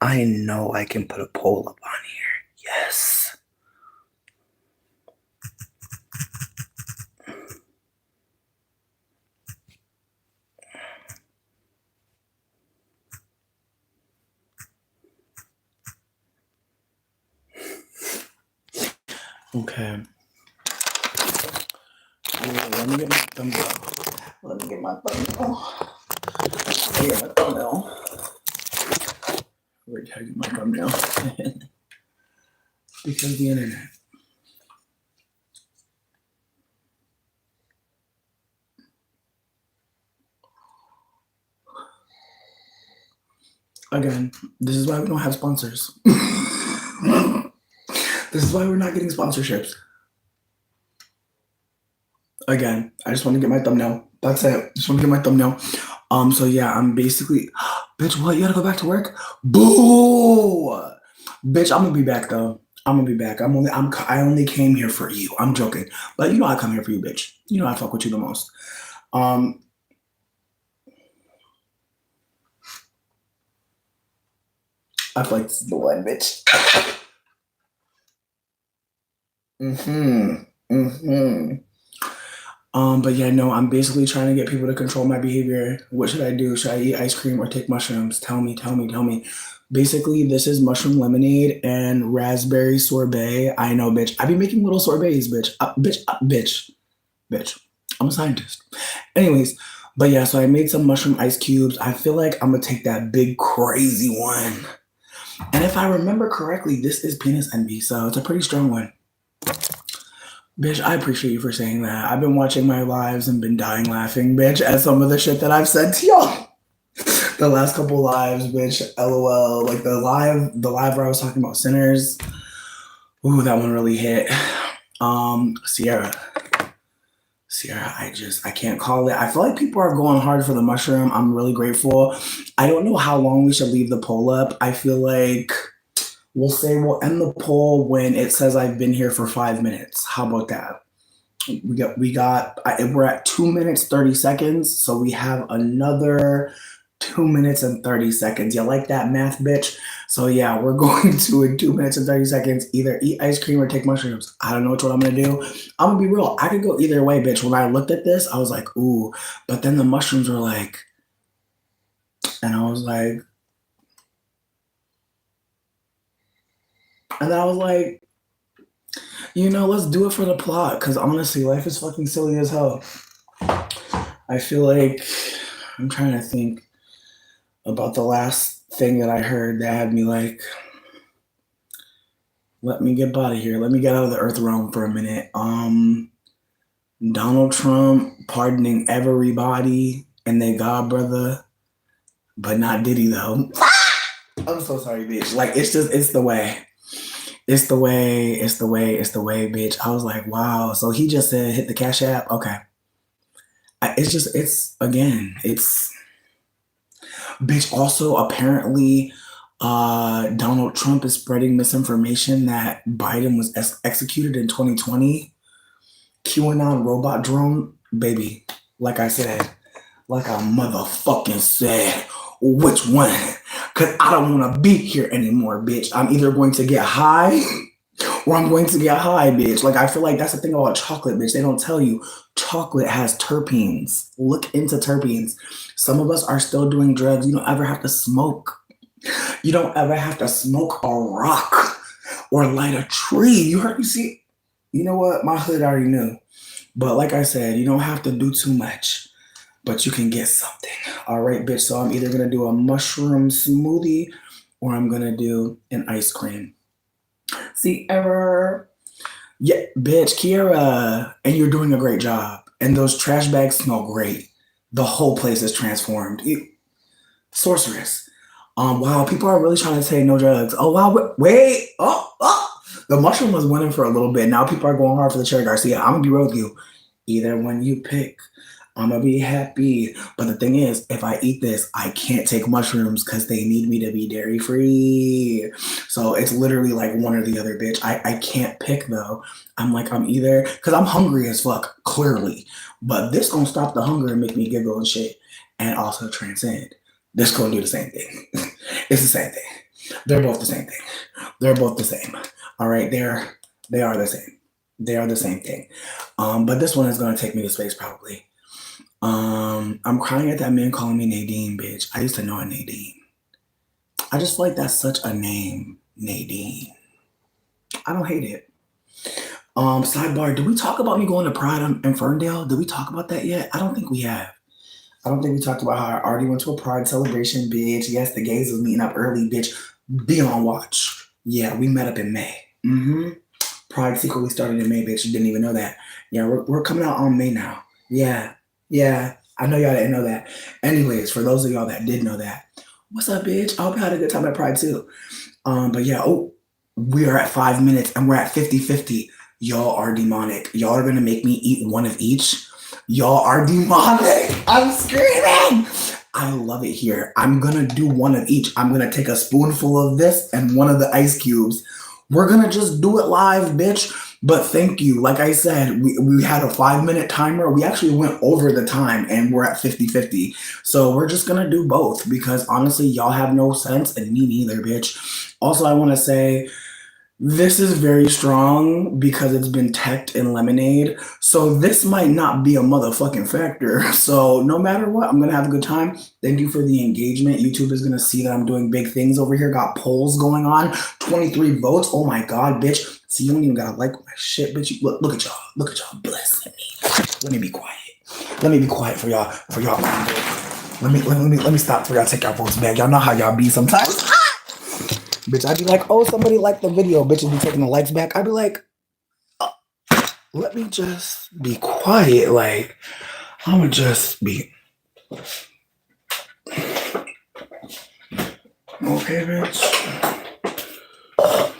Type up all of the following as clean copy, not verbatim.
I know I can put a poll up on here. Yes. Okay. Let me get my thumbnail. Let me get my thumbnail. Let me get my thumbnail. Wait, how to get my thumbnail? Because the internet. Again, this is why we don't have sponsors. This is why we're not getting sponsorships. Again, I just want to get my thumbnail. That's it. Just want to get my thumbnail. So yeah, I'm basically, bitch, what? You gotta go back to work? Boo! Bitch, I'm gonna be back though. I'm gonna be back. I only came here for you. I'm joking. But you know I come here for you, bitch. You know I fuck with you the most. I feel like this is the one, bitch. But yeah, no, I'm basically trying to get people to control my behavior. What should I do? Should I eat ice cream or take mushrooms? Tell me. Basically, this is mushroom lemonade and raspberry sorbet. I know, bitch. I be making little sorbets, bitch. Bitch. I'm a scientist. Anyways, but yeah, so I made some mushroom ice cubes. I feel like I'm gonna take that big crazy one. And if I remember correctly, this is penis envy, so it's a pretty strong one. Bitch, I appreciate you for saying that. I've been watching my lives and been dying laughing, bitch, at some of the shit that I've said to y'all. The last couple lives, bitch, LOL. Like the live where I was talking about sinners. Ooh, that one really hit. Sierra, I can't call it. I feel like people are going hard for the mushroom. I'm really grateful. I don't know how long we should leave the poll up. I feel like we'll end the poll when it says I've been here for 5 minutes. How about that? We're at 2 minutes 30 seconds, so we have another 2 minutes and 30 seconds. You like that math, bitch? So yeah, we're going to, in 2 minutes and 30 seconds, either eat ice cream or take mushrooms. I don't know which one I'm gonna do. I'm gonna be real. I could go either way, bitch. When I looked at this, I was like, ooh, but then the mushrooms were like, and I was like, let's do it for the plot. Cause honestly, life is fucking silly as hell. I feel like I'm trying to think about the last thing that I heard that had me like, let me get out of here. Let me get out of the earth realm for a minute. Donald Trump pardoning everybody and they god brother, but not Diddy though. I'm so sorry, bitch. Like it's the way. It's the way, bitch. I was like, wow. So he just said hit the Cash App. Okay. Bitch, also apparently Donald Trump is spreading misinformation that Biden was executed in 2020. QAnon robot drone, baby. Like I said, like I motherfucking said, which one? Because I don't want to be here anymore, bitch. I'm either going to get high or I'm going to get high, bitch. Like, I feel like that's the thing about chocolate, bitch. They don't tell you chocolate has terpenes. Look into terpenes. Some of us are still doing drugs. You don't ever have to smoke. You don't ever have to smoke a rock or light a tree. You see? You know what? My hood already knew. But like I said, you don't have to do too much, but you can get something. All right, bitch. So I'm either going to do a mushroom smoothie or I'm going to do an ice cream. See, error. Yeah, bitch, Kiera. And you're doing a great job. And those trash bags smell great. The whole place is transformed. Sorceress. Wow, people are really trying to say no drugs. Oh, wow, wait. Oh. The mushroom was winning for a little bit. Now people are going hard for the Cherry Garcia. I'm going to be real with you. Either one you pick, I'm going to be happy. But the thing is, if I eat this, I can't take mushrooms because they need me to be dairy free. So it's literally like one or the other, bitch. I can't pick though. I'm either, because I'm hungry as fuck, clearly. But this going to stop the hunger and make me giggle and shit. And also transcend. This gonna do the same thing. It's the same thing. They're both the same thing. They're both the same. All right, they are the same. They are the same thing. But this one is gonna take me to space probably. I'm crying at that man calling me Nadine, bitch. I used to know a Nadine. I just feel like that's such a name, Nadine. I don't hate it. Sidebar, did we talk about me going to Pride in Ferndale? Did we talk about that yet? I don't think we have. I don't think we talked about how I already went to a Pride celebration, bitch. Yes, the gays was meeting up early, bitch. Be on watch. Yeah, we met up in May. Pride secretly started in May, bitch. You didn't even know that. Yeah, we're coming out on May now. Yeah. I know y'all didn't know that. Anyways, for those of y'all that did know that, what's up, bitch? I hope you had a good time at Pride too. But yeah, we are at 5 minutes and we're at 50-50. Y'all are demonic. Y'all are gonna make me eat one of each. Y'all are demonic. I'm screaming. I love it here. I'm gonna do one of each. I'm gonna take a spoonful of this and one of the ice cubes. We're gonna just do it live, bitch. But thank you. Like I said, we had a 5-minute timer. We actually went over the time and we're at 50-50. So we're just gonna do both because honestly, y'all have no sense and me neither, bitch. Also, I wanna say, this is very strong because it's been teched in lemonade. So this might not be a motherfucking factor. So no matter what, I'm going to have a good time. Thank you for the engagement. YouTube is going to see that I'm doing big things over here. Got polls going on. 23 votes. Oh my God, bitch. See, you don't even got to like my shit, bitch. Look at y'all. Look at y'all blessing me. Let me be quiet. Let me be quiet for y'all. Let me stop for y'all. Take y'all votes back. Y'all know how y'all be sometimes. Bitch, I'd be like, oh, somebody liked the video. Bitches be taking the likes back. I'd be like, oh, let me just be quiet. Like, I'm gonna just be. Okay, bitch.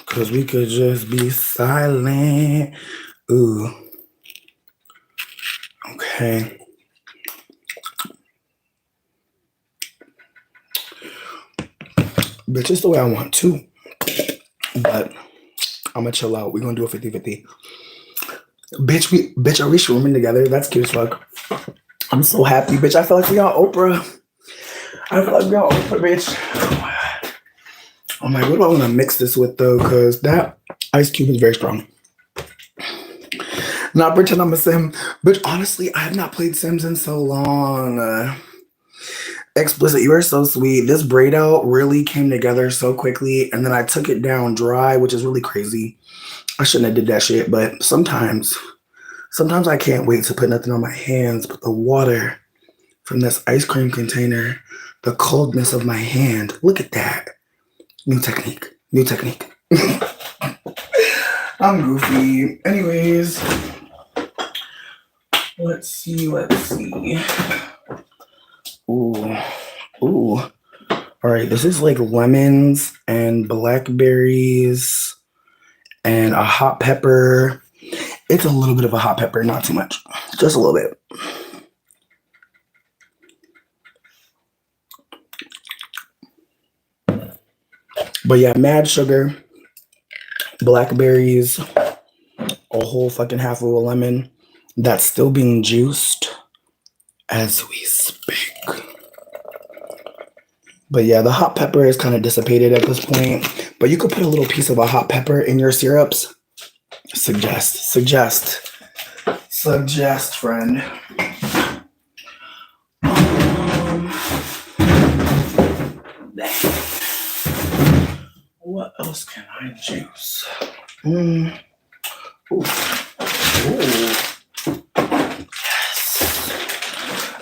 Because we could just be silent. Ooh. Okay. Bitch, it's the way I want to. But I'm gonna chill out. We're gonna do a 50-50. Bitch, are we swimming together? That's cute as fuck. I'm so happy, bitch. I feel like we on Oprah. Bitch. Oh my, what do I want to mix this with though? Because that ice cube is very strong. Not pretend I'm a sim. Bitch, honestly, I have not played Sims in so long. Explicit, you are so sweet. This braid out really came together so quickly, and then I took it down dry, which is really crazy. I shouldn't have did that shit, but sometimes I can't wait to put nothing on my hands but the water from this ice cream container, the coldness of my hand. Look at that. New technique. I'm goofy. Anyways, let's see. Ooh. All right, this is like lemons and blackberries and a hot pepper. It's a little bit of a hot pepper, not too much. Just a little bit. But yeah, mad sugar, blackberries, a whole fucking half of a lemon that's still being juiced as we speak. But yeah, the hot pepper is kind of dissipated at this point. But you could put a little piece of a hot pepper in your syrups. Suggest, friend. What else can I juice? Ooh. Yes.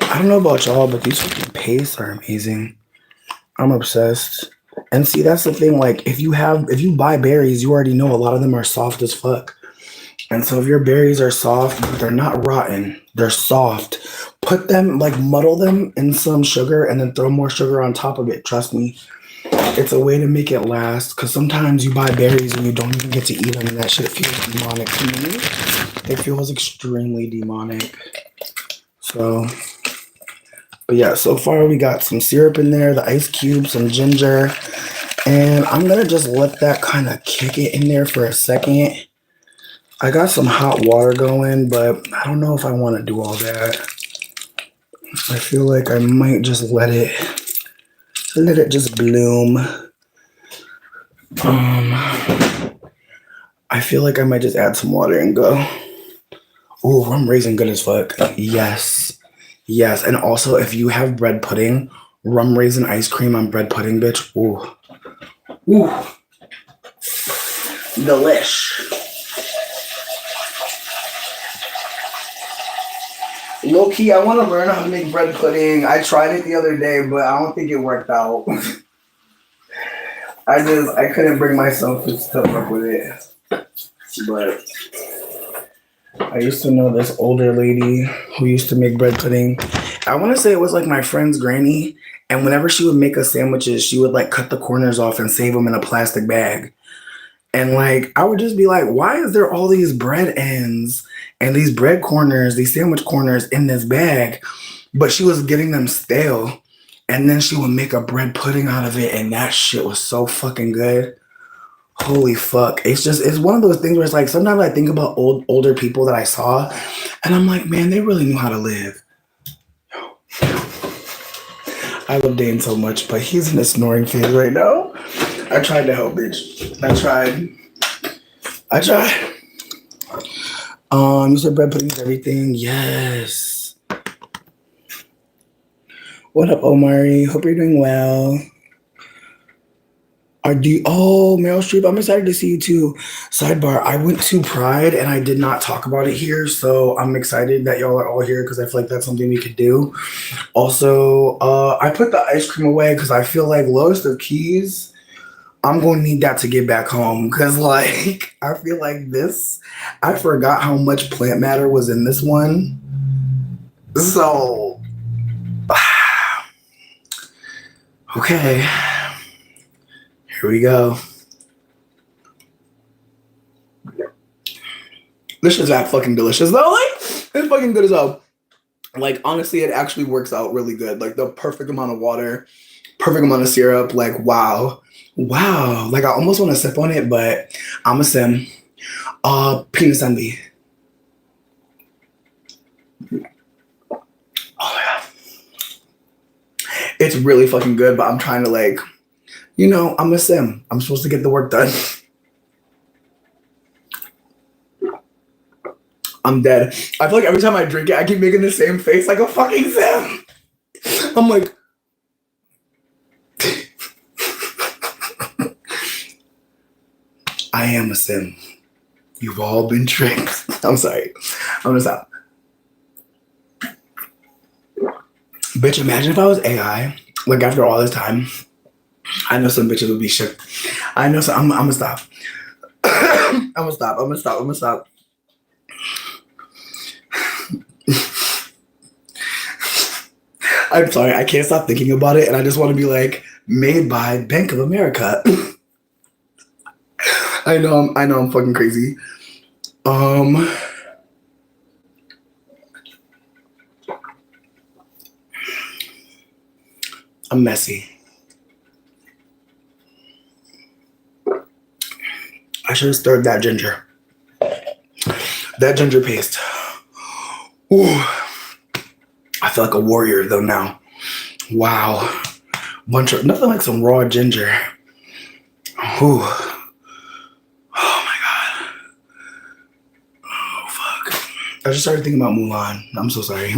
I don't know about y'all, but these fucking pastes are amazing. I'm obsessed. And see, that's the thing. Like, if you buy berries, you already know a lot of them are soft as fuck. And so if your berries are soft, but they're not rotten, they're soft, put them, like, muddle them in some sugar and then throw more sugar on top of it. Trust me. It's a way to make it last, because sometimes you buy berries and you don't even get to eat them, and that shit feels demonic to me. It feels extremely demonic. So, but yeah, so far we got some syrup in there, the ice cubes, some ginger, and I'm going to just let that kind of kick it in there for a second. I got some hot water going, but I don't know if I want to do all that. I feel like I might just let it Let it just bloom. I feel like I might just add some water and go. Ooh, rum raisin good as fuck. Yes. Yes. And also, if you have bread pudding, rum raisin ice cream on bread pudding, bitch. Ooh. Ooh. Delish. Low key, I want to learn how to make bread pudding. I tried it the other day, but I don't think it worked out. I couldn't bring myself to work with it. But I used to know this older lady who used to make bread pudding. I want to say it was like my friend's granny. And whenever she would make us sandwiches, she would like cut the corners off and save them in a plastic bag. And like, I would just be like, why is there all these bread ends and these bread corners, these sandwich corners in this bag? But she was getting them stale. And then she would make a bread pudding out of it. And that shit was so fucking good. Holy fuck. It's one of those things where it's like, sometimes I think about older people that I saw. And I'm like, man, they really knew how to live. I love Dane so much, but he's in a snoring phase right now. I tried to help, bitch. I tried. You said bread pudding is everything. Yes. What up, Omari? Hope you're doing well. Meryl Streep, I'm excited to see you too. Sidebar, I went to Pride and I did not talk about it here, so I'm excited that y'all are all here because I feel like that's something we could do. Also, I put the ice cream away because I feel like Lowest of Keys, I'm going to need that to get back home because like, I feel like this, I forgot how much plant matter was in this one. So, okay. Here we go. This is that fucking delicious though. Like, it's fucking good as hell. Like, honestly, it actually works out really good. Like, the perfect amount of water, perfect amount of syrup. Like, wow. Wow. Like, I almost want to sip on it, but I'm a sim. Penis envy. Oh, yeah. It's really fucking good, but I'm trying to like, you know, I'm a sim. I'm supposed to get the work done. I'm dead. I feel like every time I drink it, I keep making the same face like a fucking sim. I'm like, I am a sim. You've all been tricked. I'm sorry. I'm gonna stop. Bitch, imagine if I was AI. Like, after all this time, I know some bitches would be shook. I know some. I'm gonna stop. I'm gonna stop. I'm sorry. I can't stop thinking about it, and I just want to be like, made by Bank of America. I know I'm fucking crazy. I'm messy. I should have stirred that ginger. That ginger paste. Ooh. I feel like a warrior though now. Wow. Nothing like some raw ginger. Ooh. Oh my god. Oh fuck. I just started thinking about Mulan. I'm so sorry.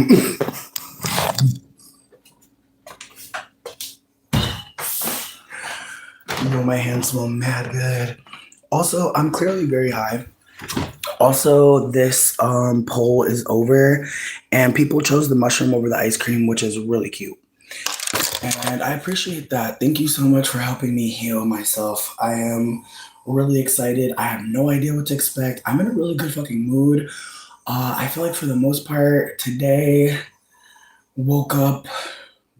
You know, my hands smell mad good. Also, I'm clearly very high. Also, this poll is over, and people chose the mushroom over the ice cream, which is really cute. And I appreciate that. Thank you so much for helping me heal myself. I am really excited. I have no idea what to expect. I'm in a really good fucking mood. I feel like for the most part today, woke up,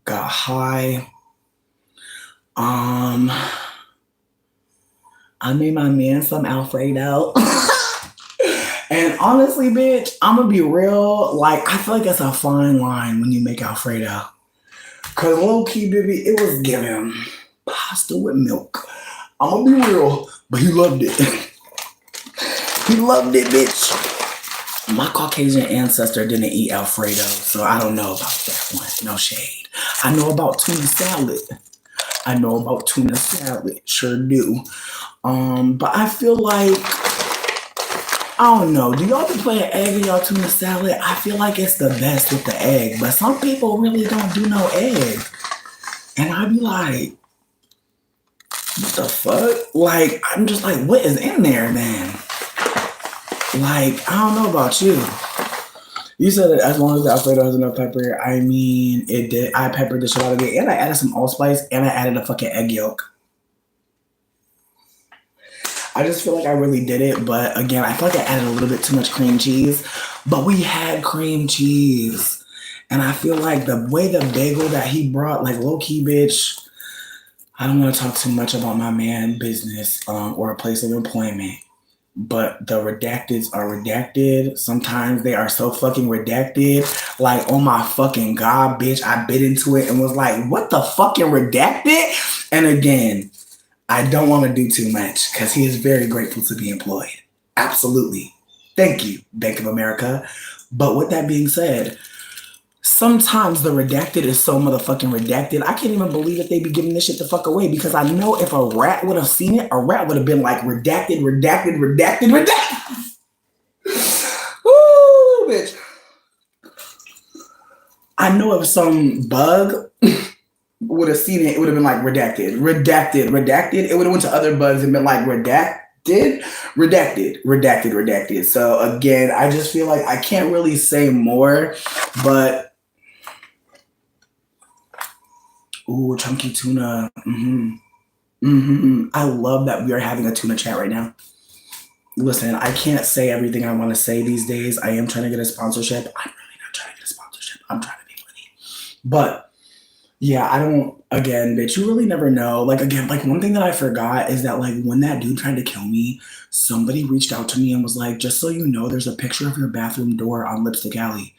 got high. I made my man some Alfredo. And honestly, bitch, I'm gonna be real. Like, I feel like it's a fine line when you make Alfredo. Cause low key, baby, it was giving pasta with milk. I'm gonna be real, but he loved it. He loved it, bitch. My Caucasian ancestor didn't eat Alfredo, so I don't know about that one. No shade. I know about tuna salad. I know about tuna salad, sure do. But I feel like I don't know. Do y'all be putting egg in y'all tuna salad? I feel like it's the best with the egg, but some people really don't do no egg, and I be like, what the fuck? Like, I'm just like, what is in there, man? Like, I don't know about you. You said that as long as the Alfredo has enough pepper. I mean, it did. I peppered the shit out of it, and I added some allspice, and I added a fucking egg yolk. I just feel like I really did it, but again, I feel like I added a little bit too much cream cheese. But we had cream cheese, and I feel like the way the bagel that he brought, like low key, bitch. I don't want to talk too much about my man business or a place of employment, but the redacteds are redacted. Sometimes they are so fucking redacted. Like, oh my fucking God, bitch, I bit into it and was like, what the fucking redacted? And again, I don't want to do too much because he is very grateful to be employed. Absolutely. Thank you, Bank of America. But with that being said, sometimes the redacted is so motherfucking redacted. I can't even believe that they be giving this shit the fuck away because I know if a rat would have seen it, a rat would have been like redacted, redacted, redacted, redacted. Ooh, bitch. I know if some bug would have seen it, it would have been like redacted, redacted, redacted. It would have went to other bugs and been like redacted, redacted, redacted, redacted. So again, I just feel like I can't really say more, but ooh, chunky tuna. I love that we are having a tuna chat right now. Listen, I can't say everything I want to say these days. I am trying to get a sponsorship. I'm really not trying to get a sponsorship. I'm trying to be funny. But yeah, I don't, again, bitch, you really never know. Like, again, like one thing that I forgot is that, like, when that dude tried to kill me, somebody reached out to me and was like, just so you know, there's a picture of your bathroom door on Lipstick Alley.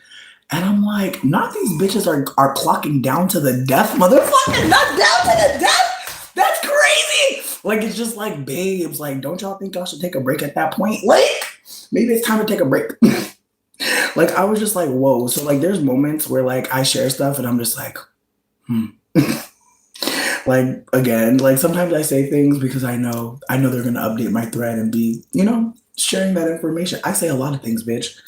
And I'm like, not these bitches are clocking down to the death, motherfucker, not down to the death. That's crazy. Like, it's just like, babes, like, don't y'all think y'all should take a break at that point? Like, maybe it's time to take a break. Like, I was just like, whoa. So, like, there's moments where, like, I share stuff and I'm just like, like, again, like, sometimes I say things because I know they're going to update my thread and be, sharing that information. I say a lot of things, bitch.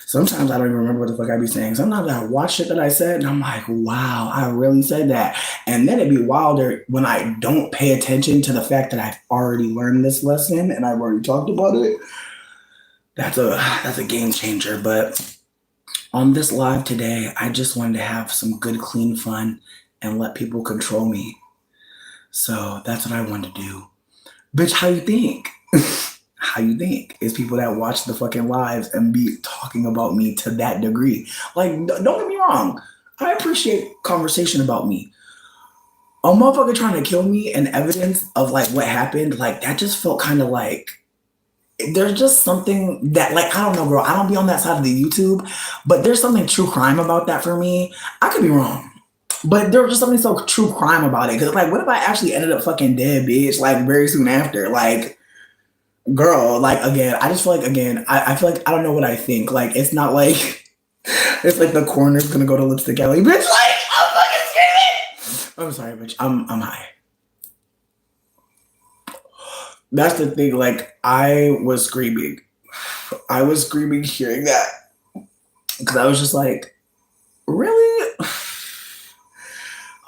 Sometimes I don't even remember what the fuck I be saying. Sometimes I watch shit that I said and I'm like, wow, I really said that. And then it'd be wilder when I don't pay attention to the fact that I've already learned this lesson and I've already talked about it. That's a game changer. But on this live today, I just wanted to have some good, clean fun and let people control me. So that's what I wanted to do. Bitch, how you think? How you think is people that watch the fucking lives and be talking about me to that degree. Like, don't get me wrong. I appreciate conversation about me. A motherfucker trying to kill me and evidence of like what happened, like that just felt kind of like there's just something that like, I don't know, girl. I don't be on that side of the YouTube, but there's something true crime about that for me. I could be wrong. But there was just something so true crime about it. Cause like, what if I actually ended up fucking dead, bitch? Like very soon after. Like, girl, like again, I just feel like I feel like I don't know what I think. Like it's not like it's like the coroner's gonna go to Lipstick Alley, bitch. Like I'm fucking screaming. I'm sorry, bitch. I'm high. That's the thing. Like I was screaming hearing that because I was just like, really?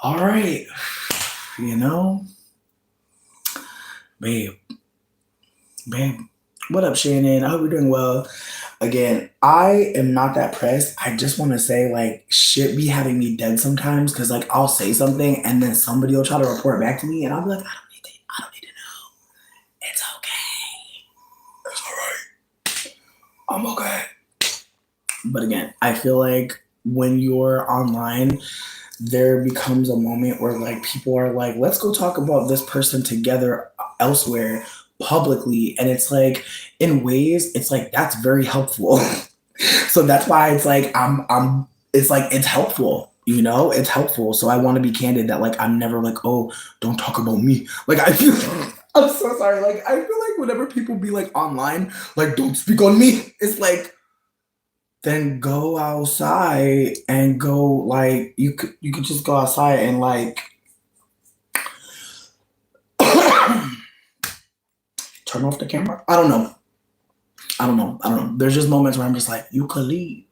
All right, babe. Babe, what up, Shannon? I hope you're doing well. Again, I am not that pressed. I just want to say, like, shit be having me dead sometimes because, like, I'll say something and then somebody will try to report back to me and I'll be like, I don't need to know. It's okay. It's all right. I'm okay. But again, I feel like when you're online, there becomes a moment where, like, people are like, let's go talk about this person together elsewhere publicly, and it's like in ways it's like that's very helpful. So that's why it's like it's like it's helpful, it's helpful. So I want to be candid that like I'm never like, oh, don't talk about me. Like I feel I'm so sorry. Like I feel like whenever people be like online, like don't speak on me, it's like then go outside and go like you could just go outside and like turn off the camera. I don't know. I don't know. I don't know. There's just moments where I'm just like, you could leave.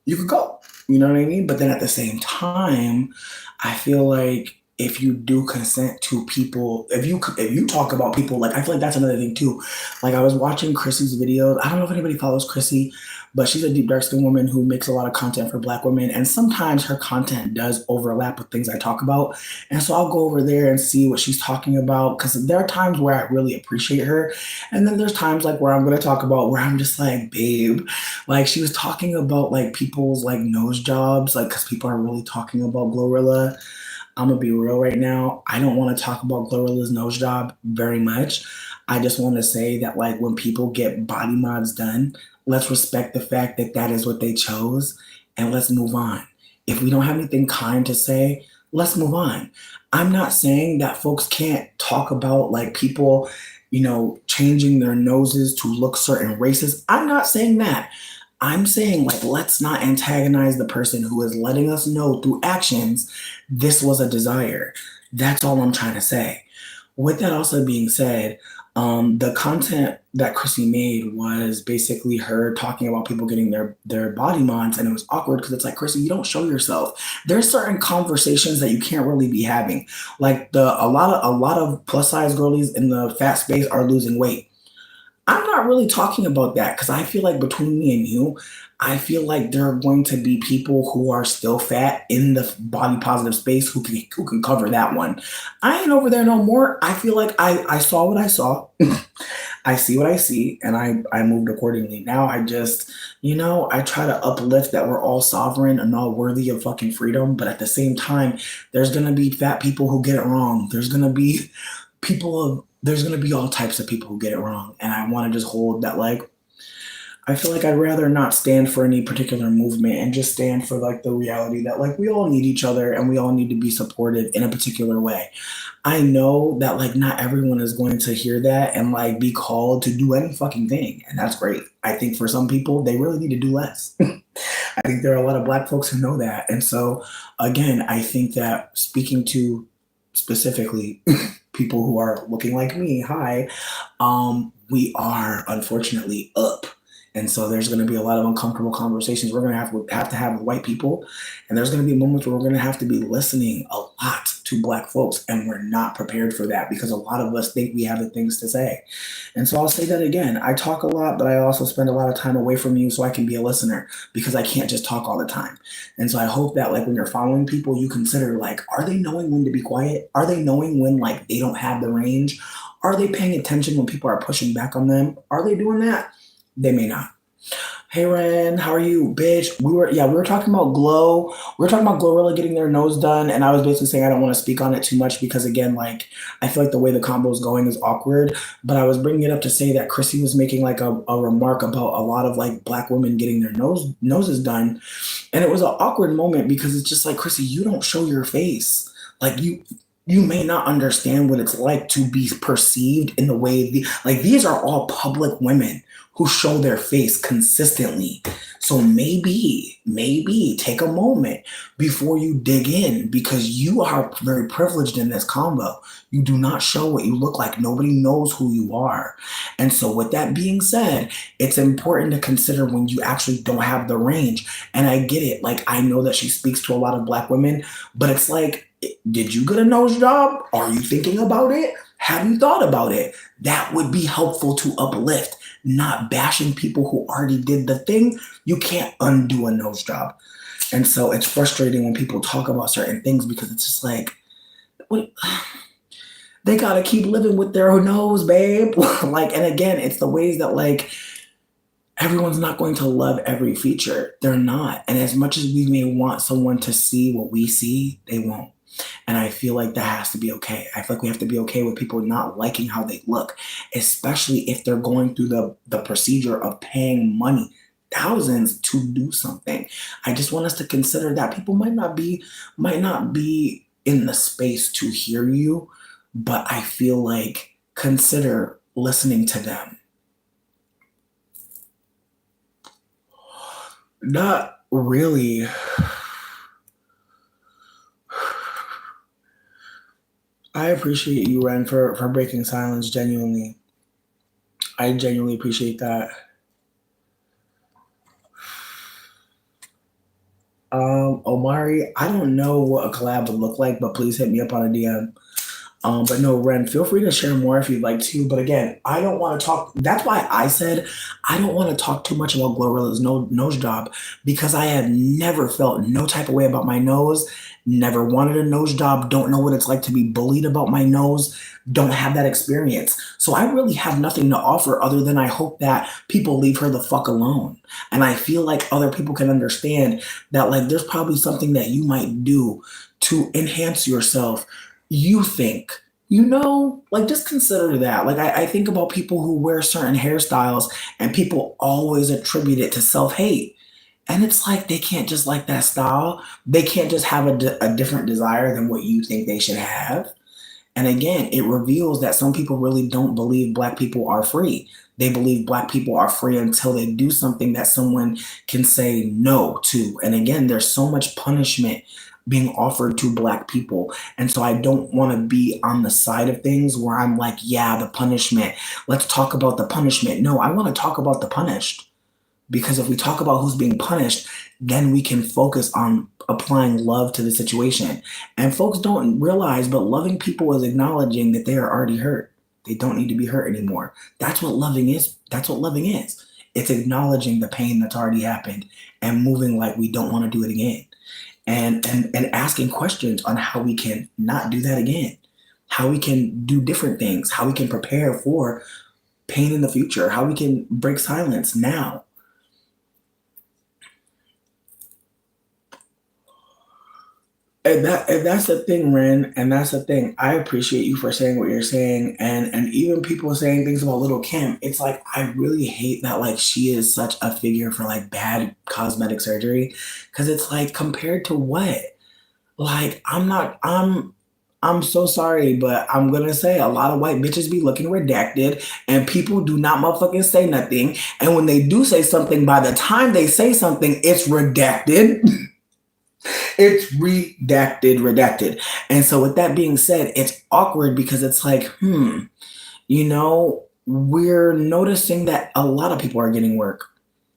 You could go. You know what I mean? But then at the same time, I feel like if you do consent to people, if you talk about people, like I feel like that's another thing too. Like I was watching Chrissy's videos. I don't know if anybody follows Chrissy, but she's a deep dark skinned woman who makes a lot of content for Black women, and sometimes her content does overlap with things I talk about. And so I'll go over there and see what she's talking about because there are times where I really appreciate her, and then there's times like where I'm going to talk about where I'm just like, babe, like she was talking about like people's like nose jobs, like because people are really talking about Glorilla. I'm gonna be real right now. I don't want to talk about Glorilla's nose job very much. I just want to say that like when people get body mods done, let's respect the fact that that is what they chose, and let's move on. If we don't have anything kind to say, let's move on. I'm not saying that folks can't talk about like people, changing their noses to look certain races. I'm not saying that. I'm saying, like, let's not antagonize the person who is letting us know through actions this was a desire. That's all I'm trying to say. With that also being said, the content that Chrissy made was basically her talking about people getting their body mods, and it was awkward because it's like, Chrissy, you don't show yourself. There's certain conversations that you can't really be having. Like a lot of plus size girlies in the fat space are losing weight. I'm not really talking about that because I feel like between me and you, I feel like there are going to be people who are still fat in the body positive space who can cover that one. I ain't over there no more. I feel like I saw what I saw. I see what I see, and I moved accordingly. Now I just, I try to uplift that we're all sovereign and all worthy of fucking freedom, but at the same time, there's gonna be fat people who get it wrong. There's gonna be all types of people who get it wrong, and I want to just hold that like I feel like I'd rather not stand for any particular movement and just stand for like the reality that like we all need each other and we all need to be supported in a particular way. I know that like not everyone is going to hear that and like be called to do any fucking thing, and that's great. I think for some people they really need to do less. I think there are a lot of Black folks who know that, and so again, I think that speaking to specifically people who are looking like me, hi, we are unfortunately up. And so there's going to be a lot of uncomfortable conversations we're going to have with white people. And there's going to be moments where we're going to have to be listening a lot to Black folks. And we're not prepared for that because a lot of us think we have the things to say. And so I'll say that again. I talk a lot, but I also spend a lot of time away from you so I can be a listener because I can't just talk all the time. And so I hope that like when you're following people, you consider like, are they knowing when to be quiet? Are they knowing when like they don't have the range? Are they paying attention when people are pushing back on them? Are they doing that? They may not. Hey Ren, how are you, bitch? We were talking about Glow. We were talking about Glorilla getting their nose done, and I was basically saying I don't want to speak on it too much because again, like I feel like the way the combo is going is awkward. But I was bringing it up to say that Chrissy was making like a remark about a lot of like Black women getting their noses done, and it was an awkward moment because it's just like, Chrissy, you don't show your face. Like you may not understand what it's like to be perceived in the way like these are all public women who show their face consistently. So maybe take a moment before you dig in because you are very privileged in this combo. You do not show what you look like. Nobody knows who you are. And so with that being said, it's important to consider when you actually don't have the range. And I get it. Like I know that she speaks to a lot of Black women, but it's like, did you get a nose job? Are you thinking about it? Have you thought about it? That would be helpful to uplift, not bashing people who already did the thing. You can't undo a nose job. And so it's frustrating when people talk about certain things because it's just like, wait, they gotta keep living with their nose, babe. Like, and again, it's the ways that like everyone's not going to love every feature. They're not. And as much as we may want someone to see what we see, they won't. And I feel like that has to be okay. I feel like we have to be okay with people not liking how they look, especially if they're going through the procedure of paying money, thousands to do something. I just want us to consider that people might not be in the space to hear you, but I feel like consider listening to them. Not really. I appreciate you, Ren, for breaking silence. Genuinely, I genuinely appreciate that. Omari, I don't know what a collab would look like, but please hit me up on a DM. But no, Ren, feel free to share more if you'd like to. But again, I don't want to talk. That's why I said I don't want to talk too much about Glorilla's nose job because I have never felt no type of way about my nose. Never wanted a nose job. Don't know what it's like to be bullied about my nose. Don't have that experience. So I really have nothing to offer other than I hope that people leave her the fuck alone. And I feel like other people can understand that like there's probably something that you might do to enhance yourself. You think, like just consider that. Like I think about people who wear certain hairstyles and people always attribute it to self-hate. And it's like they can't just like that style. They can't just have a different desire than what you think they should have. And again, it reveals that some people really don't believe Black people are free. They believe Black people are free until they do something that someone can say no to. And again, there's so much punishment being offered to Black people. And so I don't want to be on the side of things where I'm like, yeah, the punishment. Let's talk about the punishment. No, I want to talk about the punished. Because if we talk about who's being punished, then we can focus on applying love to the situation. And folks don't realize, but loving people is acknowledging that they are already hurt. They don't need to be hurt anymore. That's what loving is. That's what loving is. It's acknowledging the pain that's already happened and moving like we don't want to do it again. And asking questions on how we can not do that again, how we can do different things, how we can prepare for pain in the future, how we can break silence now. And that's the thing, Ren, and that's the thing. I appreciate you for saying what you're saying, and even people saying things about Little Kim. It's like I really hate that like she is such a figure for like bad cosmetic surgery, because it's like compared to what? Like I'm not. I'm so sorry, but I'm gonna say a lot of white bitches be looking redacted, and people do not motherfucking say nothing. And when they do say something, by the time they say something, it's redacted. It's redacted. And so, with that being said, it's awkward because it's like, we're noticing that a lot of people are getting work,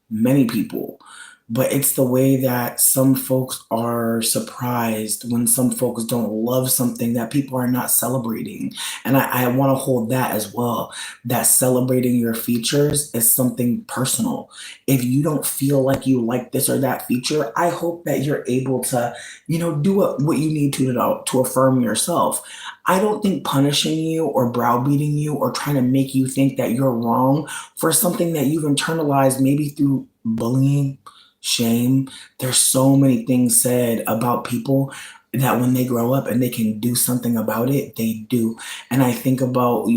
many people, but it's the way that some folks are surprised when some folks don't love something that people are not celebrating. And I want to hold that as well, that celebrating your features is something personal. If you don't feel like you like this or that feature, I hope that you're able to, do what you need to affirm yourself. I don't think punishing you or browbeating you or trying to make you think that you're wrong for something that you've internalized maybe through bullying, shame. There's so many things said about people that when they grow up and they can do something about it, they do. And I think about,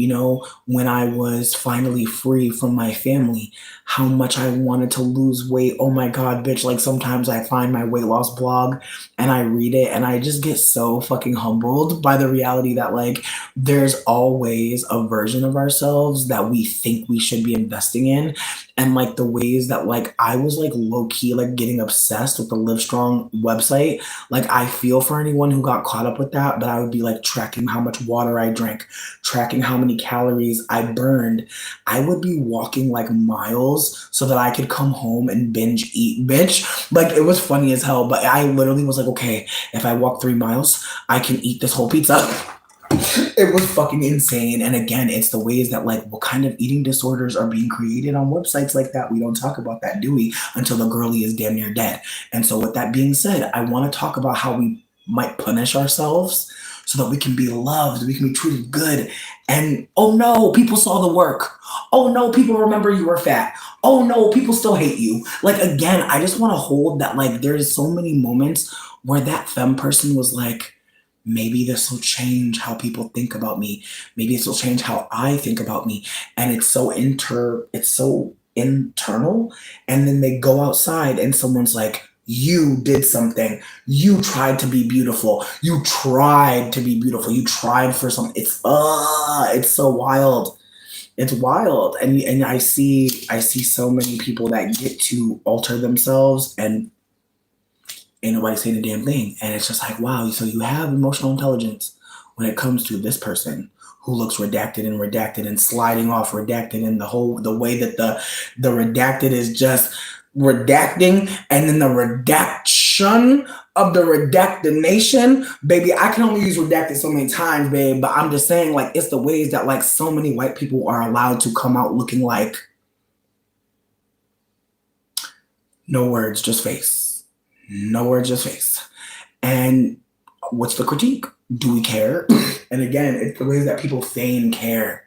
when I was finally free from my family, how much I wanted to lose weight. Oh my God, bitch. Like sometimes I find my weight loss blog and I read it and I just get so fucking humbled by the reality that like there's always a version of ourselves that we think we should be investing in, and like the ways that like I was like low key like getting obsessed with the Livestrong website. Like I feel for anyone who got caught up with that, but I would be like tracking how much water I drank, tracking how many calories I burned. I would be walking like miles so that I could come home and binge eat, bitch. Like it was funny as hell, but I literally was like, okay, if I walk 3 miles, I can eat this whole pizza. It was fucking insane. And again, it's the ways that like what kind of eating disorders are being created on websites like that. We don't talk about that, do we? Until the girlie is damn near dead. And so with that being said, I want to talk about how we might punish ourselves so that we can be loved, we can be treated good. And oh no, people saw the work. Oh no, people remember you were fat. Oh no, people still hate you. Like again, I just want to hold that like there's so many moments where that femme person was like, maybe this will change how people think about me. Maybe this will change how I think about me. And it's so internal. And then they go outside and someone's like, you did something. You tried to be beautiful. You tried to be beautiful. You tried for something. It's so wild. It's wild. And I see so many people that get to alter themselves and ain't nobody saying a damn thing. And it's just like, wow, so you have emotional intelligence. when it comes to this person who looks redacted and sliding off redacted, and the way that the redacted is just redacting, and then the redaction of the redactination, baby. I can only use redacted so many times, babe, but I'm just saying, like, it's the ways that, like, so many white people are allowed to come out looking like no words, just face. No words, just face. And what's the critique? Do we care? And again, it's the ways that people feign care.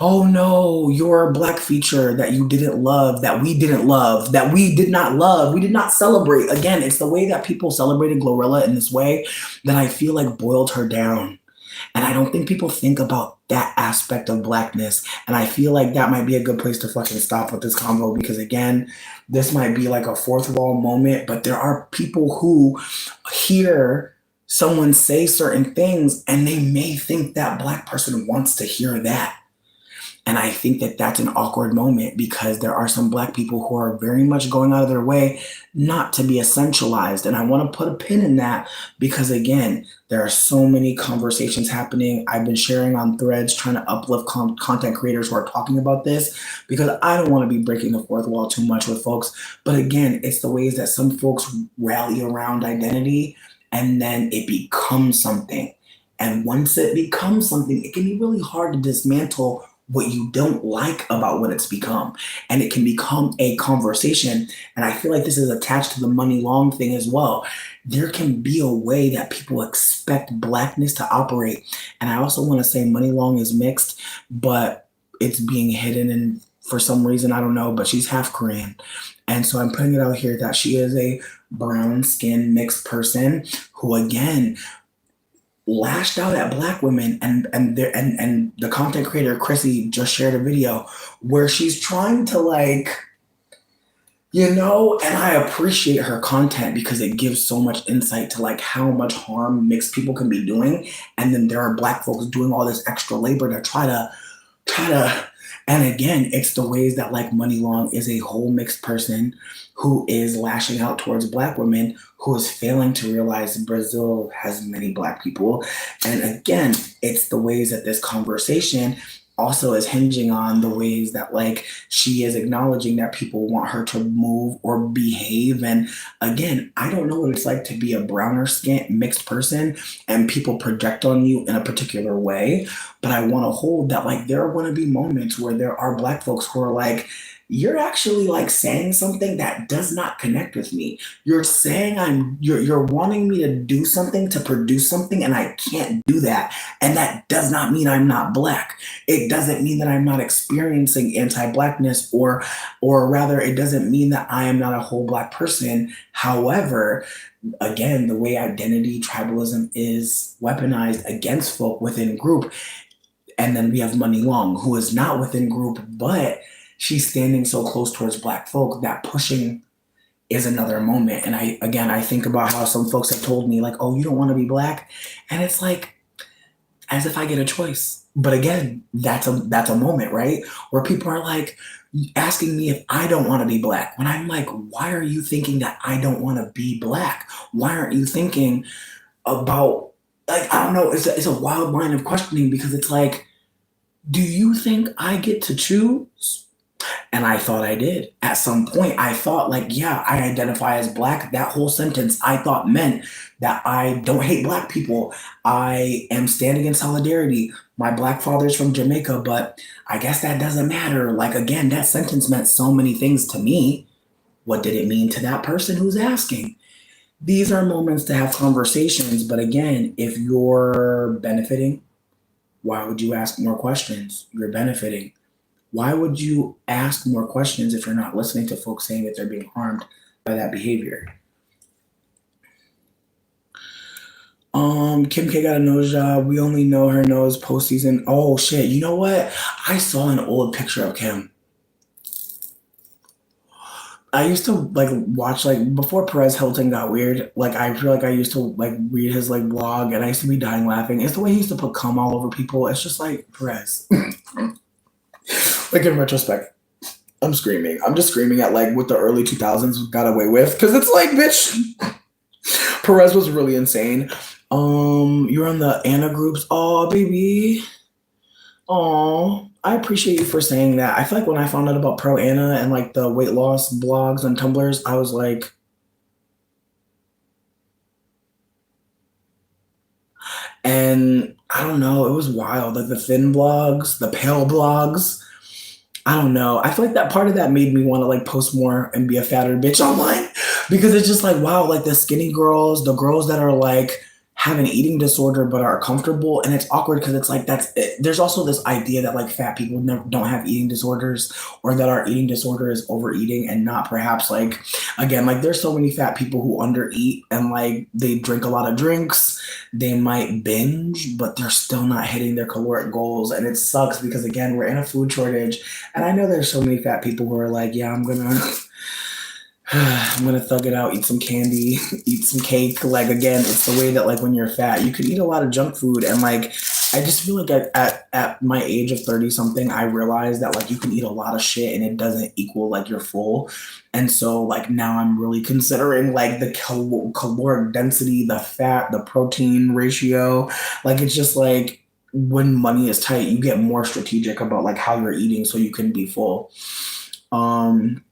Oh no, your black feature that you didn't love, that we didn't love, that we did not love, we did not celebrate. Again, it's the way that people celebrated Glorilla in this way that I feel like boiled her down. And I don't think people think about that aspect of blackness. And I feel like that might be a good place to fucking stop with this convo, because again, this might be like a fourth wall moment, but there are people who hear someone say certain things and they may think that black person wants to hear that. And I think that that's an awkward moment, because there are some black people who are very much going out of their way not to be essentialized. And I want to put a pin in that, because again, there are so many conversations happening. I've been sharing on threads trying to uplift content creators who are talking about this, because I don't want to be breaking the fourth wall too much with folks. But again, it's the ways that some folks rally around identity and then it becomes something. And once it becomes something, it can be really hard to dismantle what you don't like about what it's become. And it can become a conversation. And I feel like this is attached to the Money Long thing as well. There can be a way that people expect blackness to operate. And I also want to say Money Long is mixed, but it's being hidden. And for some reason, I don't know, but she's half Korean. And so I'm putting it out here that she is a brown skinned mixed person who, again, lashed out at black women, and the content creator Chrissy just shared a video where she's trying to, like, and I appreciate her content because it gives so much insight to like how much harm mixed people can be doing, and then there are black folks doing all this extra labor to try to and again, it's the ways that like Money Long is a whole mixed person who is lashing out towards black women, who is failing to realize Brazil has many black people. And again, it's the ways that this conversation also is hinging on the ways that like she is acknowledging that people want her to move or behave. And again, I don't know what it's like to be a browner skin mixed person and people project on you in a particular way, but I want to hold that like there are going to be moments where there are black folks who are like, you're actually like saying something that does not connect with me. You're saying you're wanting me to do something, to produce something, and I can't do that. And that does not mean I'm not black. It doesn't mean that I'm not experiencing anti-blackness, or rather, it doesn't mean that I am not a whole black person. However, again, the way identity tribalism is weaponized against folk within group, and then we have Money Long, who is not within group, but she's standing so close towards black folk that pushing is another moment. And I think about how some folks have told me like, oh, you don't want to be black. And it's like, as if I get a choice. But again, that's a moment, right? Where people are like asking me if I don't want to be black, when I'm like, why are you thinking that I don't want to be black? Why aren't you thinking about, like, I don't know, it's a wild line of questioning, because it's like, do you think I get to choose? And I thought I did. At some point, I thought like, yeah, I identify as black. That whole sentence I thought meant that I don't hate black people. I am standing in solidarity. My black father's from Jamaica, but I guess that doesn't matter. Like, again, that sentence meant so many things to me. What did it mean to that person who's asking? These are moments to have conversations. But again, if you're benefiting, why would you ask more questions? You're benefiting. Why would you ask more questions if you're not listening to folks saying that they're being harmed by that behavior? Kim K got a nose job. We only know her nose postseason. Oh shit! You know what? I saw an old picture of Kim. I used to like watch like before Perez Hilton got weird. Like I feel like I used to like read his like blog, and I used to be dying laughing. It's the way he used to put cum all over people. It's just like Perez. Like in retrospect, I'm screaming. I'm just screaming at like what the early 2000s got away with, because it's like, bitch, Perez was really insane. You're on the Anna groups. Oh, baby. Oh, I appreciate you for saying that. I feel like when I found out about Pro Anna and like the weight loss blogs and Tumblrs, I was like, and I don't know, it was wild. Like the thin blogs, the pale blogs. I don't know. I feel like that part of that made me want to like post more and be a fatter bitch online because it's just like, wow, like the skinny girls, the girls that are like have an eating disorder but are comfortable. And it's awkward because it's like that's it. There's also this idea that like fat people never don't have eating disorders or that our eating disorder is overeating and not perhaps like, again, like there's so many fat people who undereat and like they drink a lot of drinks, they might binge, but they're still not hitting their caloric goals. And it sucks because again, we're in a food shortage. And I know there's so many fat people who are like, yeah, I'm gonna thug it out, eat some candy, eat some cake. Like again, it's the way that like when you're fat, you can eat a lot of junk food, and like I just feel like at my age of 30 something, I realized that like you can eat a lot of shit and it doesn't equal like you're full. And so like now I'm really considering like the caloric density, the fat, the protein ratio. Like it's just like when money is tight, you get more strategic about like how you're eating so you can be full. Um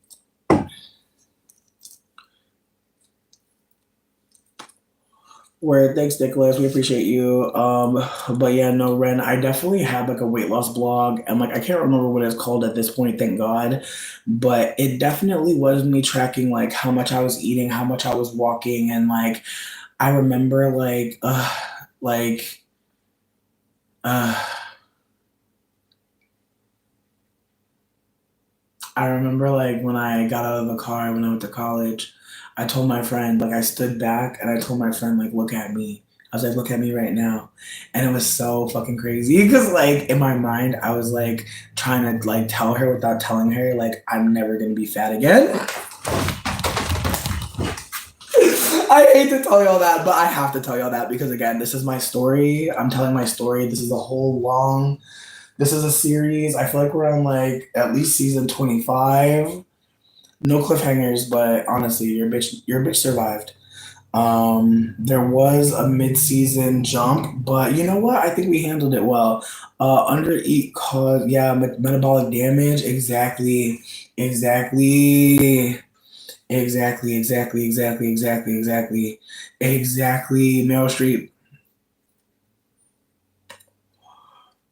Where thanks, Nicholas. We appreciate you. But yeah, no, Ren, I definitely had like a weight loss blog, and like I can't remember what it's called at this point, thank God. But it definitely was me tracking like how much I was eating, how much I was walking, and like I remember like uh I remember like when I got out of the car when I went to college, I told my friend, like I stood back and I told my friend, like, look at me. I was like, look at me right now. And it was so fucking crazy because like in my mind, I was like trying to like tell her without telling her, like, I'm never gonna be fat again. I hate to tell y'all that, but I have to tell y'all that because again, this is my story. I'm telling my story. This is a whole long, this is a series. I feel like we're on like at least season 25. No cliffhangers, but honestly, your bitch survived. There was a mid-season jump, but you know what? I think we handled it well. Undereat caused, yeah, metabolic damage. Exactly, exactly, exactly. Meryl Streep.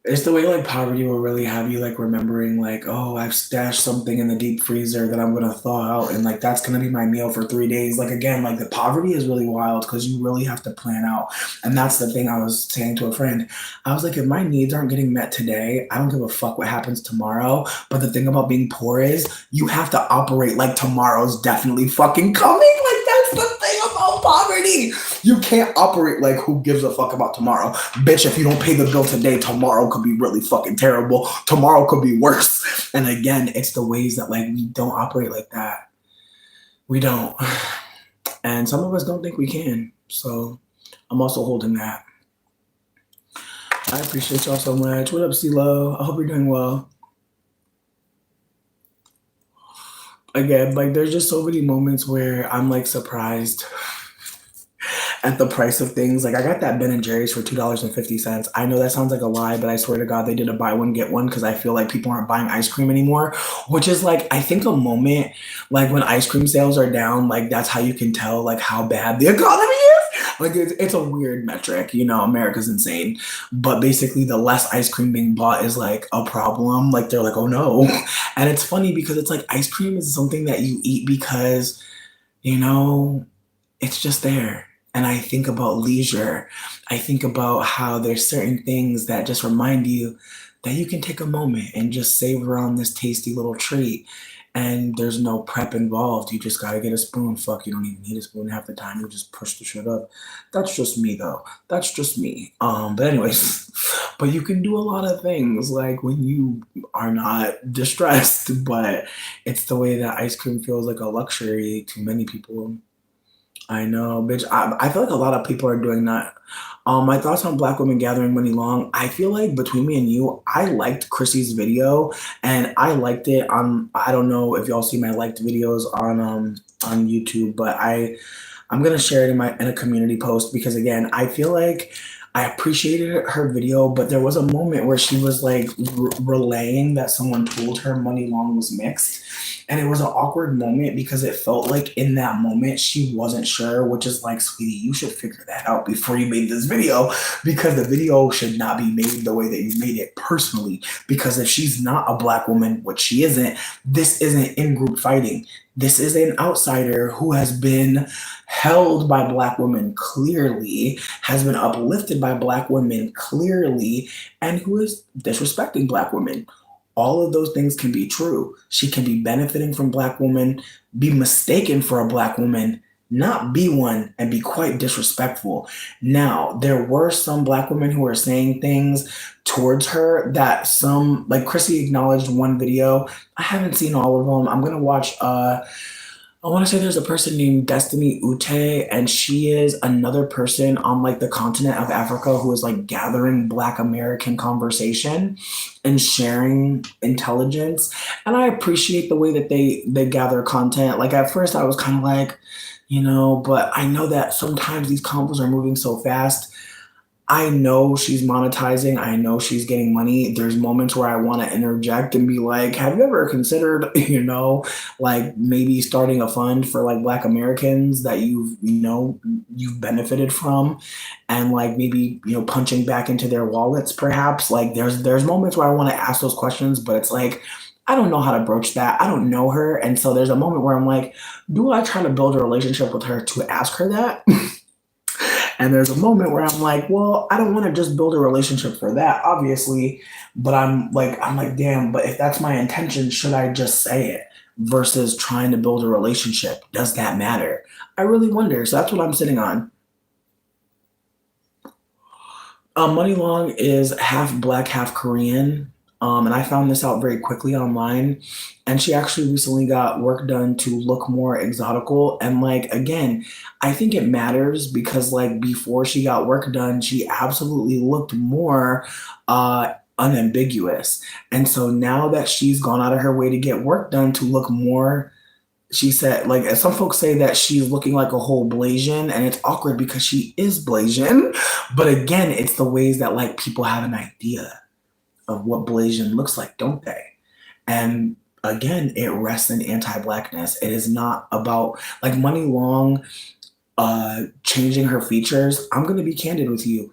It's the way like poverty will really have you like remembering like, oh, I've stashed something in the deep freezer that I'm gonna thaw out and like that's gonna be my meal for 3 days. Like again, like the poverty is really wild because you really have to plan out. And that's the thing I was saying to a friend. I was like, if my needs aren't getting met today, I don't give a fuck what happens tomorrow. But the thing about being poor is you have to operate like tomorrow's definitely fucking coming. Like that's the thing about poverty. You can't operate like who gives a fuck about tomorrow. Bitch, if you don't pay the bill today, tomorrow could be really fucking terrible. Tomorrow could be worse. And again, it's the ways that like we don't operate like that. We don't. And some of us don't think we can. So I'm also holding that. I appreciate y'all so much. What up, CeeLo? I hope you're doing well. Again, like there's just so many moments where I'm like surprised at the price of things. Like I got that Ben and Jerry's for $2.50. I know that sounds like a lie, but I swear to God, they did a buy one get one because I feel like people aren't buying ice cream anymore. Which is like I think a moment like when ice cream sales are down, like that's how you can tell like how bad the economy is. Like it's a weird metric, you know. America's insane, but basically the less ice cream being bought is like a problem. Like they're like, oh no, and it's funny because it's like ice cream is something that you eat because you know it's just there. And I think about leisure. I think about how there's certain things that just remind you that you can take a moment and just savor on this tasty little treat. And there's no prep involved. You just gotta get a spoon. Fuck, you don't even need a spoon half the time. You just push the shit up. That's just me though. That's just me. But anyways, but you can do a lot of things like when you are not distressed, but it's the way that ice cream feels like a luxury to many people. I know, bitch. I feel like a lot of people are doing that. My thoughts on Black women gathering money long. I feel like between me and you, I liked Chrissy's video, and I liked it on. I don't know if y'all see my liked videos on YouTube, but I'm gonna share it in a community post because again, I feel like I appreciated her video, but there was a moment where she was like relaying that someone told her Money Long was mixed. And it was an awkward moment because it felt like in that moment she wasn't sure, which is like, sweetie, you should figure that out before you made this video because the video should not be made the way that you made it personally. Because if she's not a black woman, which she isn't, this isn't in group fighting. This is an outsider who has been held by black women clearly, has been uplifted by black women clearly, and who is disrespecting black women. All of those things can be true. She can be benefiting from black women, be mistaken for a black woman, not be one, and be quite disrespectful. Now, there were some black women who were saying things towards her that some, like Chrissy acknowledged one video. I haven't seen all of them. I'm gonna watch I want to say there's a person named Destiny Ute, and she is another person on like the continent of Africa who is like gathering Black American conversation and sharing intelligence. And I appreciate the way that they gather content. Like at first, I was kind of like, but I know that sometimes these combos are moving so fast. I know she's monetizing. I know she's getting money. There's moments where I want to interject and be like, have you ever considered, like maybe starting a fund for like Black Americans that you've benefited from and like maybe, punching back into their wallets perhaps. Like there's moments where I want to ask those questions, but it's like, I don't know how to broach that. I don't know her. And so there's a moment where I'm like, do I try to build a relationship with her to ask her that? And there's a moment where I'm like, well, I don't want to just build a relationship for that, obviously. But I'm like, damn, but if that's my intention, should I just say it versus trying to build a relationship? Does that matter? I really wonder. So that's what I'm sitting on. Money Long is half black, half Korean. And I found this out very quickly online. And she actually recently got work done to look more exotical. And like, again, I think it matters because like before she got work done, she absolutely looked more unambiguous. And so now that she's gone out of her way to get work done to look more, she said, like, as some folks say that she's looking like a whole Blasian, and it's awkward because she is Blasian. But again, it's the ways that like people have an idea of what Blasian looks like, don't they? And again, it rests in anti-blackness. It is not about like Money Long changing her features. I'm gonna be candid with you.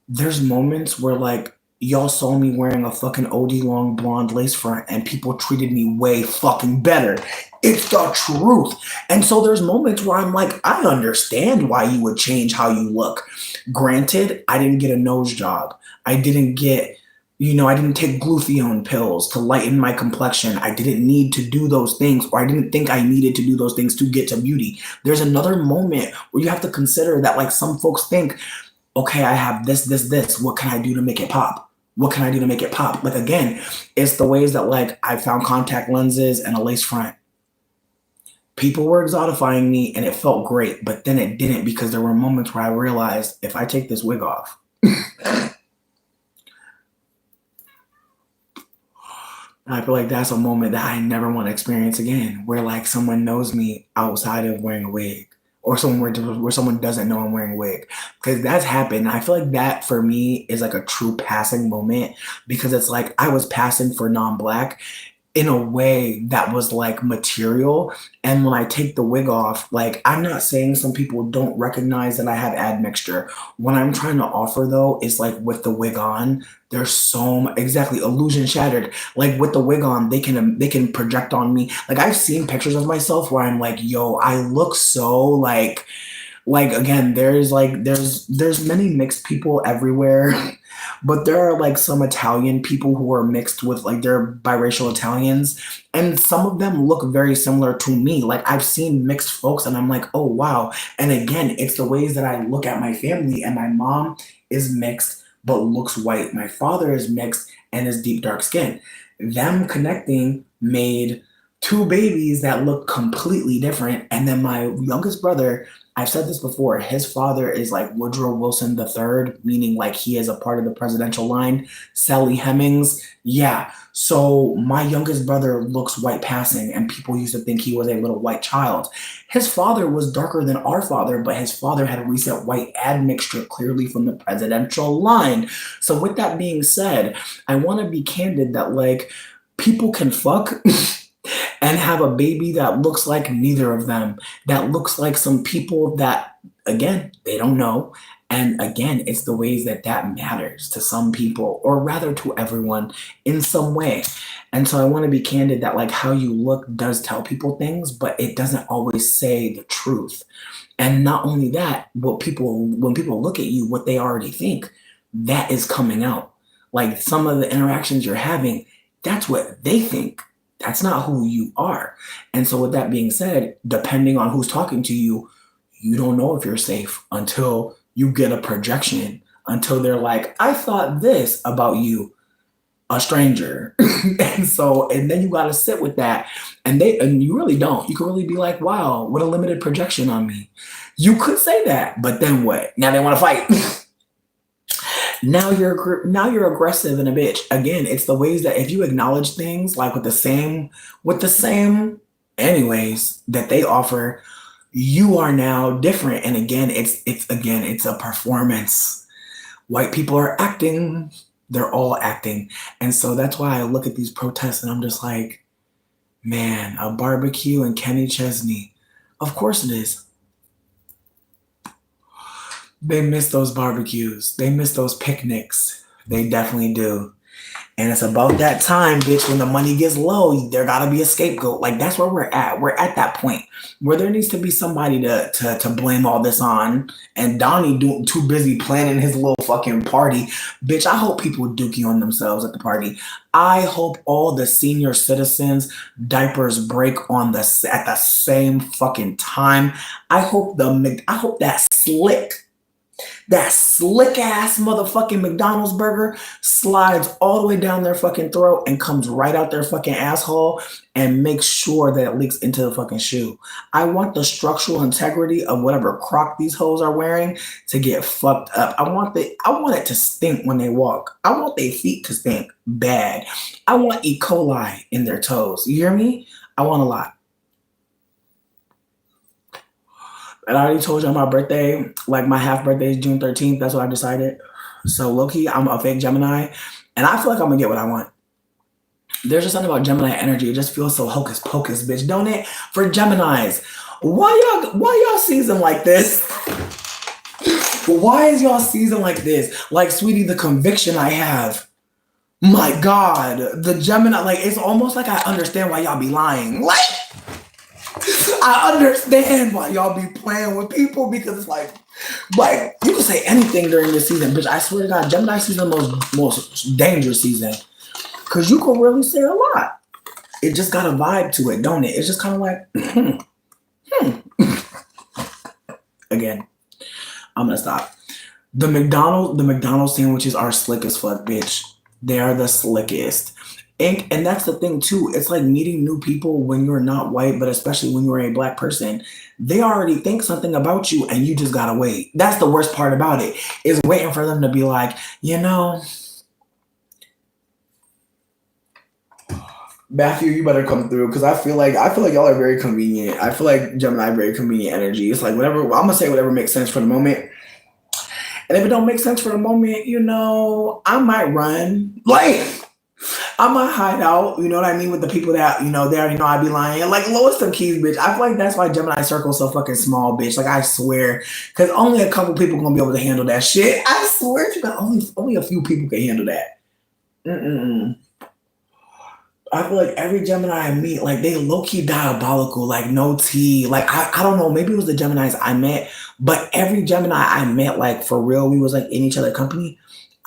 There's moments where like y'all saw me wearing a fucking OD long blonde lace front and people treated me way fucking better. It's the truth. And so there's moments where I'm like, I understand why you would change how you look. Granted, I didn't get a nose job. I didn't get, I didn't take glutathione pills to lighten my complexion. I didn't need to do those things, or I didn't think I needed to do those things to get to beauty. There's another moment where you have to consider that like some folks think, okay, I have this. What can I do to make it pop? What can I do to make it pop? Like again, it's the ways that like I found contact lenses and a lace front. People were exotifying me and it felt great, but then it didn't because there were moments where I realized if I take this wig off, I feel like that's a moment that I never want to experience again, where like someone knows me outside of wearing a wig, or somewhere where someone doesn't know I'm wearing a wig, because that's happened. I feel like that for me is like a true passing moment because it's like I was passing for non-black in a way that was like material. And when I take the wig off, like I'm not saying some people don't recognize that I have admixture. What I'm trying to offer though is like with the wig on, there's exactly illusion shattered. Like with the wig on, they can project on me. Like I've seen pictures of myself where I'm like, yo, I look so like again, there's many mixed people everywhere. But there are like some Italian people who are mixed with like they're biracial Italians, and some of them look very similar to me. Like I've seen mixed folks, and I'm like, oh wow. And again, it's the ways that I look at my family, and my mom is mixed but looks white. My father is mixed and is deep dark skin. Them connecting made two babies that look completely different. And then my youngest brother, I've said this before, his father is like Woodrow Wilson the third, meaning like he is a part of the presidential line. Sally Hemings, yeah. So my youngest brother looks white passing, and people used to think he was a little white child. His father was darker than our father, but his father had a recent white admixture, clearly from the presidential line. So with that being said, I want to be candid that like people can fuck and have a baby that looks like neither of them, that looks like some people that, again, they don't know. And again, it's the ways that that matters to some people, or rather to everyone in some way. And so I want to be candid that like how you look does tell people things, but it doesn't always say the truth. And not only that, when people look at you, what they already think, that is coming out. Like some of the interactions you're having, that's what they think. That's not who you are. And so with that being said, depending on who's talking to you, you don't know if you're safe until you get a projection, until they're like, I thought this about you, a stranger. And then you got to sit with that. And you really don't. You can really be like, wow, what a limited projection on me. You could say that, but then what? Now they want to fight. Now you're aggressive and a bitch. Again, it's the ways that if you acknowledge things like with the same anyways that they offer, you are now different. And again, it's a performance. White people are acting, they're all acting. And so that's why I look at these protests and I'm just like, man, a barbecue in Kenny Chesney. Of course it is. They miss those barbecues. They miss those picnics. They definitely do. And it's about that time, bitch, when the money gets low, there gotta be a scapegoat. Like that's where we're at. We're at that point where there needs to be somebody to blame all this on. And Donnie too busy planning his little fucking party. Bitch, I hope people dookie on themselves at the party. I hope all the senior citizens diapers break at the same fucking time. I hope that slick ass motherfucking McDonald's burger slides all the way down their fucking throat and comes right out their fucking asshole and makes sure that it leaks into the fucking shoe. I want the structural integrity of whatever crock these hoes are wearing to get fucked up. I want it to stink when they walk. I want their feet to stink bad. I want E. coli in their toes. You hear me? I want a lot. And I already told you on my birthday, like my half birthday is June 13th. That's what I decided. So low-key, I'm a fake Gemini. And I feel like I'm going to get what I want. There's just something about Gemini energy. It just feels so hocus pocus, bitch, don't it? For Geminis, why y'all season like this? Why is y'all season like this? Like, sweetie, the conviction I have. My God, the Gemini, like, it's almost like I understand why y'all be lying. Like, I understand why y'all be playing with people because it's like you can say anything during this season, bitch. I swear to God, Gemini season most dangerous season because you can really say a lot. It just got a vibe to it, don't it? It's just kind of like, Again, I'm gonna stop. The McDonald's sandwiches are slick as fuck, bitch. They are the slickest. And that's the thing too. It's like meeting new people when you're not white, but especially when you're a black person. They already think something about you and you just gotta wait. That's the worst part about it, is waiting for them to be like, Matthew, you better come through because I feel like y'all are very convenient. I feel like Gemini very convenient energy. It's like whatever, I'm gonna say whatever makes sense for the moment. And if it don't make sense for the moment, I might run. Like, I might hide out, you know what I mean, with the people that, they already know I be lying. Like Lois some keys, bitch. I feel like that's why Gemini circle is so fucking small, bitch. Like I swear. Cause only a couple people gonna be able to handle that shit. I swear to God, only a few people can handle that. I feel like every Gemini I meet, like they low-key diabolical, like no tea. Like I don't know, maybe it was the Geminis I met, but every Gemini I met, like for real, we was like in each other's company.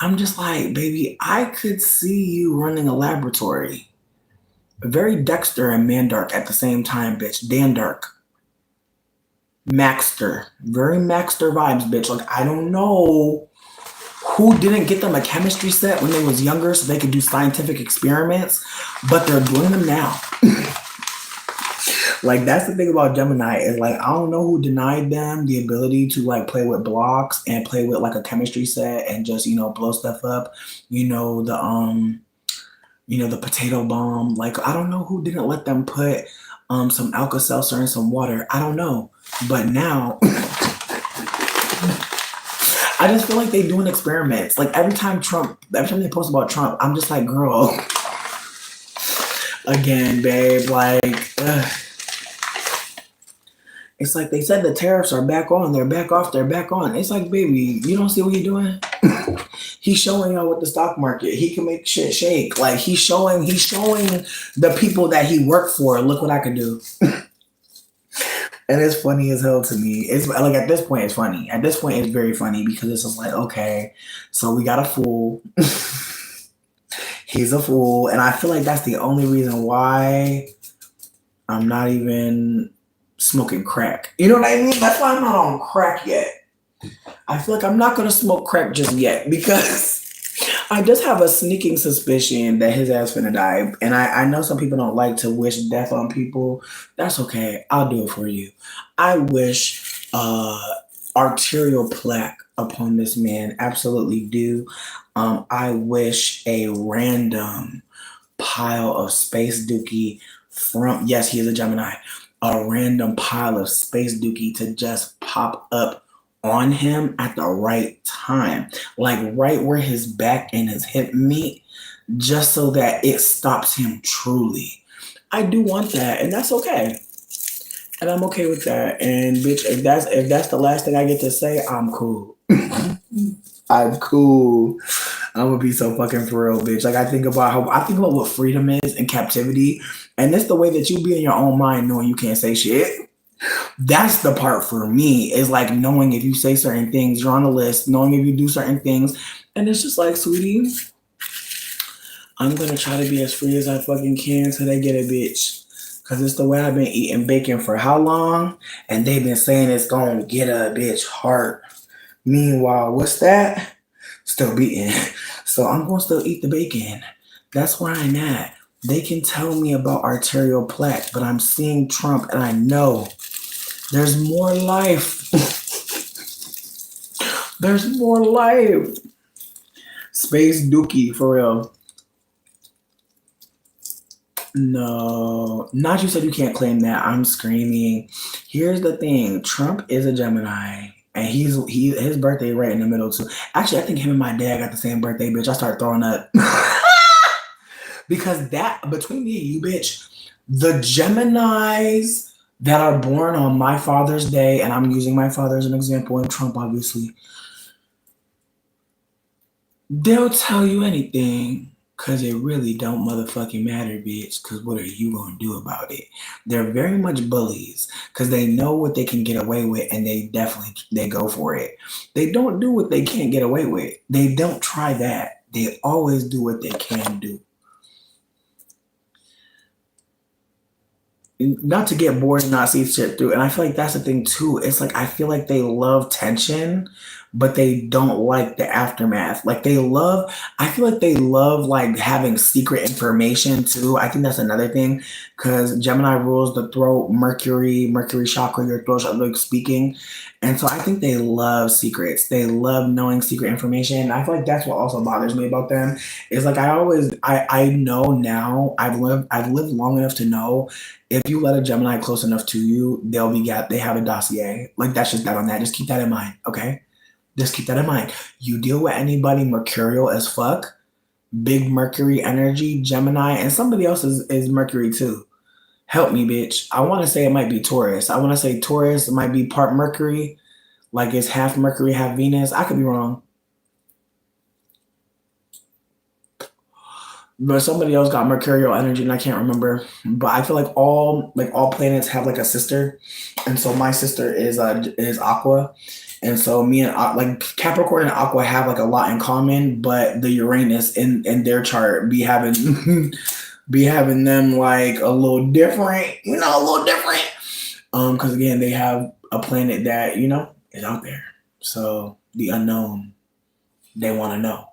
I'm just like, baby, I could see you running a laboratory. Very Dexter and Mandark at the same time, bitch. Dandark. Maxter. Very Maxter vibes, bitch. Like, I don't know who didn't get them a chemistry set when they was younger so they could do scientific experiments, but they're doing them now. Like that's the thing about Gemini is like I don't know who denied them the ability to like play with blocks and play with like a chemistry set and just blow stuff up. You know the potato bomb. Like I don't know who didn't let them put some Alka-Seltzer and some water. I don't know, but now I just feel like they doing experiments. Like every time they post about Trump, I'm just like, girl, again, babe. Like, ugh. It's like they said the tariffs are back on, they're back off, they're back on. It's like, baby, you don't see what he's doing? He's showing y'all with the stock market. He can make shit shake. Like he's showing the people that he worked for, look what I can do. And it's funny as hell to me. It's like at this point, it's funny. At this point, it's very funny because it's just like, okay, so we got a fool. He's a fool. And I feel like that's the only reason why I'm not even smoking crack. You know what I mean? That's why I'm not on crack yet. I feel like I'm not going to smoke crack just yet because I just have a sneaking suspicion that his ass finna die. And I know some people don't like to wish death on people. That's okay. I'll do it for you. I wish arterial plaque upon this man. Absolutely do. I wish a random pile of space dookie from, yes, he is a Gemini, a random pile of space dookie to just pop up on him at the right time, like right where his back and his hip meet, just so that it stops him truly. I do want that, and that's okay. And I'm okay with that. And bitch, if that's the last thing I get to say, I'm cool. I'm cool. I'm gonna be so fucking for real, bitch. Like I think about what freedom is in captivity, and it's the way that you be in your own mind knowing you can't say shit. That's the part for me, is like knowing if you say certain things, you're on a list, knowing if you do certain things. And it's just like, sweetie, I'm going to try to be as free as I fucking can till they get a bitch. Because it's the way I've been eating bacon for how long? And they've been saying it's going to get a bitch heart. Meanwhile, what's that? Still beating. So I'm going to still eat the bacon. That's where I'm at. They can tell me about arterial plaque, but I'm seeing Trump and I know there's more life. There's more life. Space dookie, for real. No, not you said you can't claim that. I'm screaming. Here's the thing. Trump is a Gemini. And his birthday right in the middle too. Actually, I think him and my dad got the same birthday, bitch. I start throwing up. Because that, between me and you, bitch, the Geminis that are born on my Father's Day, and I'm using my father as an example, and Trump, obviously, they'll tell you anything because it really don't motherfucking matter, bitch, because what are you going to do about it? They're very much bullies because they know what they can get away with, and they go for it. They don't do what they can't get away with. They don't try that. They always do what they can do. Not to get bored and not see shit through. And I feel like that's the thing too. It's like I feel like they love tension, but they don't like the aftermath. Like I feel like they love like having secret information too. I think that's another thing because Gemini rules the throat, Mercury chakra, your throat, like speaking. And so I think they love secrets. They love knowing secret information. And I feel like that's what also bothers me about them. Is like I know now, I've lived long enough to know if you let a Gemini close enough to you, they have a dossier. Like that's just that on that. Just keep that in mind, okay? Just keep that in mind. You deal with anybody mercurial as fuck, big Mercury energy, Gemini, and somebody else is Mercury too. Help me, bitch. I want to say it might be Taurus. I want to say Taurus might be part Mercury, like it's half Mercury, half Venus. I could be wrong. But somebody else got mercurial energy and I can't remember. But I feel like all planets have like a sister. And so my sister is Aqua. And so me and like Capricorn and Aqua have like a lot in common, but the Uranus in their chart be having them like a little different, because again, they have a planet that, is out there. So the unknown, they want to know.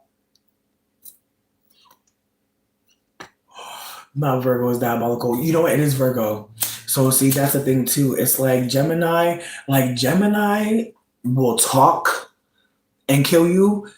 My Virgo is diabolical. You know what? It is Virgo. So So see, that's the thing too. It's like Gemini will talk and kill you.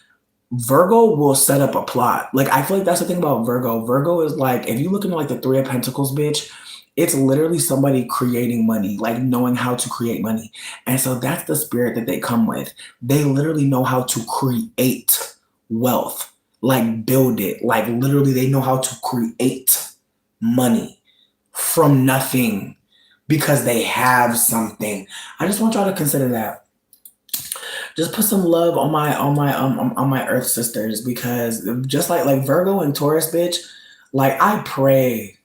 Virgo will set up a plot. Like I feel like that's the thing about Virgo. Virgo is like if you look into like the Three of Pentacles, bitch, it's literally somebody creating money, like knowing how to create money. And so that's the spirit that they come with. They literally know how to create wealth, like build it. Like literally they know how to create money from nothing because they have something. I just want y'all to consider that. Just put some love on my Earth sisters because just like Virgo and Taurus, bitch, like I pray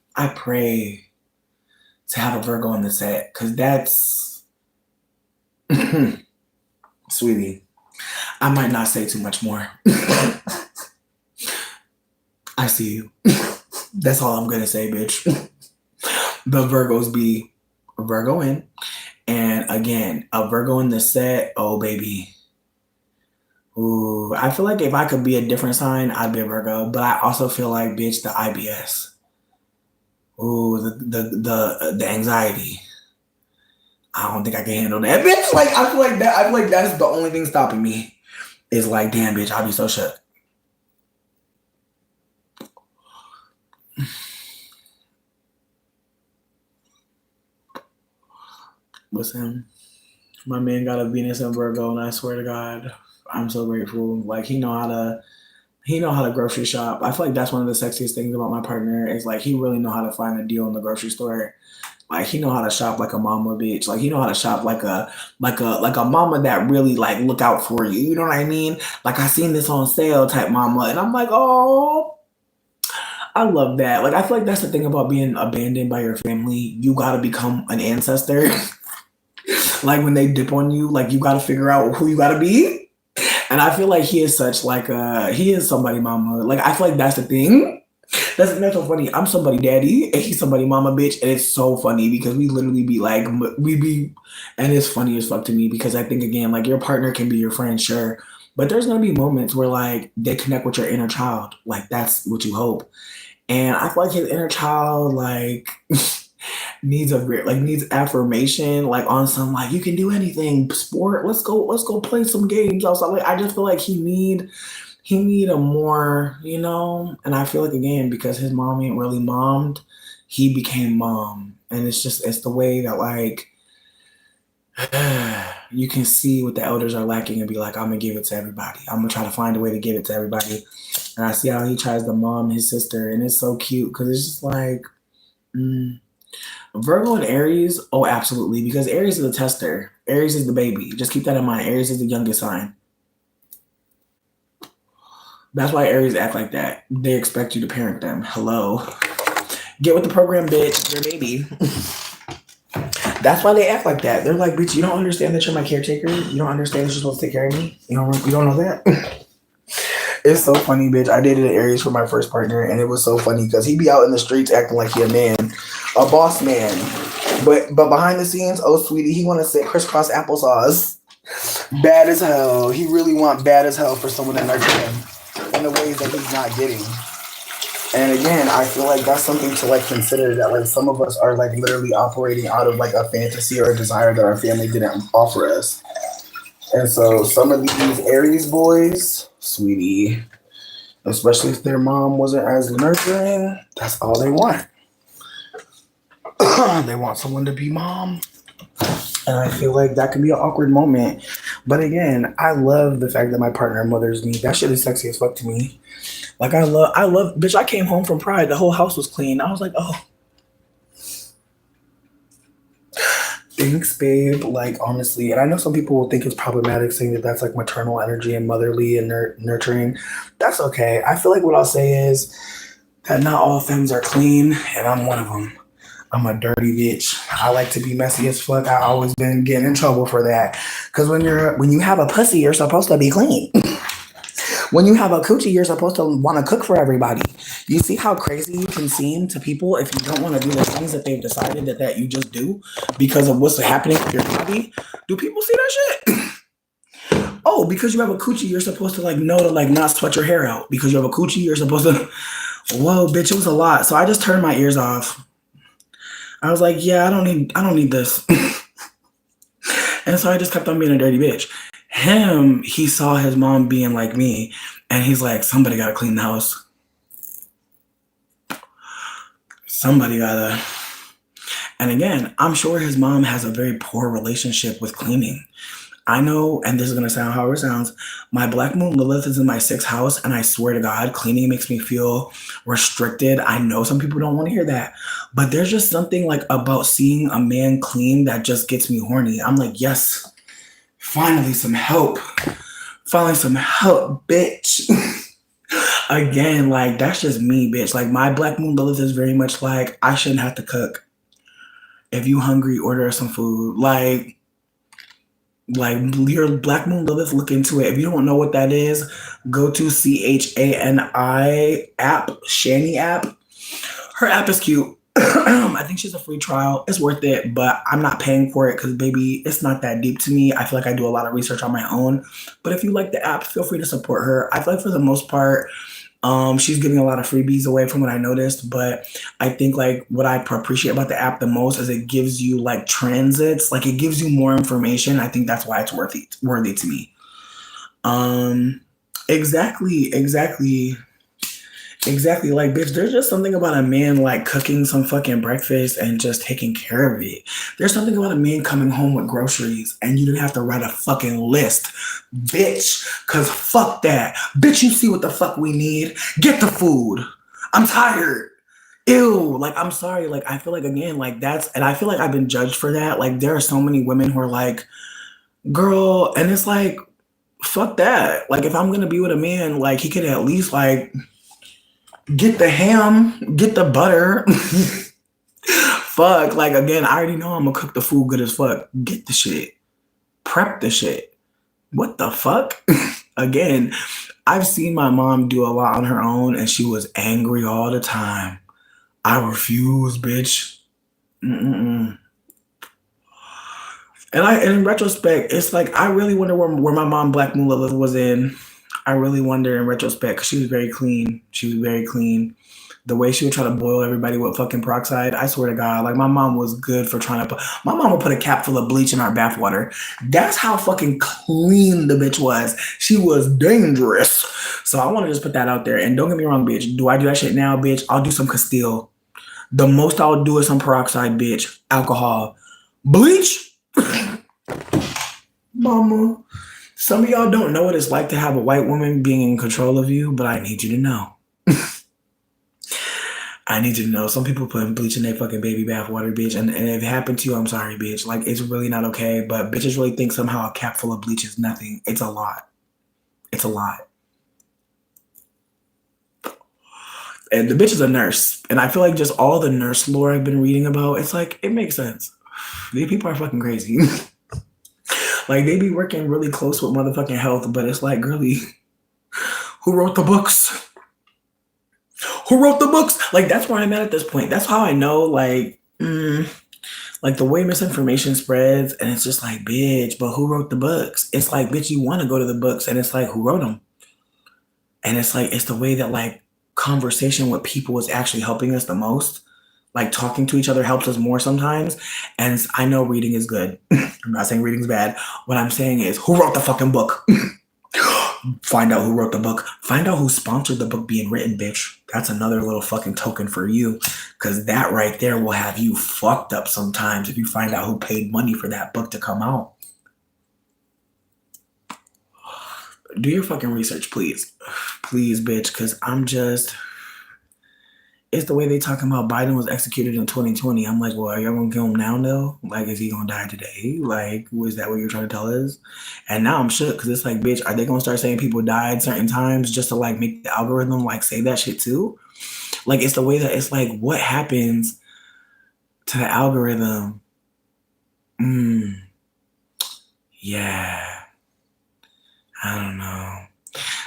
to have a Virgo in the set because that's sweetie. I might not say too much more. I see you. That's all I'm gonna say, bitch. The Virgos be a Virgo in, and again a Virgo in the set. Oh baby. Ooh, I feel like if I could be a different sign, I'd be a Virgo. But I also feel like, bitch, the IBS. Ooh, the anxiety. I don't think I can handle that, bitch. Like I feel like that. I feel like that's the only thing stopping me. Is like, damn, bitch, I'll be so shook. Listen, my man got a Venus in Virgo, and I swear to God, I'm so grateful. Like he know how to grocery shop. I feel like that's one of the sexiest things about my partner is like he really know how to find a deal in the grocery store. Like he know how to shop like a mama bitch. Like he know how to shop like a mama that really like look out for you. You know what I mean? Like I seen this on sale type mama, and I'm like, oh, I love that. Like I feel like that's the thing about being abandoned by your family. You gotta become an ancestor. Like when they dip on you, like you gotta figure out who you gotta be. And I feel like he is such like he is somebody mama. Like I feel like that's the thing. That's so funny. I'm somebody daddy and he's somebody mama bitch. And it's so funny because we literally be like and it's funny as fuck to me because I think again, like your partner can be your friend, sure. But there's gonna be moments where like they connect with your inner child. Like that's what you hope. And I feel like his inner child like needs affirmation, like on some like you can do anything, sport. Let's go play some games outside. Like I just feel like he need a more, you know. And I feel like again because his mom ain't really mommed, he became mom, and it's the way that like you can see what the elders are lacking and be like, I'm gonna give it to everybody. I'm gonna try to find a way to give it to everybody. And I see how he tries to mom his sister, and it's so cute because it's just like. Virgo and Aries, oh, absolutely, because Aries is the tester. Aries is the baby. Just keep that in mind. Aries is the youngest sign. That's why Aries act like that. They expect you to parent them. Hello. Get with the program, bitch. You're a baby. That's why they act like that. They're like, bitch, you don't understand that you're my caretaker? You don't understand that you're supposed to take care of me? You don't know that? It's so funny, bitch. I dated an Aries for my first partner, and it was so funny because he'd be out in the streets acting like he a man, a boss man. But behind the scenes, oh sweetie, he want to say crisscross applesauce. Bad as hell. He really want bad as hell for someone to nurture him in the ways that he's not getting. And again, I feel like that's something to like consider that like some of us are like literally operating out of like a fantasy or a desire that our family didn't offer us. And so some of these Aries boys, sweetie, especially if their mom wasn't as nurturing, that's all they want. They want someone to be mom. And I feel like that could be an awkward moment. But again, I love the fact that my partner mothers me. That shit is sexy as fuck to me. Like I love, bitch, I came home from Pride. The whole house was clean. I was like, oh. Thanks, babe. Like, honestly, and I know some people will think it's problematic saying that that's like maternal energy and motherly and nurturing. That's okay. I feel like what I'll say is that not all femmes are clean, and I'm one of them. I'm a dirty bitch. I like to be messy as fuck. I always been getting in trouble for that. Because when you have a pussy, you're supposed to be clean. When you have a coochie, you're supposed to want to cook for everybody. You see how crazy you can seem to people if you don't want to do the things that they've decided that you just do because of what's happening with your body? Do people see that shit? Oh, because you have a coochie, you're supposed to like know to like not sweat your hair out. Because you have a coochie, you're supposed to. Whoa, bitch, it was a lot. So I just turned my ears off. I was like, yeah, I don't need this. And so I just kept on being a dirty bitch. Him, he saw his mom being like me, and he's like, somebody gotta clean the house. Somebody gotta. And again, I'm sure his mom has a very poor relationship with cleaning. I know, and this is gonna sound however it sounds, my Black Moon Lilith is in my sixth house, and I swear to God, cleaning makes me feel restricted. I know some people don't want to hear that, but there's just something like about seeing a man clean that just gets me horny. I'm like, yes, finally some help. Finally some help, bitch. Again, like that's just me, bitch. Like my Black Moon Lilith is very much like I shouldn't have to cook. If you hungry, order some food. Like your Black Moon Lilith, look into it. If you don't know what that is, go to CHANI app, Shani app. Her app is cute. I think she's a free trial. It's worth it, but I'm not paying for it because, baby, it's not that deep to me. I feel like I do a lot of research on my own. But if you like the app, feel free to support her. I feel like for the most part, she's giving a lot of freebies away from what I noticed, but I think like what I appreciate about the app the most is it gives you like transits, like it gives you more information. I think that's why it's worthy to me. Um, exactly. Exactly. Like, bitch, there's just something about a man like cooking some fucking breakfast and just taking care of it. There's something about a man coming home with groceries and you didn't have to write a fucking list, bitch. Cause fuck that. Bitch, you see what the fuck we need? Get the food. I'm tired. Ew. Like, I'm sorry. Like, I feel like, again, like that's, and I feel like I've been judged for that. Like, there are so many women who are like, girl, and it's like, fuck that. Like, if I'm gonna be with a man, like, he could at least, like, get the ham, get the butter. Fuck, like again, I already know I'm gonna cook the food good as fuck. Get the shit, prep the shit. What the fuck? Again, I've seen my mom do a lot on her own, and she was angry all the time. I refuse, bitch. Mm-mm-mm. And in retrospect, it's like I really wonder where my mom Black Moon Lilith was in. I really wonder in retrospect because she was very clean. She was very clean. The way she would try to boil everybody with fucking peroxide, I swear to God, like my mom was good for trying to put. My mom would put a cap full of bleach in our bathwater. That's how fucking clean the bitch was. She was dangerous. So I want to just put that out there. And don't get me wrong, bitch. Do I do that shit now, bitch? I'll do some Castile. The most I'll do is some peroxide, bitch. Alcohol, bleach. Mama, some of y'all don't know what it's like to have a white woman being in control of you, but I need you to know. I need you to know. Some people put bleach in their fucking baby bath water, bitch. And if it happened to you, I'm sorry, bitch. Like, it's really not okay. But bitches really think somehow a cap full of bleach is nothing. It's a lot. It's a lot. And the bitch is a nurse. And I feel like just all the nurse lore I've been reading about, it's like, it makes sense. These people are fucking crazy. Like, they be working really close with motherfucking health, but it's like, girly, who wrote the books? Who wrote the books? Like, that's where I'm at this point. That's how I know, like the way misinformation spreads, and it's just like, bitch, but who wrote the books? It's like, bitch, you want to go to the books, and it's like, who wrote them? And it's like, it's the way that like conversation with people is actually helping us the most. Like talking to each other helps us more sometimes. And I know reading is good. I'm not saying reading's bad. What I'm saying is, who wrote the fucking book? Find out who wrote the book. Find out who sponsored the book being written, bitch. That's another little fucking token for you. Because that right there will have you fucked up sometimes if you find out who paid money for that book to come out. Do your fucking research, please. Please, bitch, because I'm just. It's the way they talking about Biden was executed in 2020. I'm like, well, are y'all gonna kill him now, though? Like, is he gonna die today? Like, was that what you're trying to tell us? And now I'm shook because it's like, bitch, are they gonna start saying people died certain times just to like make the algorithm like say that shit too? Like, it's the way that it's like, what happens to the algorithm? Mm, yeah, I don't know.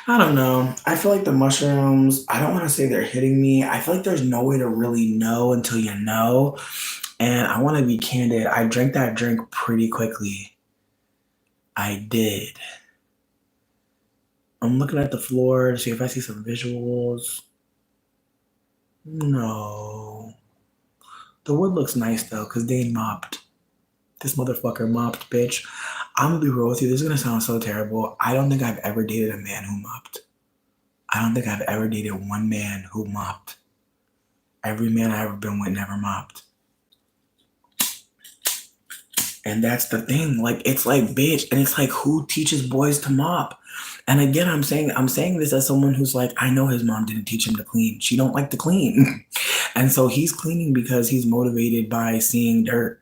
I don't know. I feel like the mushrooms, I don't want to say they're hitting me. I feel like there's no way to really know until you know. And I want to be candid. I drank that drink pretty quickly. I did. I'm looking at the floor to see if I see some visuals. No. The wood looks nice though, because they mopped. This motherfucker mopped, bitch. I'm gonna be real with you. This is gonna sound so terrible. I don't think I've ever dated a man who mopped. I don't think I've ever dated one man who mopped. Every man I ever been with never mopped. And that's the thing. Like, it's like, bitch, and it's like, who teaches boys to mop? And again, I'm saying this as someone who's like, I know his mom didn't teach him to clean. She don't like to clean. And so he's cleaning because he's motivated by seeing dirt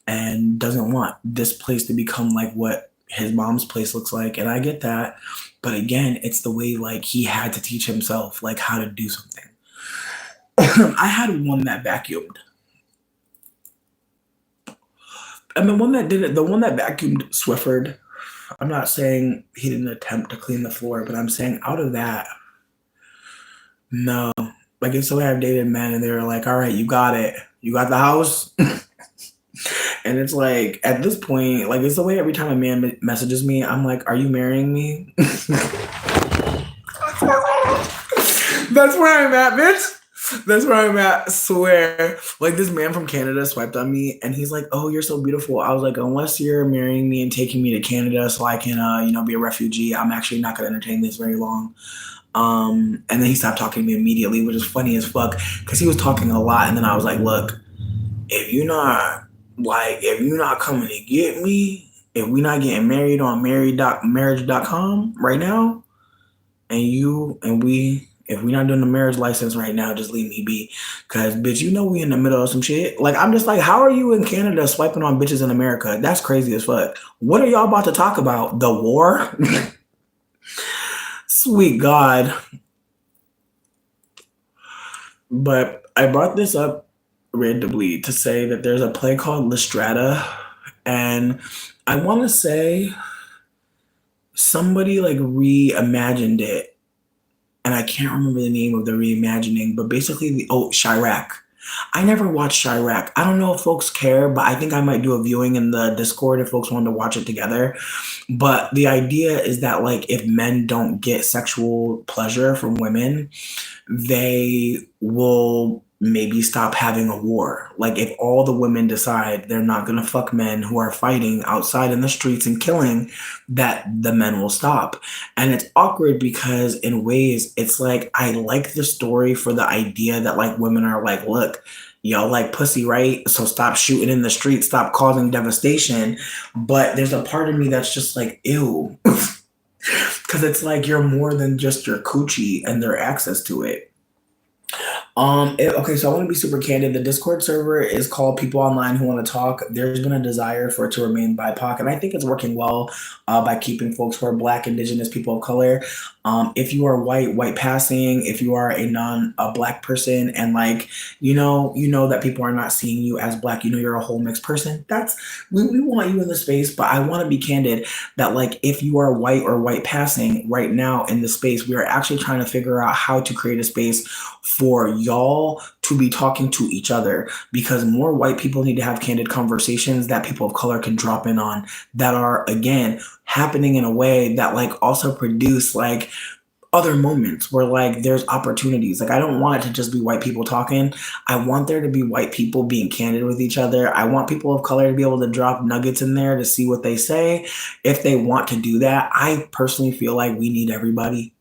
and doesn't want this place to become like what his mom's place looks like. And I get that. But again, it's the way like he had to teach himself like how to do something. I had one that vacuumed. And the one that did it, the one that vacuumed Swifford, I'm not saying he didn't attempt to clean the floor, but I'm saying out of that, no. Like, it's the way I've dated men and they were like, all right, you got it. You got the house. And it's like, at this point, like, it's the way every time a man messages me, I'm like, are you marrying me? That's where I'm at, bitch. That's where I'm at. Swear. Like, this man from Canada swiped on me and he's like, oh, you're so beautiful. I was like, unless you're marrying me and taking me to Canada so I can, be a refugee, I'm actually not going to entertain this very long. And then he stopped talking to me immediately, which is funny as fuck because he was talking a lot. And then I was like, look, if you're not coming to get me, if we're not getting married on marriage.com right now, if we're not doing the marriage license right now, just leave me be. Cause bitch, we in the middle of some shit. Like, I'm just like, how are you in Canada swiping on bitches in America? That's crazy as fuck. What are y'all about to talk about? The war? Sweet God. But I brought this up randomly to say that there's a play called Lystrata, and I want to say somebody like reimagined it, and I can't remember the name of the reimagining, but basically Chirac. I never watched Chirac. I don't know if folks care, but I think I might do a viewing in the Discord if folks wanted to watch it together. But the idea is that like if men don't get sexual pleasure from women, they will maybe stop having a war. Like if all the women decide they're not going to fuck men who are fighting outside in the streets and killing, that the men will stop. And it's awkward because in ways it's like I like the story for the idea that like women are like, look, y'all like pussy, right? So stop shooting in the streets, stop causing devastation. But there's a part of me that's just like, ew. Because it's like you're more than just your coochie and their access to it. Okay, so I want to be super candid. The Discord server is called People Online Who Want to Talk. There's been a desire for it to remain BIPOC, and I think it's working well by keeping folks who are Black, Indigenous, people of color. If you are white passing, if you are a Black person, and like you know that people are not seeing you as Black, you're a whole mixed person. We want you in the space, but I want to be candid that like if you are white or white passing right now in the space, we are actually trying to figure out how to create a space for y'all to be talking to each other, because more white people need to have candid conversations that people of color can drop in on, that are again happening in a way that like also produce like other moments where like there's opportunities. Like I don't want it to just be white people talking. I want there to be white people being candid with each other. I want people of color to be able to drop nuggets in there to see what they say if they want to do that. I personally feel like we need everybody.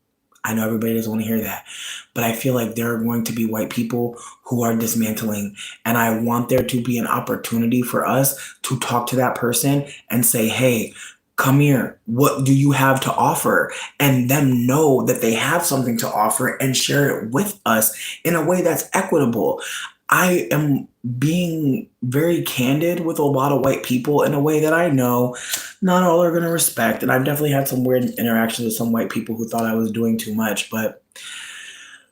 I know everybody doesn't want to hear that, but I feel like there are going to be white people who are dismantling, and I want there to be an opportunity for us to talk to that person and say, hey, come here. What do you have to offer? And them know that they have something to offer and share it with us in a way that's equitable. I am being very candid with a lot of white people in a way that I know not all are going to respect. And I've definitely had some weird interactions with some white people who thought I was doing too much. But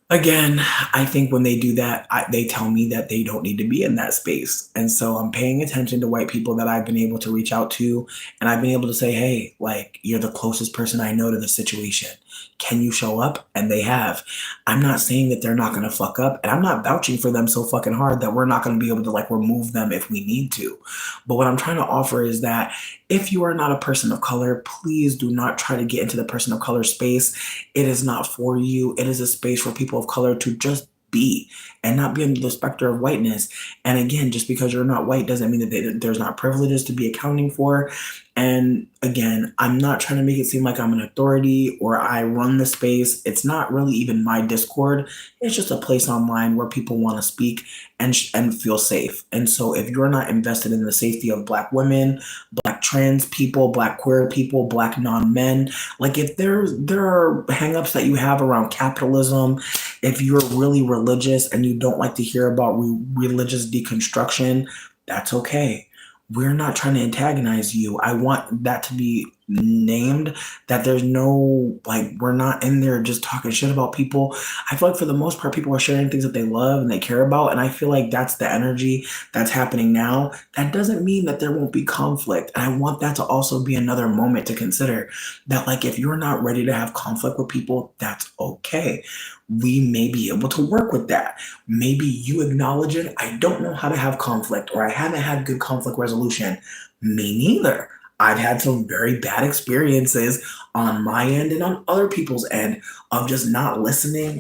again, I think when they do that, they tell me that they don't need to be in that space. And so I'm paying attention to white people that I've been able to reach out to. And I've been able to say, hey, like, you're the closest person I know to the situation. Can you show up? And they have. I'm not saying that they're not going to fuck up. And I'm not vouching for them so fucking hard that we're not going to be able to like remove them if we need to. But what I'm trying to offer is that if you are not a person of color, please do not try to get into the person of color space. It is not for you. It is a space for people of color to just be and not be under the specter of whiteness. And again, just because you're not white doesn't mean that there's not privileges to be accounting for. And again, I'm not trying to make it seem like I'm an authority or I run the space. It's not really even my Discord. It's just a place online where people want to speak and feel safe. And so if you're not invested in the safety of Black women, Black trans people, Black queer people, Black non-men, like if there are hangups that you have around capitalism, if you're really religious and you don't like to hear about religious deconstruction, that's okay. We're not trying to antagonize you. I want that to be named, that there's no, like, we're not in there just talking shit about people. I feel like for the most part, people are sharing things that they love and they care about. And I feel like that's the energy that's happening now. That doesn't mean that there won't be conflict. And I want that to also be another moment to consider that, like, if you're not ready to have conflict with people, that's okay. We may be able to work with that. Maybe you acknowledge it. I don't know how to have conflict, or I haven't had good conflict resolution. Me neither. I've had some very bad experiences on my end and on other people's end of just not listening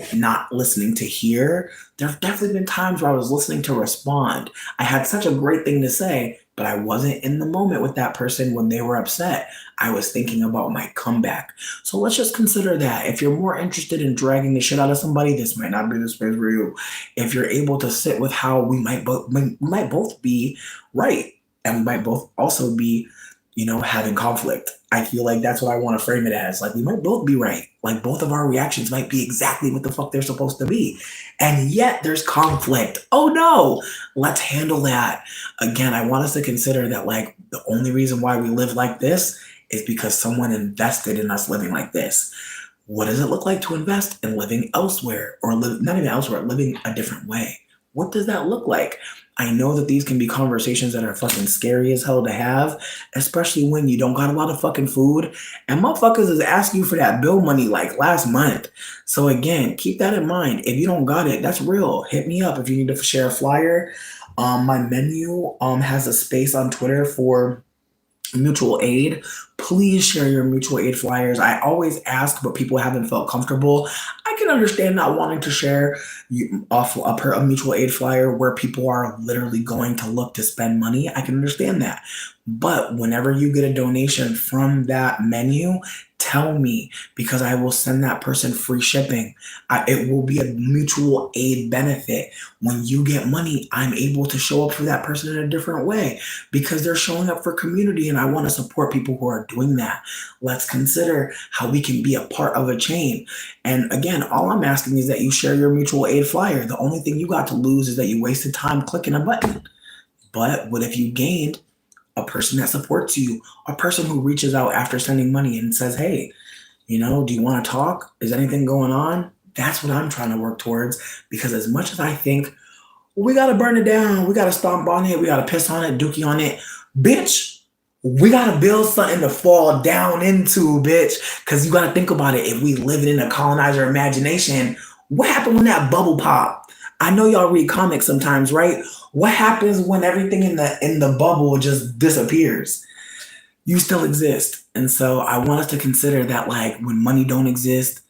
to hear. There have definitely been times where I was listening to respond. I had such a great thing to say, but I wasn't in the moment with that person when they were upset. I was thinking about my comeback. So let's just consider that. If you're more interested in dragging the shit out of somebody, this might not be the space for you. If you're able to sit with how we might both be right, and we might both also be, having conflict. I feel like that's what I want to frame it as. Like, we might both be right. Like, both of our reactions might be exactly what the fuck they're supposed to be. And yet there's conflict. Oh no, let's handle that. Again, I want us to consider that, like, the only reason why we live like this is because someone invested in us living like this. What does it look like to invest in living elsewhere, or not even elsewhere, living a different way? What does that look like? I know that these can be conversations that are fucking scary as hell to have, especially when you don't got a lot of fucking food and motherfuckers is asking you for that bill money like last month. So again, keep that in mind. If you don't got it, that's real. Hit me up if you need to share a flyer. My menu has a space on Twitter for mutual aid. Please share your mutual aid flyers. I always ask, but people haven't felt comfortable. I can understand not wanting to share a mutual aid flyer where people are literally going to look to spend money. I can understand that. But whenever you get a donation from that menu, tell me, because I will send that person free shipping. It will be a mutual aid benefit. When you get money, I'm able to show up for that person in a different way because they're showing up for community, and I want to support people who are doing that. Let's consider how we can be a part of a chain. And again, all I'm asking is that you share your mutual aid flyer. The only thing you got to lose is that you wasted time clicking a button. But what if you gained a person that supports you, a person who reaches out after sending money and says, hey, do you want to talk? Is anything going on? That's what I'm trying to work towards, because as much as I think, we got to burn it down, we got to stomp on it, we got to piss on it, dookie on it, bitch, we got to build something to fall down into, bitch, because you got to think about it. If we live in a colonizer imagination, what happened when that bubble popped? I know y'all read comics sometimes, right? What happens when everything in the bubble just disappears? You still exist. And so I want us to consider that, like, when money don't exist,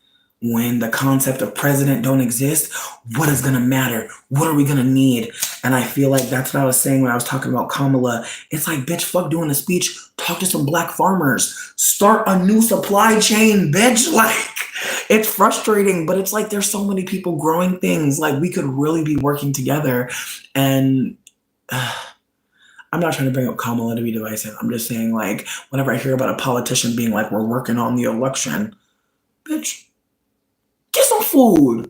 when the concept of president don't exist, what is going to matter? What are we going to need? And I feel like that's what I was saying when I was talking about Kamala. It's like, bitch, fuck doing a speech. Talk to some Black farmers. Start a new supply chain, bitch. Like, it's frustrating, but it's like there's so many people growing things. Like, we could really be working together. And I'm not trying to bring up Kamala to be divisive. I'm just saying, like, whenever I hear about a politician being like, we're working on the election, bitch, get some food.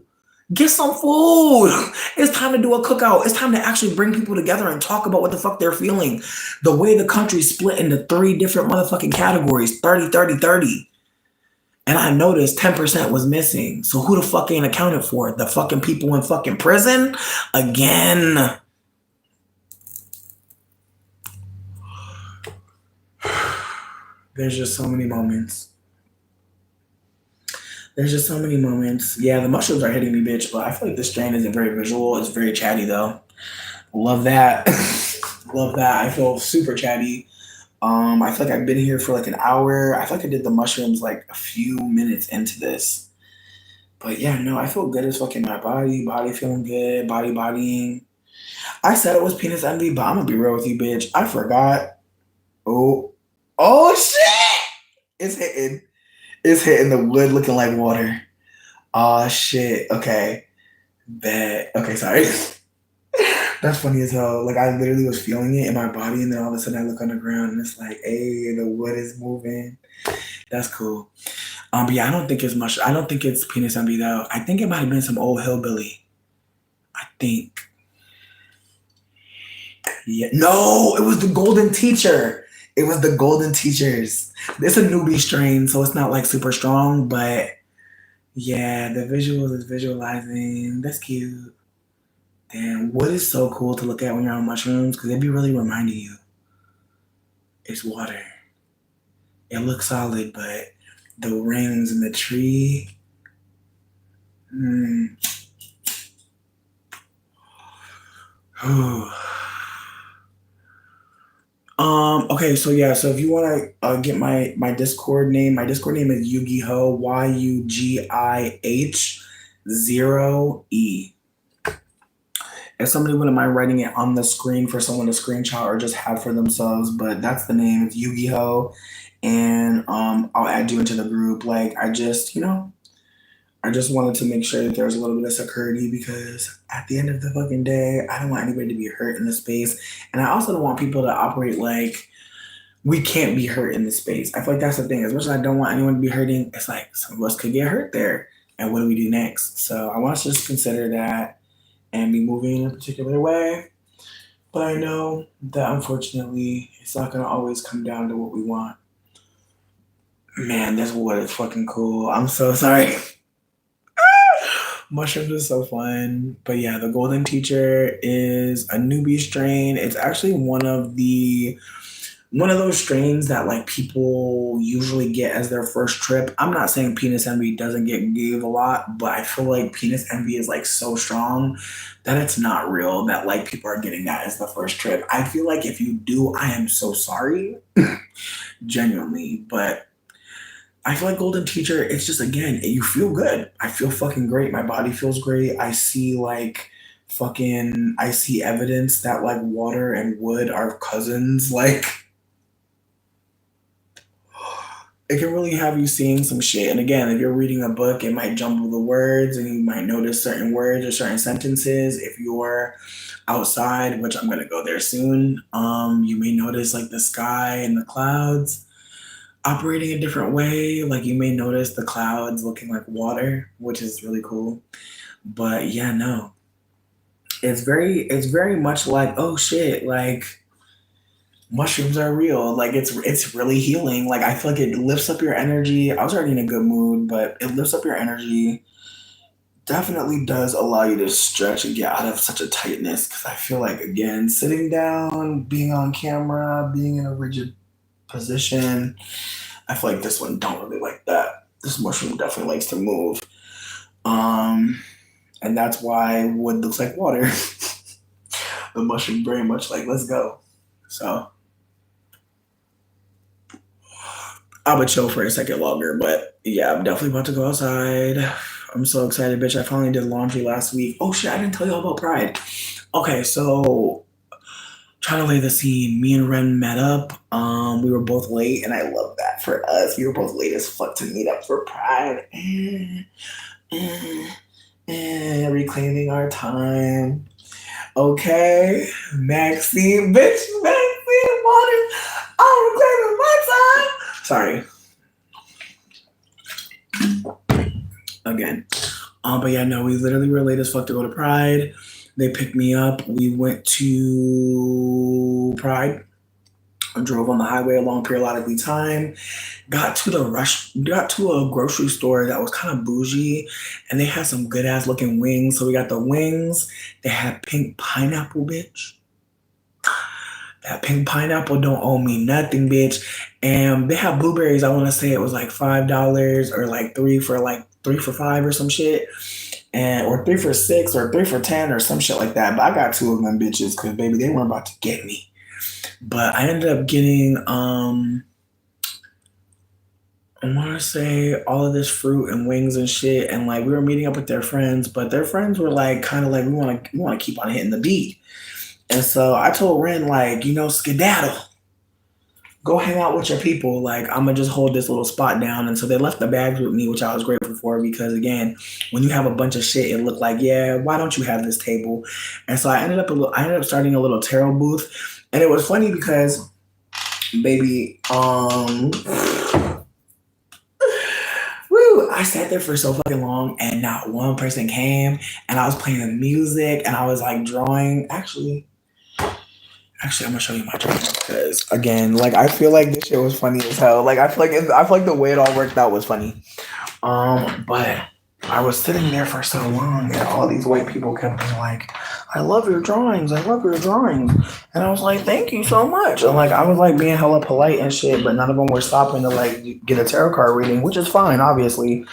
Get some food. It's time to do a cookout. It's time to actually bring people together and talk about what the fuck they're feeling. The way the country's split into 3 different motherfucking categories, 30, 30, 30. And I noticed 10% was missing. So who the fuck ain't accounted for? The fucking people in fucking prison? Again. There's just so many moments. Yeah, the mushrooms are hitting me, bitch, but I feel like this strain isn't very visual. It's very chatty, though. Love that. Love that. I feel super chatty. I feel like I've been here for like an hour. I feel like I did the mushrooms like a few minutes into this. But yeah, no, I feel good as fuck in my body. Body feeling good. Body bodying. I said it was penis envy, but I'm gonna be real with you, bitch. I forgot. Oh, oh shit! It's hitting. It's hitting the wood, looking like water. Oh shit. Okay. Bet. Okay, sorry. That's funny as hell. Like I literally was feeling it in my body, and then all of a sudden I look on the ground, and it's like, hey, the wood is moving. That's cool. But yeah, I don't think it's much. I don't think it's penis envy though. I think it might have been some old hillbilly. I think. Yeah. No, it was the Golden Teacher. It was the Golden Teachers. It's a newbie strain, so it's not like super strong, but yeah, the visuals is visualizing. That's cute. Damn, wood is so cool to look at when you're on mushrooms because it'd be really reminding you it's water. It looks solid, but the rings in the tree. Mm. Okay, so yeah, so if you want to get my Discord name is Yugiho, YUGIH 0E. If somebody wouldn't mind writing it on the screen for someone to screenshot or just have for themselves, but that's the name. It's Yugiho, and I'll add you into the group. Like I just wanted to make sure that there's a little bit of security because at the end of the fucking day, I don't want anybody to be hurt in the space. And I also don't want people to operate like we can't be hurt in the space. I feel like that's the thing. As much as I don't want anyone to be hurting, it's like some of us could get hurt there. And what do we do next? So I want us to just consider that and be moving in a particular way. But I know that unfortunately, it's not going to always come down to what we want. Man, this wood is fucking cool. I'm so sorry. Mushrooms is so fun. But yeah, the Golden Teacher is a newbie strain. It's actually one of those strains that like people usually get as their first trip. I'm not saying penis envy doesn't get gave a lot, but I feel like penis envy is like so strong that it's not real that like people are getting that as the first trip. I feel like if you do, I am so sorry. Genuinely, but I feel like Golden Teacher, it's just again, you feel good. I feel fucking great. My body feels great. I see evidence that like water and wood are cousins. Like it can really have you seeing some shit. And again, if you're reading a book, it might jumble the words and you might notice certain words or certain sentences. If you're outside, which I'm gonna go there soon, you may notice like the sky and the clouds operating a different way. Like you may notice the clouds looking like water, which is really cool. But yeah, no. It's very much like, oh shit, like mushrooms are real. Like it's really healing. Like I feel like it lifts up your energy. I was already in a good mood, but it lifts up your energy. Definitely does allow you to stretch and get out of such a tightness. Cause I feel like again, sitting down, being on camera, being in a rigid position, I feel like this one don't really like that. This mushroom definitely likes to move. Um, and that's why wood looks like water. The mushroom very much like, let's go. So I would chill for a second longer, but yeah, I'm definitely about to go outside. I'm so excited, bitch. I finally did laundry last week. Oh shit, I didn't tell you all about Pride. Okay, so trying to lay the scene. Me and Ren met up. We were both late, and I love that for us. We were both late as fuck to meet up for Pride. Reclaiming our time. Okay, Maxine, bitch, Maxine, water. I'm reclaiming my time. Sorry. Again. But yeah, no, we literally were late as fuck to go to Pride. They picked me up. We went to Pride. I drove on the highway along periodically time. Got to a grocery store that was kind of bougie, and they had some good ass looking wings. So we got the wings. They had pink pineapple, bitch. That pink pineapple don't owe me nothing, bitch. And they have blueberries. I want to say it was like $5 or like three for five or some shit, and or 3 for 6 or 3 for 10 or some shit like that. But I got two of them bitches because baby, they weren't about to get me. But I ended up getting I want to say all of this fruit and wings and shit, and like we were meeting up with their friends, but their friends were like kind of like we want to keep on hitting the beat, and so I told Ren like skedaddle, go hang out with your people. Like I'm gonna just hold this little spot down, and so they left the bags with me, which I was grateful for because again, when you have a bunch of shit, it looked like yeah, why don't you have this table? And so I ended up starting a little tarot booth, and it was funny because baby, woo, I sat there for so fucking long and not one person came and I was playing the music and I was like drawing. Actually, I'm gonna show you my drawing because again, like I feel like this shit was funny as hell. Like I feel like the way it all worked out was funny. But I was sitting there for so long and all these white people kept being like, I love your drawings, I love your drawings. And I was like, thank you so much. And like I was like being hella polite and shit, but none of them were stopping to like get a tarot card reading, which is fine, obviously.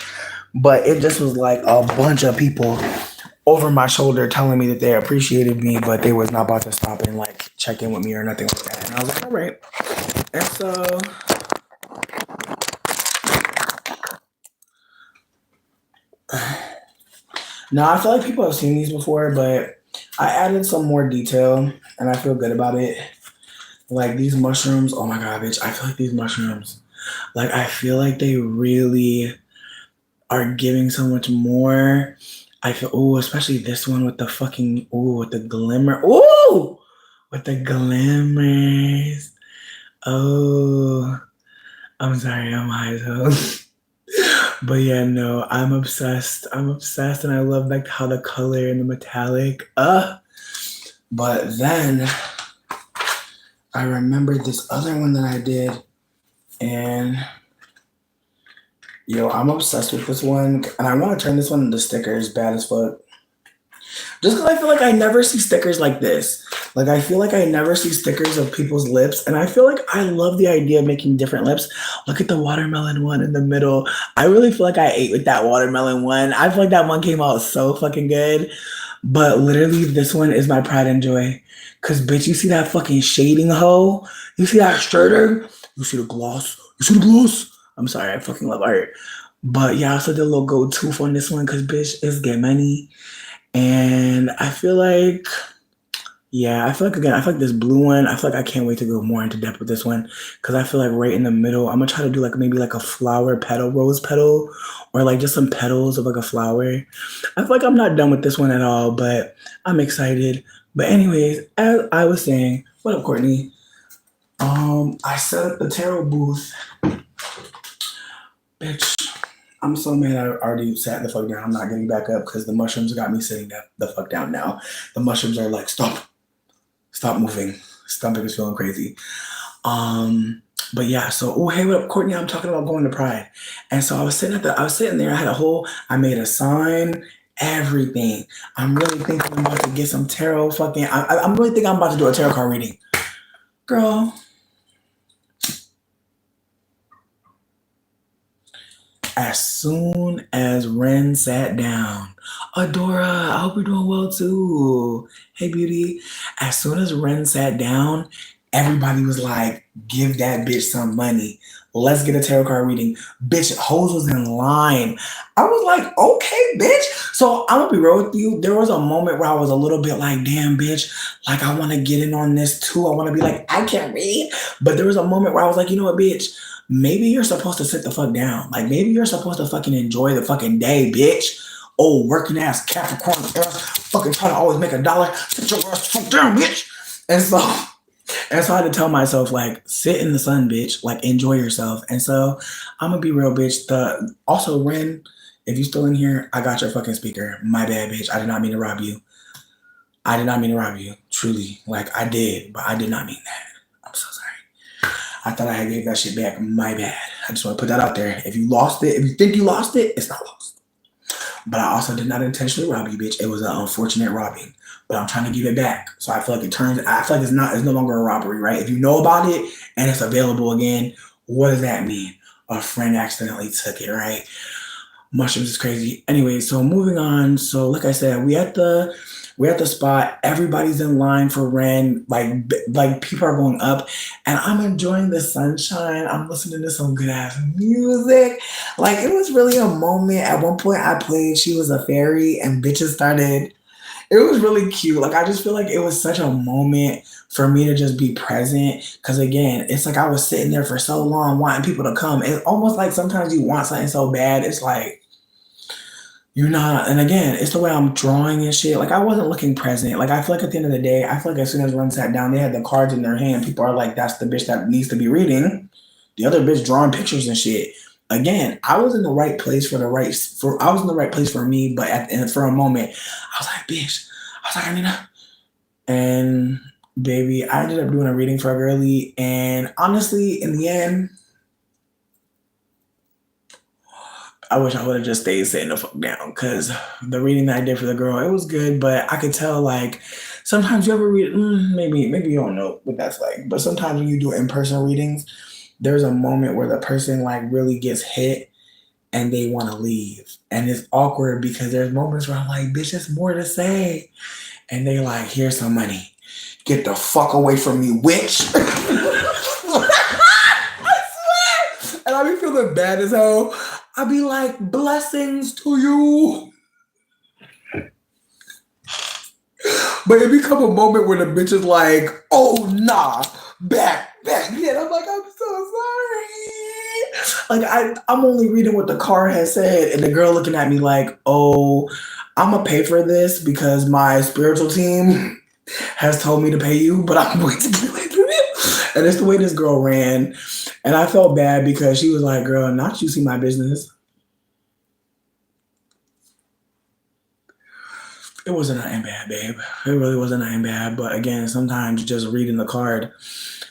But it just was like a bunch of people over my shoulder telling me that they appreciated me, but they was not about to stop and like check in with me or nothing like that. And I was like, all right. And so now I feel like people have seen these before, but I added some more detail and I feel good about it. Like these mushrooms, oh my god, bitch. I feel like these mushrooms, like I feel like they really are giving so much more. I feel especially this one with the fucking with the glimmer. With the glimmers. Oh, I'm sorry, I'm high as hell. But yeah, no, I'm obsessed. I'm obsessed, and I love like how the color and the metallic. But then I remembered this other one that I did, and yo, I'm obsessed with this one, and I want to turn this one into stickers, bad as fuck. Just because I feel like I never see stickers like this. Like I feel like I never see stickers of people's lips, and I feel like I love the idea of making different lips. Look at the watermelon one in the middle. I really feel like I ate with that watermelon one. I feel like that one came out so fucking good. But literally, this one is my pride and joy. Cause bitch, you see that fucking shading hoe? You see that shirter? You see the gloss? You see the gloss? I'm sorry, I fucking love art. But yeah, I also did a little gold tooth on this one because bitch, it's get money. And I feel like, yeah, I feel like again, I feel like this blue one, I feel like I can't wait to go more into depth with this one because I feel like right in the middle, I'm gonna try to do like maybe like a flower petal, rose petal, or like just some petals of like a flower. I feel like I'm not done with this one at all, but I'm excited. But anyways, as I was saying, what up, Courtney? I set up the tarot booth. Bitch, I'm so mad I already sat the fuck down. I'm not getting back up because the mushrooms got me sitting the fuck down now. The mushrooms are like, stop moving. Stomach is feeling crazy. But yeah, so hey, what up, Courtney? I'm talking about going to Pride. And so I was sitting there, I made a sign, everything. I'm really thinking I'm about to get some tarot I'm really thinking I'm about to do a tarot card reading. Girl. As soon as Ren sat down, Adora, I hope you're doing well too. Hey, beauty. As soon as Ren sat down, everybody was like, give that bitch some money. Let's get a tarot card reading. Bitch, hoes was in line. I was like, okay, bitch. So I'm gonna be real with you. There was a moment where I was a little bit like, damn, bitch, like I wanna get in on this too. I wanna be like, I can read. But there was a moment where I was like, you know what, bitch? Maybe you're supposed to sit the fuck down. Like maybe you're supposed to fucking enjoy the fucking day, bitch. Oh, working ass Capricorn, fucking trying to always make $1. Sit your ass fuck down, bitch. And so I had to tell myself, like, sit in the sun, bitch. Like, enjoy yourself. And so I'm gonna be real, bitch. Also, Ren, if you still in here, I got your fucking speaker. My bad, bitch. I did not mean to rob you. I did not mean to rob you. Truly. Like, I did, but I did not mean that. I'm so sorry. I thought I had gave that shit back. My bad. I just want to put that out there. If you lost it, if you think you lost it, it's not lost. But I also did not intentionally rob you, bitch. It was an unfortunate robbing. But I'm trying to give it back. So I feel like it's no longer a robbery, right? If you know about it and it's available again, what does that mean? A friend accidentally took it, right? Mushrooms is crazy. Anyway, so moving on. So like I said, We're at the spot. Everybody's in line for Ren. Like people are going up, and I'm enjoying the sunshine. I'm listening to some good ass music. Like it was really a moment. At one point, I played "She Was a Fairy" and bitches started. It was really cute. Like I just feel like it was such a moment for me to just be present. Cause again, it's like I was sitting there for so long wanting people to come. It's almost like sometimes you want something so bad. It's like you're not. And again, it's the way I'm drawing and shit. Like I wasn't looking present. Like I feel like at the end of the day, I feel like as soon as one sat down, they had the cards in their hand. People are like, that's the bitch that needs to be reading. The other bitch drawing pictures and shit. Again, I was in the right place I was in the right place for me, but for a moment, I was like, bitch. I was like, I need to. And baby, I ended up doing a reading for a girlie. And honestly, in the end, I wish I would have just stayed sitting the fuck down because the reading that I did for the girl, it was good, but I could tell like sometimes you ever read, maybe you don't know what that's like, but sometimes when you do in-person readings, there's a moment where the person like really gets hit and they want to leave. And it's awkward because there's moments where I'm like, bitch, there's more to say. And they like, here's some money. Get the fuck away from me, witch. I swear. And I be feeling bad as hell. I be like, blessings to you. But it become a moment where the bitch is like, oh nah, back. Yeah, I'm like, I'm so sorry. Like I'm only reading what the card has said, and the girl looking at me like, oh, I'm gonna pay for this because my spiritual team has told me to pay you, but I'm going to give it to you. And it's the way this girl ran. And I felt bad because she was like, girl, not you see my business. It wasn't nothing bad, babe. It really wasn't nothing bad. But again, sometimes just reading the card,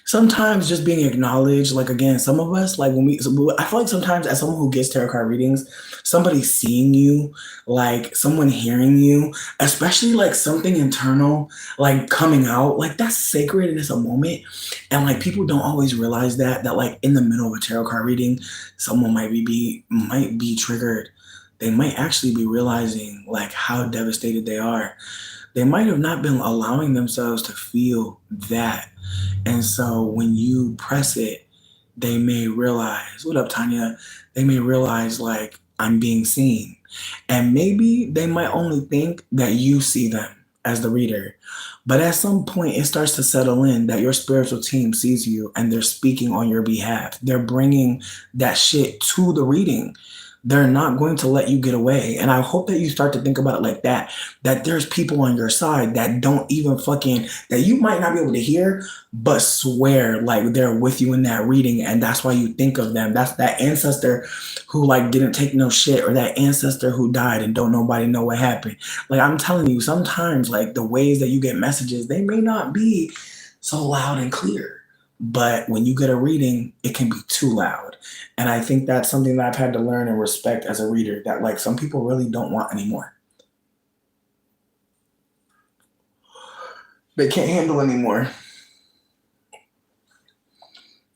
sometimes just being acknowledged. Like again, some of us, like I feel like sometimes as someone who gets tarot card readings, somebody seeing you, like someone hearing you, especially like something internal, like coming out, like that's sacred and it's a moment. And like people don't always realize that like in the middle of a tarot card reading, someone might be triggered. They might actually be realizing like how devastated they are. They might have not been allowing themselves to feel that. And so when you press it, they may realize, what up, Tanya? They may realize like I'm being seen. And maybe they might only think that you see them as the reader. But at some point, it starts to settle in that your spiritual team sees you and they're speaking on your behalf. They're bringing that shit to the reading. They're not going to let you get away. And I hope that you start to think about it like that there's people on your side that don't even that you might not be able to hear, but swear like they're with you in that reading. And that's why you think of them. That's that ancestor who like didn't take no shit, or that ancestor who died and don't nobody know what happened. Like I'm telling you, sometimes like the ways that you get messages, they may not be so loud and clear. But when you get a reading, it can be too loud. And I think that's something that I've had to learn and respect as a reader, that like some people really don't want anymore. They can't handle anymore.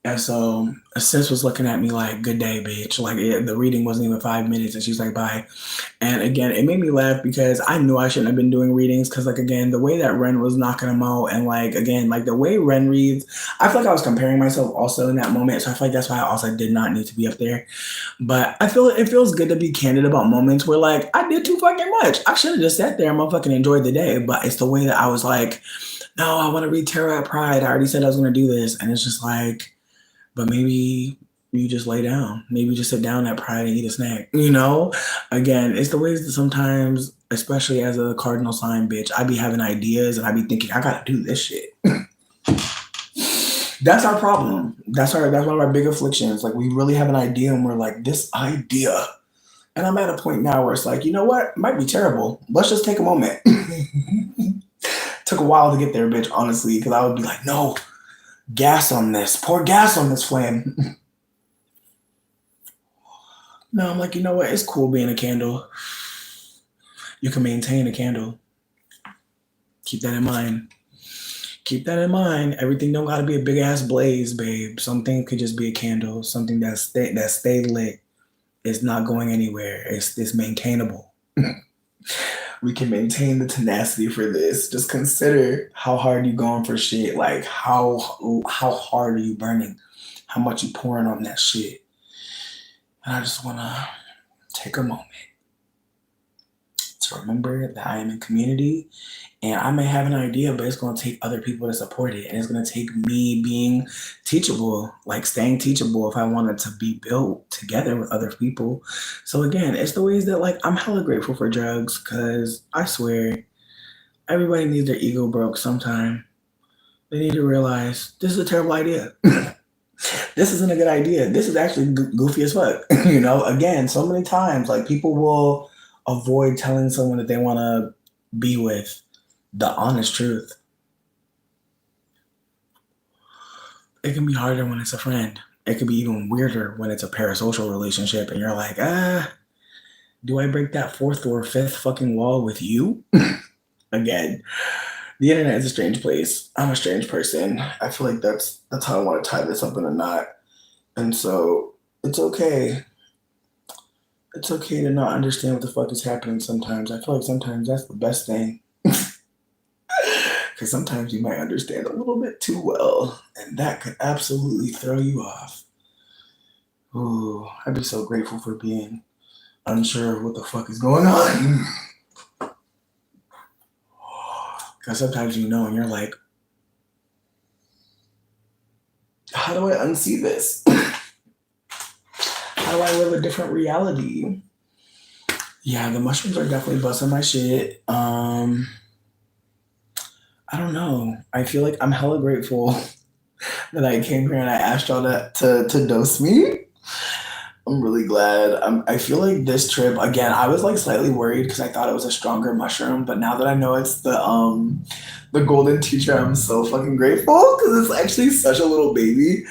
And so a sis was looking at me like, good day, bitch. Like the reading wasn't even 5 minutes. And she's like, bye. And again, it made me laugh because I knew I shouldn't have been doing readings. Cause like, again, the way that Ren was knocking them out, and like, again, like the way Ren reads, I feel like I was comparing myself also in that moment. So I feel like that's why I also did not need to be up there. But I feel it feels good to be candid about moments where like, I did too fucking much. I should have just sat there and motherfucking enjoyed the day. But it's the way that I was like, no, I want to read Tarot at Pride. I already said I was going to do this. And it's just like, but maybe you just lay down. Maybe just sit down at Pride and eat a snack. You know? Again, it's the ways that sometimes, especially as a cardinal sign bitch, I be having ideas and I be thinking, I gotta do this shit. That's our problem. That's one of our big afflictions. Like we really have an idea and we're like, this idea. And I'm at a point now where it's like, you know what? It might be terrible. Let's just take a moment. Took a while to get there, bitch, honestly, because I would be like, no. Gas on this. Pour gas on this flame. No, I'm like, you know what? It's cool being a candle. You can maintain a candle. Keep that in mind. Keep that in mind. Everything don't gotta be a big ass blaze, babe. Something could just be a candle. Something that stay lit. It's not going anywhere. It's maintainable. we can maintain the tenacity for this. Just consider how hard you going for shit. Like how hard are you burning? How much you pouring on that shit? And I just wanna take a moment to remember that I am in community and I may have an idea, but it's going to take other people to support it. And it's going to take me being teachable, like staying teachable if I wanted to be built together with other people. So again, it's the ways that like I'm hella grateful for drugs because I swear everybody needs their ego broke sometime. They need to realize this is a terrible idea. This isn't a good idea. This is actually goofy as fuck. Again, so many times like people will avoid telling someone that they want to be with the honest truth. It can be harder when it's a friend. It can be even weirder when it's a parasocial relationship and you're like, do I break that fourth or fifth fucking wall with you? Again, the internet is a strange place. I'm a strange person. I feel like that's how I want to tie this up in a knot. And so it's okay. It's okay to not understand what the fuck is happening sometimes. I feel like sometimes that's the best thing. Because sometimes you might understand a little bit too well, and that could absolutely throw you off. Ooh, I'd be so grateful for being unsure of what the fuck is going on. Because sometimes and you're like, how do I unsee this? How do I live a different reality? Yeah, the mushrooms are definitely busting my shit. I don't know. I feel like I'm hella grateful that I came here and I asked y'all to dose me. I'm really glad. I feel like this trip again. I was like slightly worried because I thought it was a stronger mushroom, but now that I know it's the golden teacher, I'm so fucking grateful because it's actually such a little baby.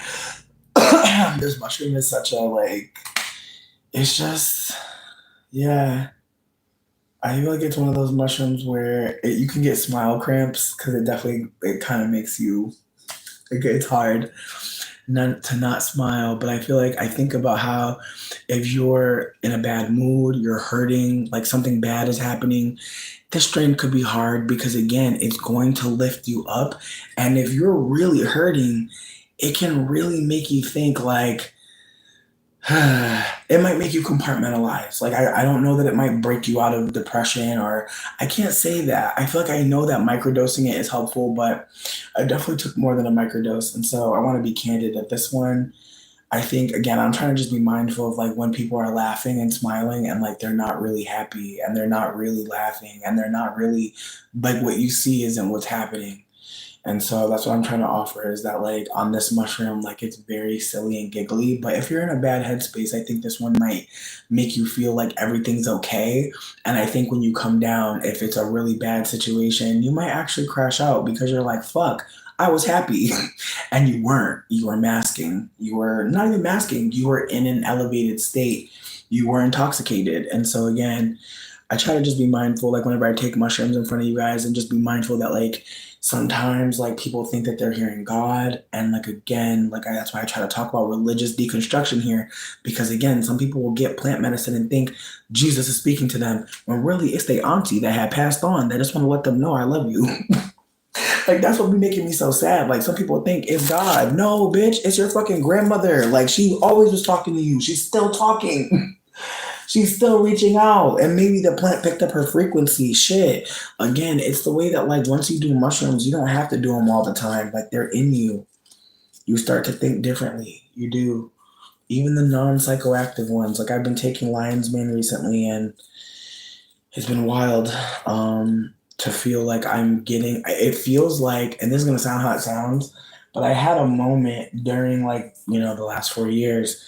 This mushroom is such a like. It's just yeah. I feel like it's one of those mushrooms where you can get smile cramps because it kind of makes you. It's hard not to not smile, but I think about how if you're in a bad mood, you're hurting, like something bad is happening, this strain could be hard because again, it's going to lift you up. And if you're really hurting, it can really make you think like, it might make you compartmentalize. Like, I don't know that it might break you out of depression, or I can't say that. I feel like I know that microdosing it is helpful, but I definitely took more than a microdose. And so I want to be candid that this one, I think, again, I'm trying to just be mindful of like when people are laughing and smiling and like they're not really happy and they're not really laughing and they're not really like what you see isn't what's happening. And so that's what I'm trying to offer is that like on this mushroom, like it's very silly and giggly. But if you're in a bad headspace, I think this one might make you feel like everything's okay. And I think when you come down, if it's a really bad situation, you might actually crash out because you're like, fuck, I was happy. And you weren't. You were masking. You were not even masking. You were in an elevated state. You were intoxicated. And so again, I try to just be mindful, like whenever I take mushrooms in front of you guys, and just be mindful that like sometimes like people think that they're hearing God, and like again, that's why I try to talk about religious deconstruction here, because again, some people will get plant medicine and think Jesus is speaking to them, when really it's their auntie that had passed on. They just want to let them know I love you. Like that's what be making me so sad. Like some people think it's God. No, bitch, it's your fucking grandmother. Like she always was talking to you. She's still talking. She's still reaching out, and maybe the plant picked up her frequency. Shit. Again, it's the way that like once you do mushrooms, you don't have to do them all the time. Like they're in you. You start to think differently. You do. Even the non-psychoactive ones. Like I've been taking Lion's Mane recently, and it's been wild. To feel like I'm getting. It feels like, and this is gonna sound how it sounds, but I had a moment during like the last 4 years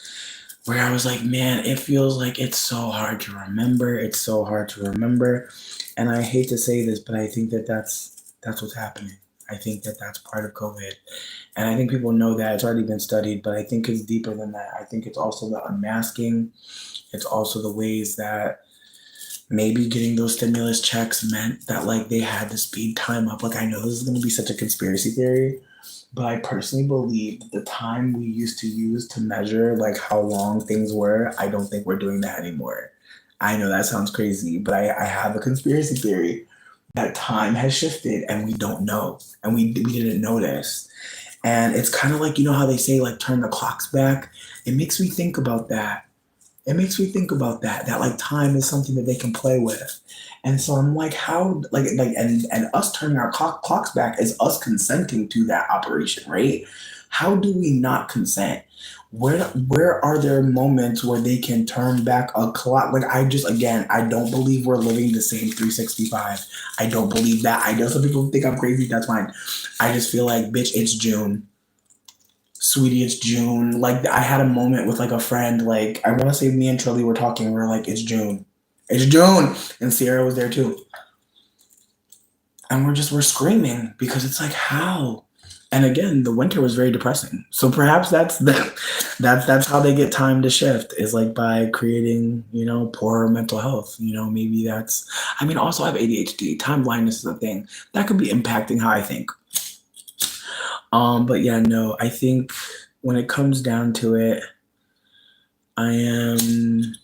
where I was like, man, it feels like it's so hard to remember. It's so hard to remember. And I hate to say this, but I think that that's what's happening. I think that that's part of COVID. And I think people know that it's already been studied, but I think it's deeper than that. I think it's also the unmasking. It's also the ways that maybe getting those stimulus checks meant that like they had to speed time up. Like I know this is going to be such a conspiracy theory, but I personally believe that the time we used to use to measure like how long things were, I don't think we're doing that anymore. I know that sounds crazy, but I have a conspiracy theory that time has shifted and we don't know and we didn't notice. And it's kind of like, you know how they say, like, turn the clocks back? It makes me think about that. It makes me think about that like time is something that they can play with. And so I'm like, how, and us turning our clocks back is us consenting to that operation, right? How do we not consent? Where are there moments where they can turn back a clock? Like, I just, again, I don't believe we're living the same 365. I don't believe that. I know some people think I'm crazy. That's fine. I just feel like, bitch, it's June. Sweetie, it's June. Like, I had a moment with like a friend. Like, I want to say me and Trilly were talking. We are like, it's June. It's June. And Sierra was there too. And we're screaming because it's like, how? And again, the winter was very depressing. So perhaps that's how they get time to shift, is like by creating, poorer mental health. Maybe that's, I mean, also I have ADHD. Time blindness is a thing that could be impacting how I think. But yeah, no, I think when it comes down to it, I am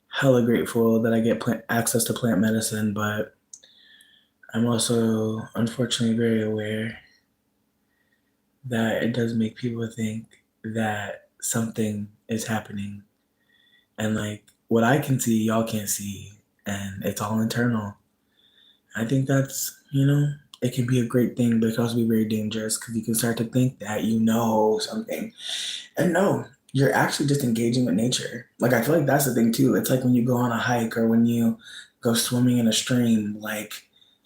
hella grateful that I get access to plant medicine, but I'm also unfortunately very aware that it does make people think that something is happening. And like, what I can see, y'all can't see, and it's all internal. I think that's, it can be a great thing, but it can also be very dangerous because you can start to think that you know something. And no, you're actually just engaging with nature. Like, I feel like that's the thing too. It's like when you go on a hike or when you go swimming in a stream, like,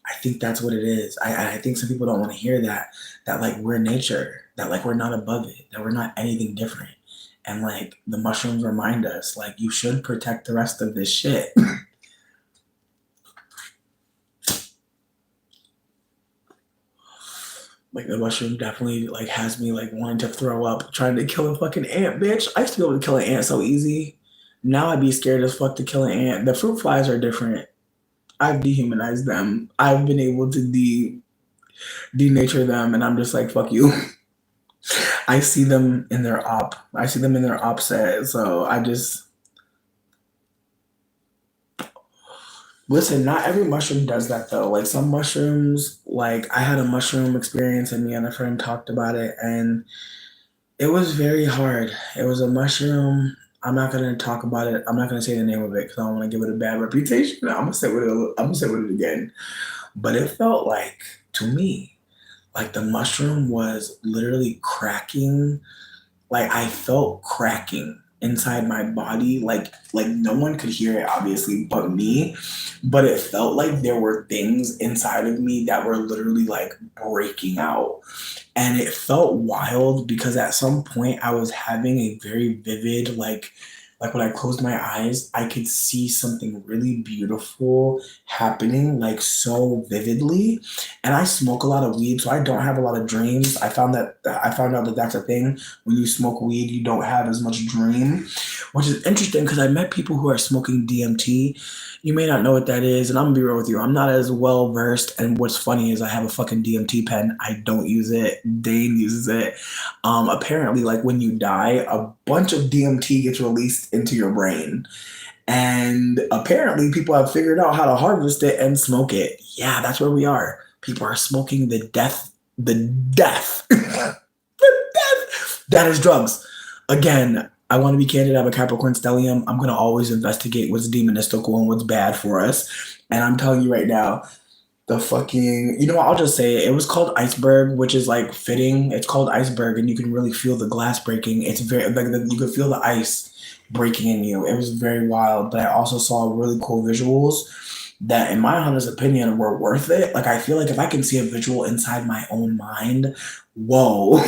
I think that's what it is. I think some people don't want to hear that like we're nature, that like we're not above it, that we're not anything different. And like the mushrooms remind us, like, you should protect the rest of this shit. Like, the mushroom definitely like has me like wanting to throw up, trying to kill a fucking ant, bitch. I used to be able to kill an ant so easy. Now I'd be scared as fuck to kill an ant. The fruit flies are different. I've dehumanized them. I've been able to denature them, and I'm just like, fuck you. I see them in their op. I see them in their opset. So I just listen. Not every mushroom does that though. Like, some mushrooms, like I had a mushroom experience, and me and a friend talked about it, and it was very hard. It was a mushroom. I'm not gonna talk about it. I'm not gonna say the name of it because I don't want to give it a bad reputation. I'm gonna say with it again. But it felt like, to me, like the mushroom was literally cracking. Like, I felt cracking inside my body. Like no one could hear it obviously but me. But it felt like there were things inside of me that were literally like breaking out. And it felt wild because at some point I was having a very vivid, like when I closed my eyes, I could see something really beautiful happening, like, so vividly. And I smoke a lot of weed, so I don't have a lot of dreams. I found out that that's a thing. When you smoke weed, you don't have as much dream, which is interesting because I met people who are smoking DMT. You may not know what that is, and I'm gonna be real with you. I'm not as well versed. And what's funny is I have a fucking DMT pen. I don't use it. Dane uses it. Apparently, like, when you die, a bunch of DMT gets released into your brain. And apparently, people have figured out how to harvest it and smoke it. Yeah, that's where we are. People are smoking the death, the death that is drugs. Again, I want to be candid. I have a Capricorn stellium. I'm going to always investigate what's demonistical and what's bad for us. And I'm telling you right now, the fucking, what, I'll just say it. It was called Iceberg, which is like fitting. It's called Iceberg, and you can really feel the glass breaking. It's very, like, you could feel the ice breaking in you. It was very wild, but I also saw really cool visuals that, in my honest opinion, were worth it. Like, I feel like if I can see a visual inside my own mind, whoa.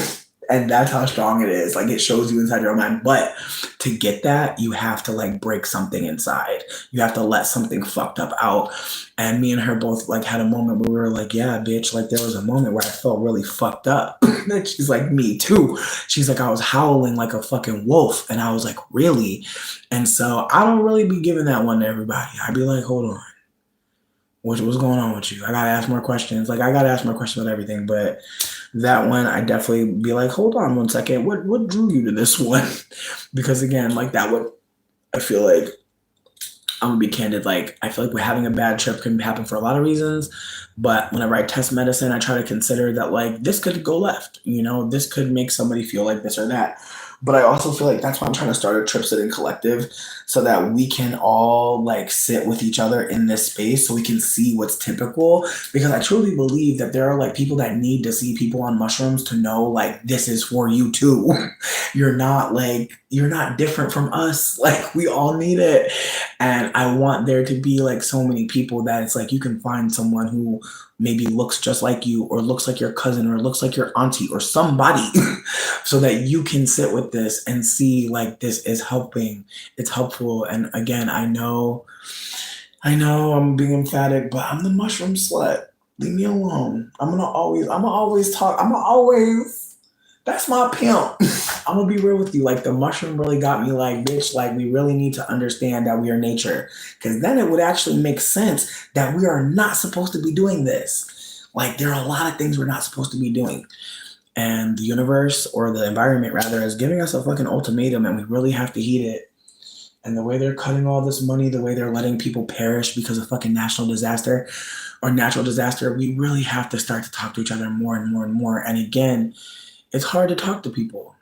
And that's how strong it is. Like, it shows you inside your own mind. But to get that, you have to like break something inside. You have to let something fucked up out. And me and her both like had a moment where we were like, yeah, bitch, like there was a moment where I felt really fucked up. And she's like, me too. She's like, I was howling like a fucking wolf. And I was like, really? And so I don't really be giving that one to everybody. I'd be like, hold on. What's going on with you? I gotta ask more questions. Like, I gotta ask more questions about everything. But that one, I definitely be like, hold on one second. What drew you to this one? Because again, like, that one, I feel like I'm gonna be candid. Like, I feel like we're having a bad trip can happen for a lot of reasons, but whenever I test medicine, I try to consider that like this could go left. You know, this could make somebody feel like this or that. But I also feel like that's why I'm trying to start a trip sitting collective, so that we can all like sit with each other in this space, so we can see what's typical. Because I truly believe that there are like people that need to see people on mushrooms to know like this is for you too. You're not different from us. Like we all need it. And I want there to be like so many people that it's like you can find someone who maybe looks just like you, or looks like your cousin, or looks like your auntie, or somebody, so that you can sit with this and see like this is helping. It's helpful. And again, I know I'm being emphatic, but I'm the mushroom slut. Leave me alone. I'm gonna always talk. That's my pimp. I'm gonna be real with you. Like the mushroom really got me like, bitch, like we really need to understand that we are nature. Cause then it would actually make sense that we are not supposed to be doing this. Like there are a lot of things we're not supposed to be doing. And the universe, or the environment rather, is giving us a fucking ultimatum, and we really have to heed it. And the way they're cutting all this money, the way they're letting people perish because of fucking national disaster or natural disaster, we really have to start to talk to each other more and more and more. And again, it's hard to talk to people.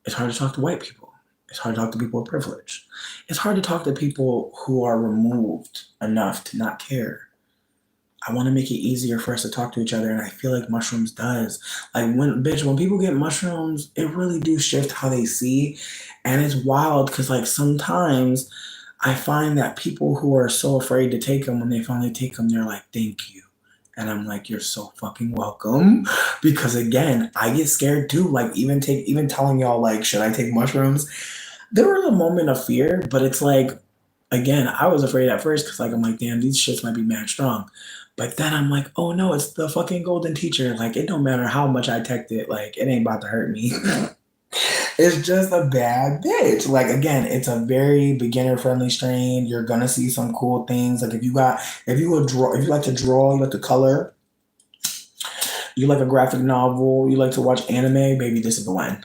It's hard to talk to white people. It's hard to talk to people with privilege. It's hard to talk to people who are removed enough to not care. I want to make it easier for us to talk to each other, and I feel like mushrooms does. Like when people get mushrooms, it really do shift how they see, and it's wild because like sometimes I find that people who are so afraid to take them, when they finally take them, they're like, "Thank you," and I'm like, "You're so fucking welcome," because again, I get scared too. Like even telling y'all like, should I take mushrooms? There was a moment of fear, but it's like again, I was afraid at first because like I'm like, damn, these shits might be mad strong. But then I'm like, oh no, it's the fucking golden teacher. Like it don't matter how much I tech it, like it ain't about to hurt me. It's just a bad bitch. Like again, it's a very beginner friendly strain. You're gonna see some cool things. Like if you like to draw, you like to color, you like a graphic novel, you like to watch anime, baby, this is the one.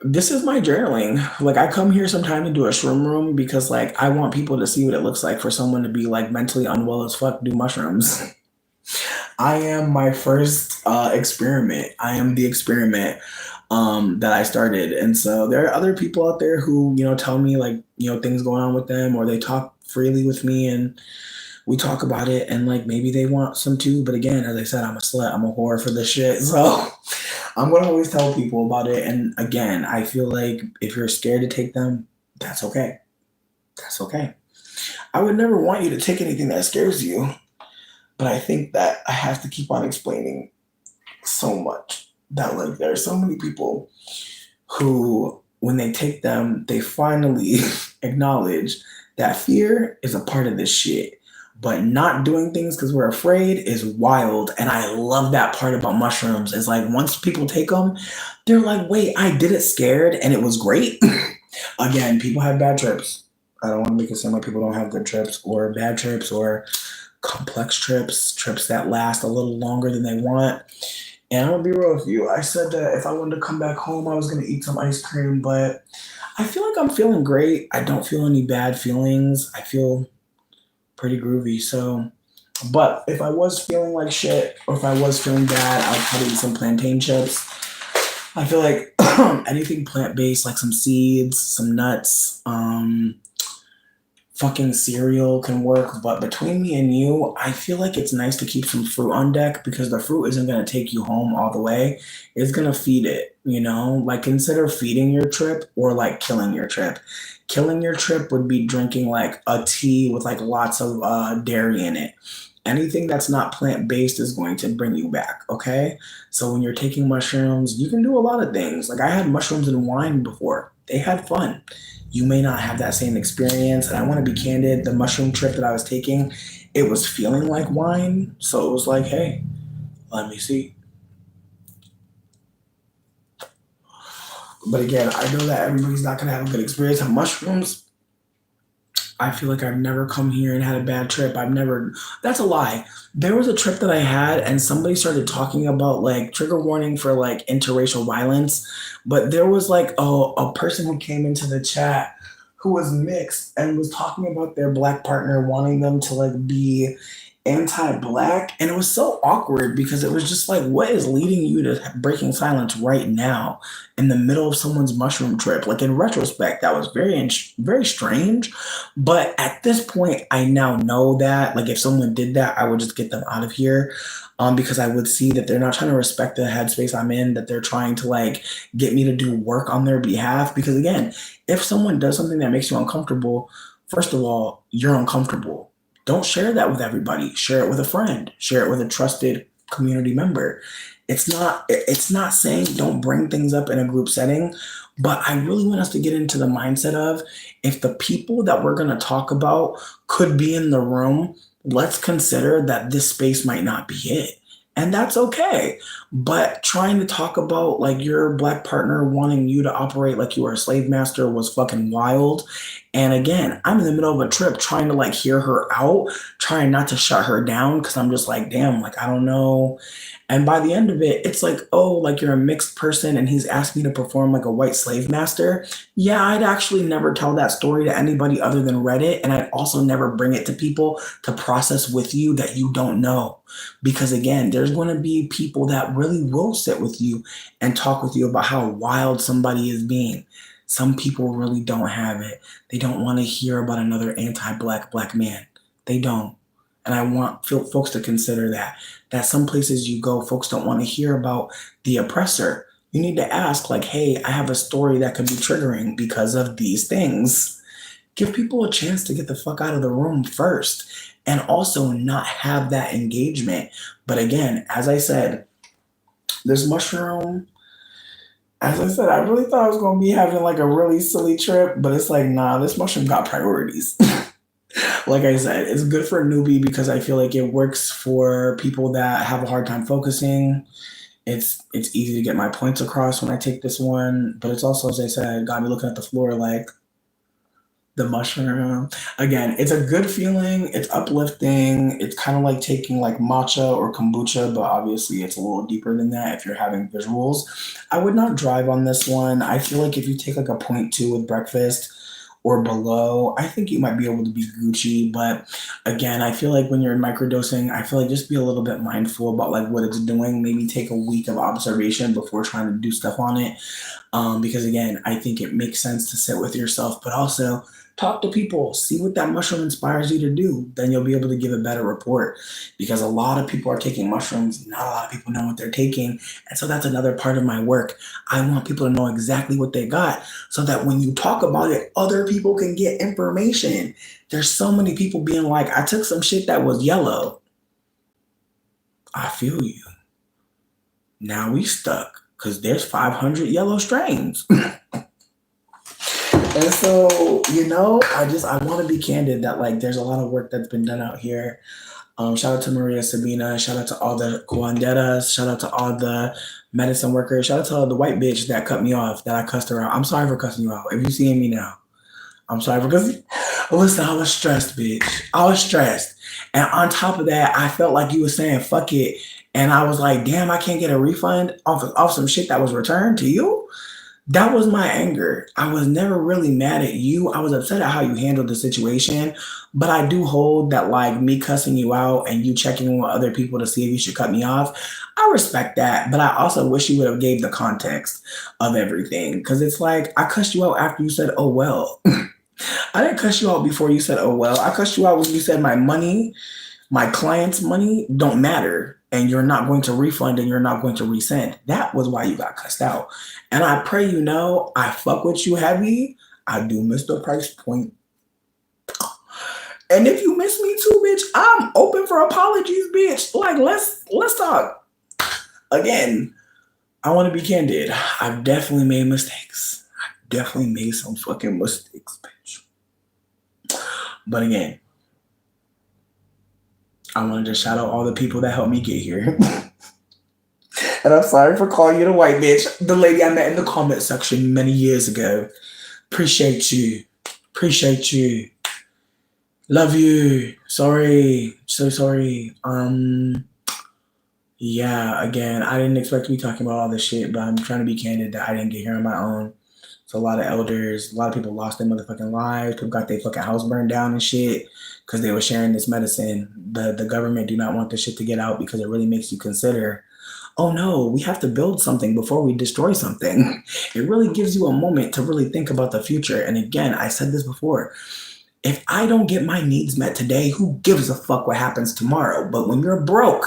This is my journaling. Like I come here sometime to do a shroom room because like I want people to see what it looks like for someone to be like mentally unwell as fuck do mushrooms. I am my first experiment. I am the experiment that I started. And so there are other people out there who, tell me like, things going on with them, or they talk freely with me and we talk about it, and like maybe they want some too. But again, as I said, I'm a slut. I'm a whore for this shit. So I'm gonna always tell people about it. And again, I feel like if you're scared to take them, that's okay. That's okay. I would never want you to take anything that scares you. But I think that I have to keep on explaining so much that like there are so many people who, when they take them, they finally acknowledge that fear is a part of this shit. But not doing things because we're afraid is wild. And I love that part about mushrooms. Is like once people take them, they're like, wait, I did it scared and it was great. Again, people have bad trips. I don't want to make it seem like people don't have good trips or bad trips or complex trips that last a little longer than they want. And I'm gonna be real with you. I said that if I wanted to come back home, I was gonna eat some ice cream, but I feel like I'm feeling great. I don't feel any bad feelings. I feel pretty groovy. So, but if I was feeling like shit, or if I was feeling bad, I'd probably eat some plantain chips. I feel like anything plant based, like some seeds, some nuts, fucking cereal can work. But between me and you, I feel like it's nice to keep some fruit on deck because the fruit isn't going to take you home all the way. It's going to feed it, Like consider feeding your trip or like killing your trip. Killing your trip would be drinking like a tea with like lots of dairy in it. Anything that's not plant based is going to bring you back, okay? So when you're taking mushrooms, you can do a lot of things. Like I had mushrooms and wine before. They had fun. You may not have that same experience. And I want to be candid, the mushroom trip that I was taking, it was feeling like wine. So it was like, hey, let me see. But again, I know that everybody's not going to have a good experience on mushrooms. I feel like I've never come here and had a bad trip. That's a lie. There was a trip that I had and somebody started talking about like trigger warning for like interracial violence. But there was like a person who came into the chat who was mixed and was talking about their black partner wanting them to like be anti-black, and it was so awkward because it was just like, what is leading you to breaking silence right now in the middle of someone's mushroom trip? Like in retrospect, that was very strange, but at this point I now know that like if someone did that I would just get them out of here, because I would see that they're not trying to respect the headspace I'm in, that they're trying to like get me to do work on their behalf. Because again, if someone does something that makes you uncomfortable, first of all, you're uncomfortable. Don't share that with everybody. Share it with a friend. Share it with a trusted community member. It's not saying don't bring things up in a group setting, but I really want us to get into the mindset of if the people that we're going to talk about could be in the room, let's consider that this space might not be it. And that's okay. But trying to talk about like your black partner wanting you to operate like you are a slave master was fucking wild. And again, I'm in the middle of a trip trying to like hear her out, trying not to shut her down because I'm just like, damn, like I don't know. And by the end of it, it's like, oh, like you're a mixed person and he's asked me to perform like a white slave master. Yeah, I'd actually never tell that story to anybody other than Reddit. And I'd also never bring it to people to process with you that you don't know. Because again, there's going to be people that really will sit with you and talk with you about how wild somebody is being. Some people really don't have it. They don't want to hear about another anti-black black man. They don't. And I want folks to consider that some places you go, folks don't want to hear about the oppressor. You need to ask, like, hey, I have a story that could be triggering because of these things. Give people a chance to get the fuck out of the room first and also not have that engagement. But again, as I said, this mushroom, as I said, I really thought I was going to be having like a really silly trip, but it's like, nah, this mushroom got priorities. Like I said, it's good for a newbie because I feel like it works for people that have a hard time focusing. It's easy to get my points across when I take this one, but it's also, as I said, got me looking at the floor like the mushroom. Again, it's a good feeling. It's uplifting. It's kind of like taking like matcha or kombucha, but obviously it's a little deeper than that if you're having visuals. I would not drive on this one. I feel like if you take like a point two with breakfast or below, I think you might be able to be Gucci. But again, I feel like when you're microdosing, I feel like just be a little bit mindful about like what it's doing. Maybe take a week of observation before trying to do stuff on it. Because again, I think it makes sense to sit with yourself, but also talk to people, see what that mushroom inspires you to do. Then you'll be able to give a better report because a lot of people are taking mushrooms. Not a lot of people know what they're taking. And so that's another part of my work. I want people to know exactly what they got so that when you talk about it, other people can get information. There's so many people being like, I took some shit that was yellow. I feel you. Now we stuck because there's 500 yellow strains. And so, I want to be candid that like there's a lot of work that's been done out here. Shout out to Maria Sabina. Shout out to all the cuanderas. Shout out to all the medicine workers. Shout out to all the white bitch that cut me off, that I cussed her out. I'm sorry for cussing you out. If you seeing me now, I'm sorry for cussing. Listen, I was stressed, bitch. I was stressed. And on top of that, I felt like you were saying fuck it. And I was like, damn, I can't get a refund off some shit that was returned to you. That was my anger. I was never really mad at you. I was upset at how you handled the situation. But I do hold that like me cussing you out and you checking in with other people to see if you should cut me off. I respect that. But I also wish you would have gave the context of everything. Cause it's like I cussed you out after you said, oh well. I didn't cuss you out before you said, oh well. I cussed you out when you said my money, my client's money don't matter. And you're not going to refund and you're not going to resend. That was why you got cussed out. And I pray you know I fuck with you heavy. I do miss the price point. And if you miss me too, bitch, I'm open for apologies, bitch. Like let's talk. Again, I want to be candid. I've definitely made mistakes. I've definitely made some fucking mistakes, bitch. But again, I wanted to shout out all the people that helped me get here. And I'm sorry for calling you the white bitch, the lady I met in the comment section many years ago. Appreciate you. Appreciate you. Love you. Sorry. So sorry. Yeah, again, I didn't expect to be talking about all this shit, but I'm trying to be candid that I didn't get here on my own. So a lot of elders, a lot of people lost their motherfucking lives. People got their fucking house burned down and shit because they were sharing this medicine. The government do not want this shit to get out because it really makes you consider, oh no, we have to build something before we destroy something. It really gives you a moment to really think about the future. And again, I said this before. If I don't get my needs met today, who gives a fuck what happens tomorrow? But when you're broke,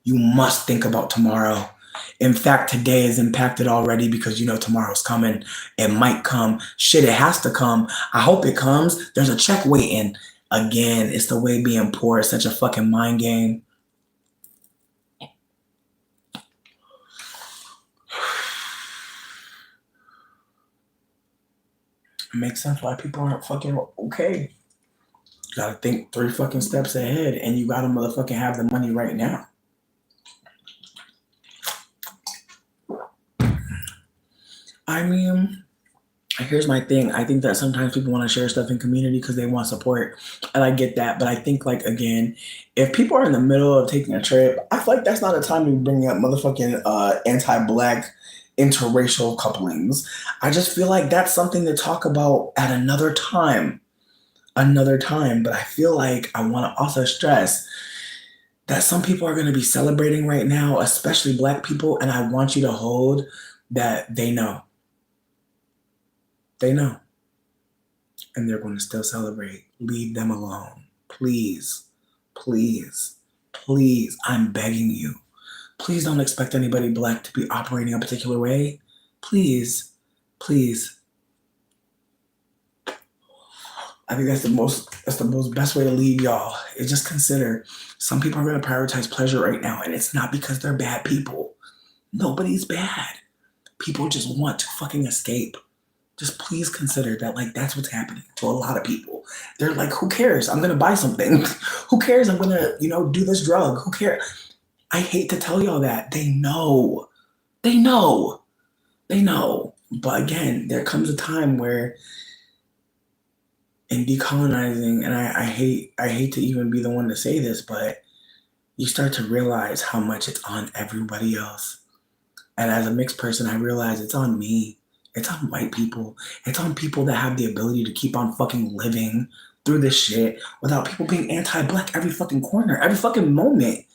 you must think about tomorrow. In fact, today is impacted already because you know tomorrow's coming. It might come. Shit, it has to come. I hope it comes. There's a check waiting. Again, it's the way being poor is such a fucking mind game. It makes sense why people aren't fucking okay. You gotta think 3 fucking steps ahead and you gotta motherfucking have the money right now. I mean, here's my thing. I think that sometimes people want to share stuff in community because they want support. And I get that. But I think, like, again, if people are in the middle of taking a trip, I feel like that's not a time to be bringing up motherfucking anti-black interracial couplings. I just feel like that's something to talk about at another time. Another time. But I feel like I want to also stress that some people are going to be celebrating right now, especially black people. And I want you to hold that they know. They know. And they're going to still celebrate. Leave them alone. Please, please, please, I'm begging you. Please don't expect anybody black to be operating a particular way. Please, please. I think that's the most best way to leave y'all. Is just consider some people are going to prioritize pleasure right now, and it's not because they're bad people. Nobody's bad. People just want to fucking escape. Just please consider that, like, that's what's happening to a lot of people. They're like, who cares? I'm going to buy something. Who cares? I'm going to, do this drug. Who cares? I hate to tell y'all that. They know. They know. They know. But again, there comes a time where in decolonizing, and I hate to even be the one to say this, but you start to realize how much it's on everybody else. And as a mixed person, I realize it's on me. It's on white people. It's on people that have the ability to keep on fucking living through this shit without people being anti-black every fucking corner, every fucking moment.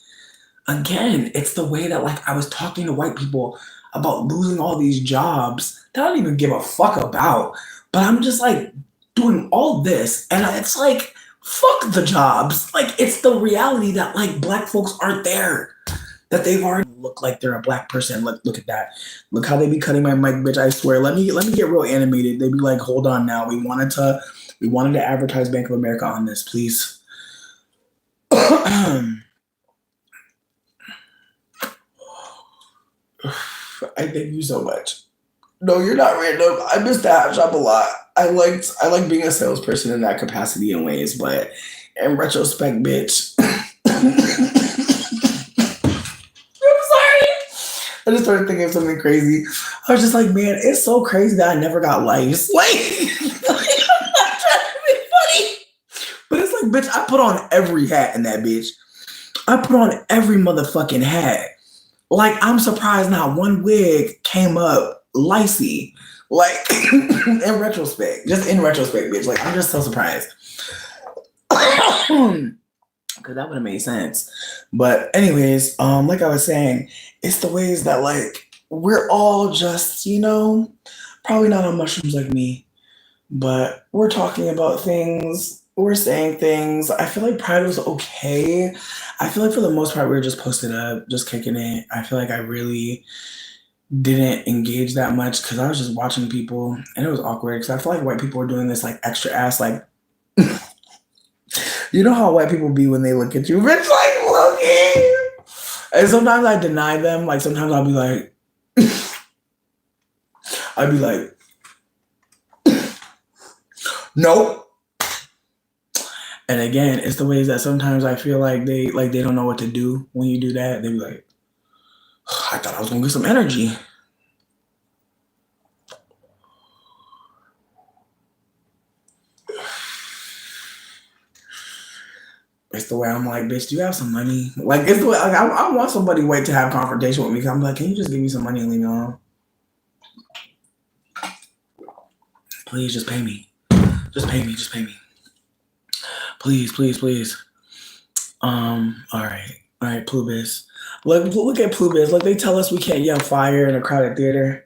Again, it's the way that, like, I was talking to white people about losing all these jobs that I don't even give a fuck about. But I'm just, like, doing all this, and it's like, fuck the jobs. Like, it's the reality that, like, black folks aren't there. That they've already look like they're a black person. Look at that. Look how they be cutting my mic, bitch. I swear. Let me get real animated. They be like, hold on now. We wanted to advertise Bank of America on this, please. I thank you so much. No, you're not random. I miss that shop a lot. I like being a salesperson in that capacity in ways, but in retrospect, bitch. I just started thinking of something crazy. I was just like, man, it's so crazy that I never got lice. Like, I'm not trying to be funny. But it's like, bitch, I put on every hat in that bitch. I put on every motherfucking hat. Like, I'm surprised not one wig came up licey. Like, in retrospect. Just in retrospect, bitch. Like, I'm just so surprised. Because that would have made sense. But anyways, like I was saying, it's the ways that, like, we're all just, probably not on mushrooms like me, but we're talking about things, we're saying things. I feel like Pride was okay. I feel like for the most part, we were just posted up, just kicking it. I feel like I really didn't engage that much because I was just watching people, and it was awkward because I feel like white people were doing this, like, extra ass, like, you know how white people be when they look at you, bitch, like, looking. And sometimes I deny them. Like, sometimes I'll be like, nope. And again, it's the ways that sometimes I feel like they don't know what to do when you do that. They be like, I thought I was gonna get some energy. It's the way I'm like, bitch, do you have some money? Like, it's the way, like, I want somebody white to have confrontation with me. I'm like, can you just give me some money and leave me alone? Please just pay me. Just pay me. Just pay me. Please, please, please. All right. All right, Plubis. Look at Plubis. Look, they tell us we can't yell fire in a crowded theater.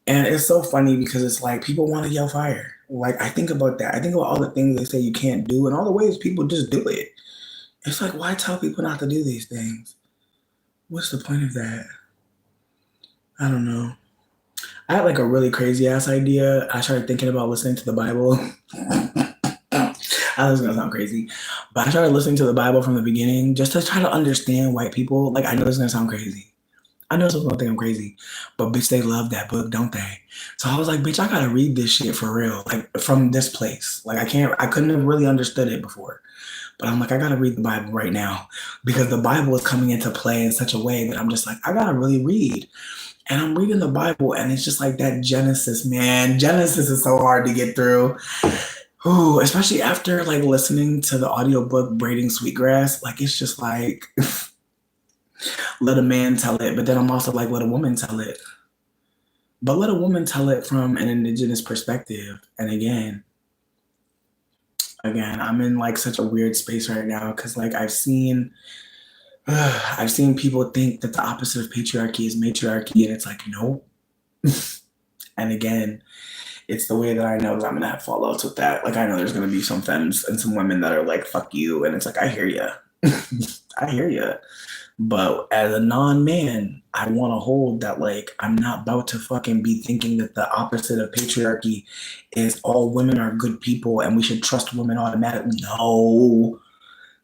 And it's so funny because it's like people want to yell fire. Like I think about that. I think about all the things they say you can't do and all the ways people just do it. It's like, why tell people not to do these things? What's the point of that? I don't know. I had like a really crazy ass idea. I started thinking about listening to the Bible. I know it's gonna sound crazy, but I started listening to the Bible from the beginning just to try to understand white people. Like I know this is gonna sound crazy. I know some people think I'm crazy, but bitch, they love that book, don't they? So I was like, bitch, I gotta read this shit for real, like from this place. Like I couldn't have really understood it before. But I'm like, I gotta read the Bible right now because the Bible is coming into play in such a way that I'm just like, I gotta really read. And I'm reading the Bible, and it's just like that Genesis, man. Genesis is so hard to get through. Ooh, especially after like listening to the audiobook Braiding Sweetgrass. Like it's just like let a man tell it, but then I'm also like, let a woman tell it. But let a woman tell it from an indigenous perspective. And again, I'm in like such a weird space right now because like I've seen people think that the opposite of patriarchy is matriarchy, and it's like, nope. And again, it's the way that I know that I'm gonna have fallouts with that. Like I know there's gonna be some femmes and some women that are like, fuck you, and it's like, I hear you. I hear you. But as a non-man, I want to hold that like I'm not about to fucking be thinking that the opposite of patriarchy is all women are good people and we should trust women automatically. No,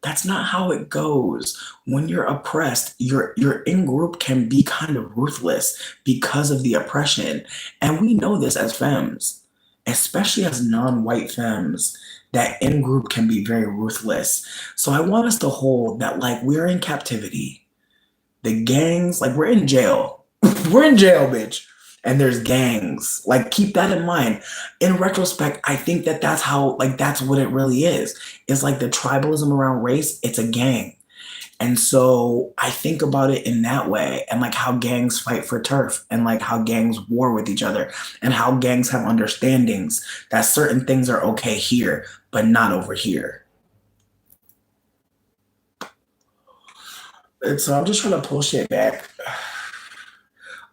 that's not how it goes. When you're oppressed, your in-group can be kind of ruthless because of the oppression. And we know this as femmes, especially as non-white femmes, that in-group can be very ruthless. So I want us to hold that like we're in captivity. The gangs, like we're in jail. We're in jail, bitch. And there's gangs. Like keep that in mind. In retrospect, I think that that's how, like that's what it really is. It's like the tribalism around race, it's a gang. And so I think about it in that way and like how gangs fight for turf and like how gangs war with each other and how gangs have understandings that certain things are okay here, but not over here. And so I'm just trying to pull shit back.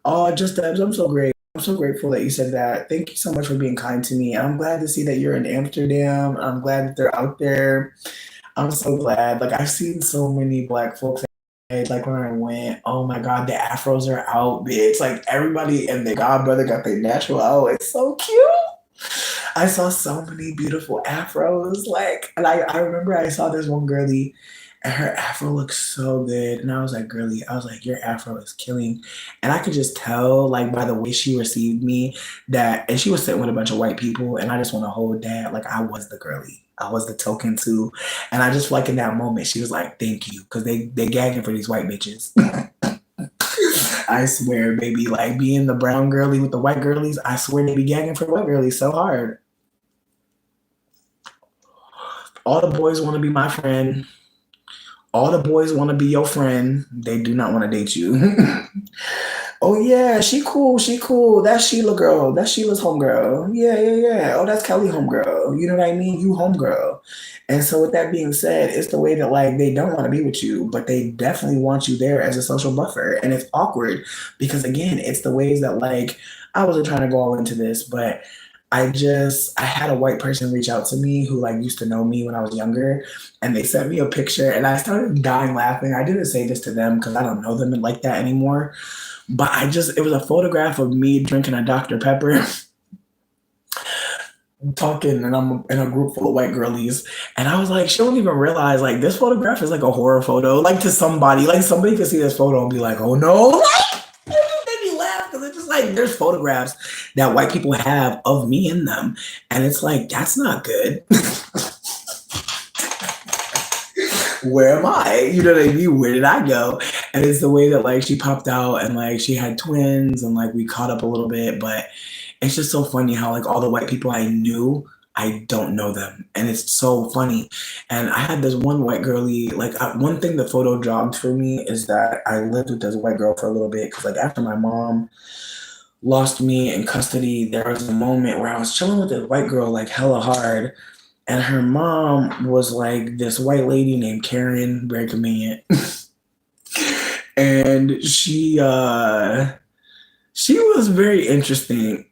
Oh, just Debs, I'm so great. I'm so grateful that you said that. Thank you so much for being kind to me. I'm glad to see that you're in Amsterdam. I'm glad that they're out there. I'm so glad. Like I've seen so many black folks. Like when I went, oh my god, the afros are out, bitch. Like everybody and their godbrother got their natural out. It's so cute. I saw so many beautiful afros. Like, and I remember I saw this one girlie and her afro looks so good. And I was like, girlie, I was like, your afro is killing. And I could just tell, like, by the way she received me, that, and she was sitting with a bunch of white people, and I just want to hold that. Like, I was the girlie. I was the token too. And I just like in that moment, she was like, thank you. Cause they gagging for these white bitches. I swear, baby, like being the brown girlie with the white girlies, I swear they be gagging for white girlies so hard. All the boys want to be my friend. All the boys want to be your friend. They do not want to date you. Oh yeah, she cool, she cool. That's Sheila girl. That's Sheila's homegirl. Yeah, yeah, yeah. Oh, that's Kelly homegirl. You know what I mean? You homegirl. And so with that being said, it's the way that like they don't want to be with you, but they definitely want you there as a social buffer. And it's awkward because again, it's the ways that like I wasn't trying to go all into this, but I had a white person reach out to me who like used to know me when I was younger, and they sent me a picture, and I started dying laughing. I didn't say this to them because I don't know them like that anymore, but it was a photograph of me drinking a Dr. Pepper, talking, and I'm in a group full of white girlies, and I was like, she don't even realize like this photograph is like a horror photo, like to somebody, like somebody could see this photo and be like, oh no, like it just made me laugh because it's just like there's photographs that white people have of me in them, and it's like that's not good. Where am I? You know what I mean? Where did I go? And it's the way that like she popped out and like she had twins and like we caught up a little bit, but it's just so funny how like all the white people I knew, I don't know them, and it's so funny. And I had this one white girlie. Like one thing the photo jogged for me is that I lived with this white girl for a little bit because like after my mom lost me in custody, there was a moment where I was chilling with this white girl like hella hard, and her mom was like this white lady named Karen, very convenient. And she was very interesting.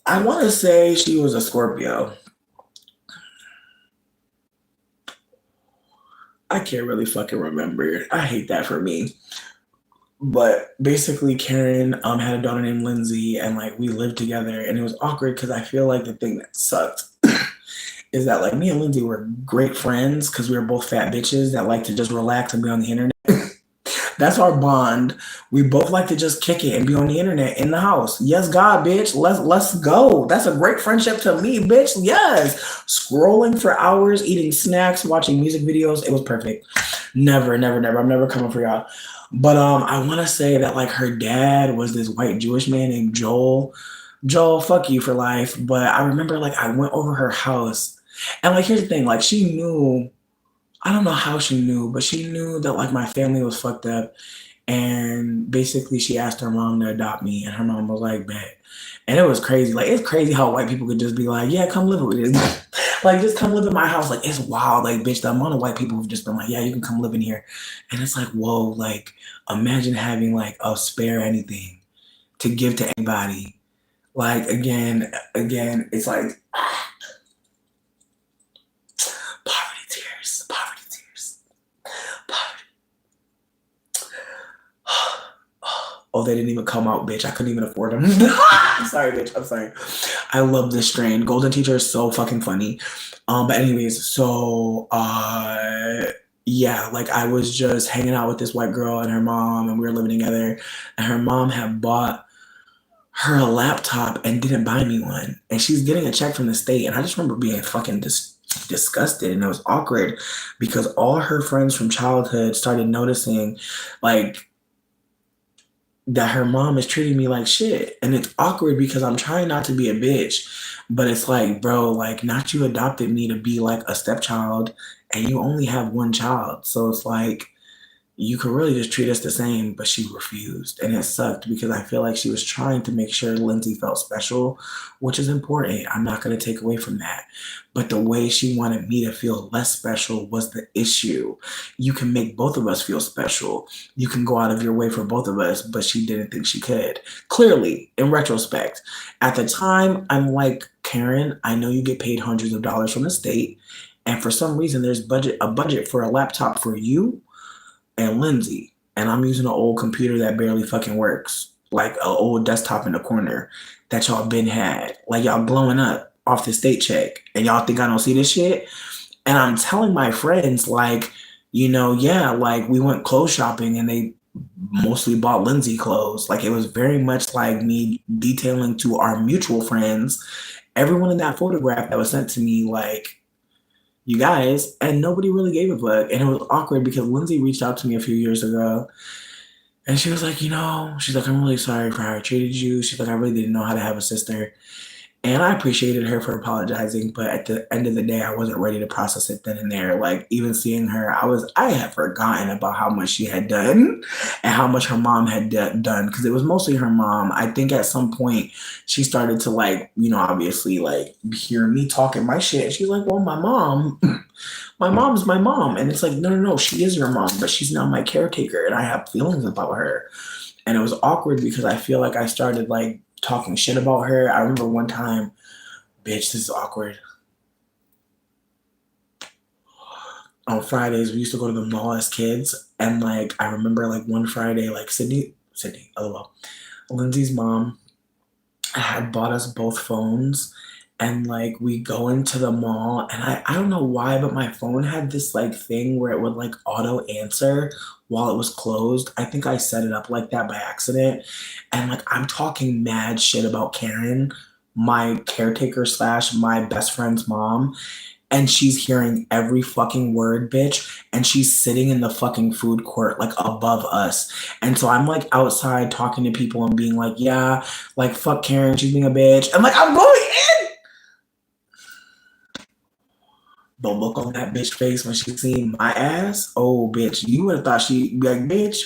I want to say she was a Scorpio. I can't really fucking remember. I hate that for me. But basically, Karen had a daughter named Lindsay, and like we lived together, and it was awkward because I feel like the thing that sucked is that like me and Lindsay were great friends because we were both fat bitches that like to just relax and be on the internet. That's our bond. We both like to just kick it and be on the internet in the house. Yes, God, bitch. Let's go. That's a great friendship to me, bitch. Yes. Scrolling for hours, eating snacks, watching music videos. It was perfect. Never, never, never. I'm never coming for y'all. But I want to say that like her dad was this white Jewish man named Joel. Joel, fuck you for life. But I remember like I went over her house, and like here's the thing, like she knew, I don't know how she knew, but she knew that like my family was fucked up. And basically she asked her mom to adopt me, and her mom was like, bet. And it was crazy. Like it's crazy how white people could just be like, yeah, come live with us. Like just come live in my house. Like it's wild. Like bitch, the amount of white people who've just been like, yeah, you can come live in here. And it's like, whoa, like imagine having like a spare anything to give to anybody. Like again, it's like poverty tears, poverty tears, poverty. Oh, they didn't even come out, bitch. I couldn't even afford them. I'm sorry, bitch. I'm sorry. I love this strain. Golden Teacher is so fucking funny. But anyways, so yeah, like I was just hanging out with this white girl and her mom, and we were living together. And her mom had bought her a laptop and didn't buy me one. And she's getting a check from the state. And I just remember being fucking disgusted, and it was awkward because all her friends from childhood started noticing like that her mom is treating me like shit. And it's awkward because I'm trying not to be a bitch, but it's like, bro, like not you adopted me to be like a stepchild, and you only have one child. So it's like you could really just treat us the same, but she refused. And it sucked because I feel like she was trying to make sure Lindsay felt special, which is important. I'm not going to take away from that. But the way she wanted me to feel less special was the issue. You can make both of us feel special. You can go out of your way for both of us, but she didn't think she could. Clearly, in retrospect, at the time, I'm like, Karen, I know you get paid hundreds of dollars from the state. And for some reason, there's a budget for a laptop for you and Lindsay, and I'm using an old computer that barely fucking works, like an old desktop in the corner that y'all been had, like y'all blowing up off the state check, and y'all think I don't see this shit? And I'm telling my friends, like, yeah, like we went clothes shopping and they mostly bought Lindsay clothes. Like it was very much like me detailing to our mutual friends, everyone in that photograph that was sent to me, like, you guys, and nobody really gave a fuck. And it was awkward because Lindsay reached out to me a few years ago, and she was like, she's like, I'm really sorry for how I treated you. She's like, I really didn't know how to have a sister. And I appreciated her for apologizing, but at the end of the day, I wasn't ready to process it then and there. Like even seeing her, I had forgotten about how much she had done and how much her mom had done, because it was mostly her mom. I think at some point she started to like, obviously like hear me talking my shit. She's like, well, my mom, my mom's my mom. And it's like, no, no, no, she is your mom, but she's not my caretaker. And I have feelings about her. And it was awkward because I feel like I started like talking shit about her. I remember one time, bitch, this is awkward. On Fridays, we used to go to the mall as kids. And like, I remember like one Friday, like Sydney, oh well, Lindsay's mom had bought us both phones, and like we go into the mall, and I don't know why, but my phone had this like thing where it would like auto answer while it was closed. I think I set it up like that by accident. And like I'm talking mad shit about Karen, my caretaker slash my best friend's mom, and she's hearing every fucking word, bitch. And she's sitting in the fucking food court, like above us. And so I'm like outside talking to people and being like, yeah, like fuck Karen, she's being a bitch. And like, I'm going in. The look on that bitch face when she seen my ass, oh, bitch, you would have thought she'd be like, bitch.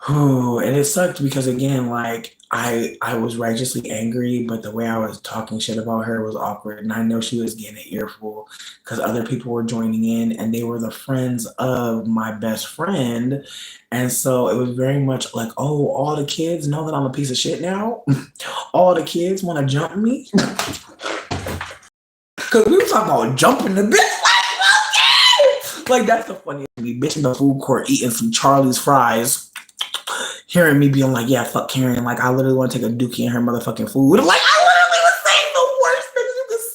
Oh, and it sucked because again, like I was righteously angry, but the way I was talking shit about her was awkward, and I know she was getting an earful because other people were joining in, and they were the friends of my best friend, and so it was very much like, oh, all the kids know that I'm a piece of shit now. All the kids want to jump me because we were talking about jumping the bitch. Like that's the funniest thing. Bitch in the food court eating some Charlie's fries, hearing me being like, yeah, fuck Karen. Like, I literally want to take a dookie in her motherfucking food. Like, I literally was saying the worst things you could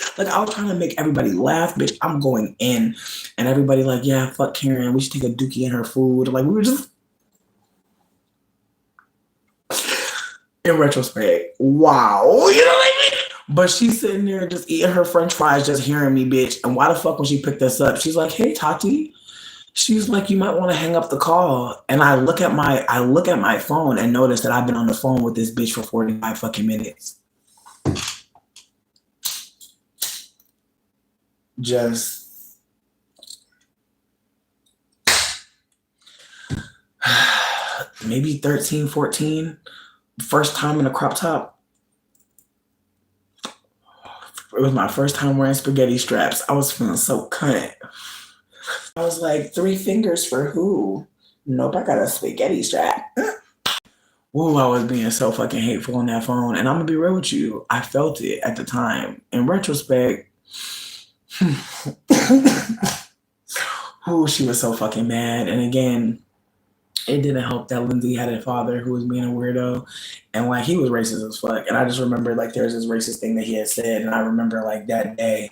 say. Like, I was trying to make everybody laugh, bitch. I'm going in. And everybody, like, yeah, fuck Karen. We should take a dookie in her food. Like, we were just, in retrospect, wow. You know what I mean? But she's sitting there just eating her french fries, just hearing me, bitch. And why the fuck when she picked this up? She's like, hey, Tati. She's like, you might want to hang up the call. And I look at my phone and notice that I've been on the phone with this bitch for 45 fucking minutes. Just maybe 13, 14. First time in a crop top. It was my first time wearing spaghetti straps. I was feeling so cunt. I was like, 3 fingers for who? Nope, I got a spaghetti strap. Ooh, I was being so fucking hateful on that phone. And I'm gonna be real with you. I felt it at the time. In retrospect, ooh, she was so fucking mad. And again, it didn't help that Lindsay had a father who was being a weirdo. And like he was racist as fuck. And I just remember like there's this racist thing that he had said. And I remember like that day.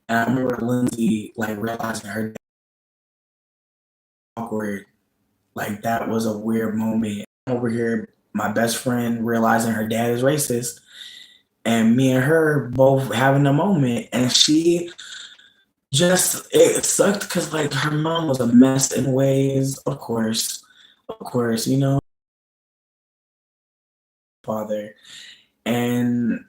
And I remember Lindsay like realizing her awkward. Like that was a weird moment. Over here, my best friend realizing her dad is racist, and me and her both having a moment, and she just it sucked because like her mom was a mess in ways, of course, you know, father, and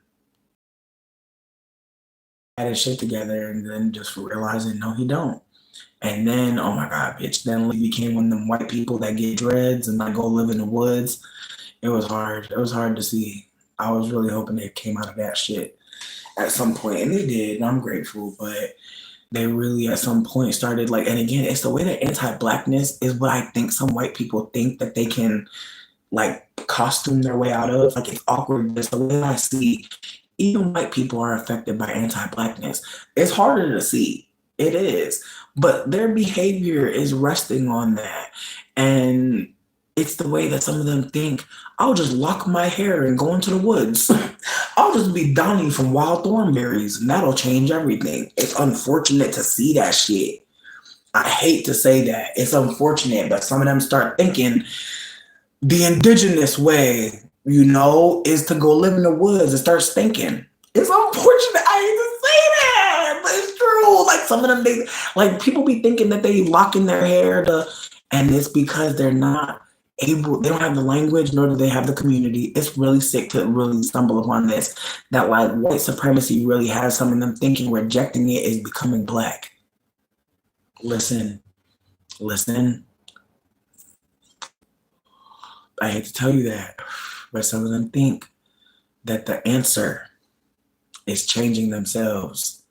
had his shit together, and then just realizing no, he don't. And then, oh my God, bitch, then he became one of them white people that get dreads and like go live in the woods. It was hard. It was hard to see. I was really hoping they came out of that shit at some point, and they did. And I'm grateful, but they really at some point started like, and again, it's the way that anti-blackness is what I think some white people think that they can like costume their way out of. Like it's awkward. It's the way I see. Even white people are affected by anti-blackness. It's harder to see. It is, but their behavior is resting on that, and it's the way that some of them think. I'll just lock my hair and go into the woods. I'll just be Donnie from Wild Thornberries, and that'll change everything. It's unfortunate to see that shit. I hate to say that. It's unfortunate, but some of them start thinking the indigenous way, you know, is to go live in the woods and start stinking. It's unfortunate. I hate to say that, but it's true. Like some of them, they like people be thinking that they lock in their hair to, and it's because they're not able. They don't have the language, nor do they have the community. It's really sick to really stumble upon this. That like white supremacy really has some of them thinking rejecting it is becoming black. Listen, listen. I hate to tell you that, but some of them think that the answer is changing themselves.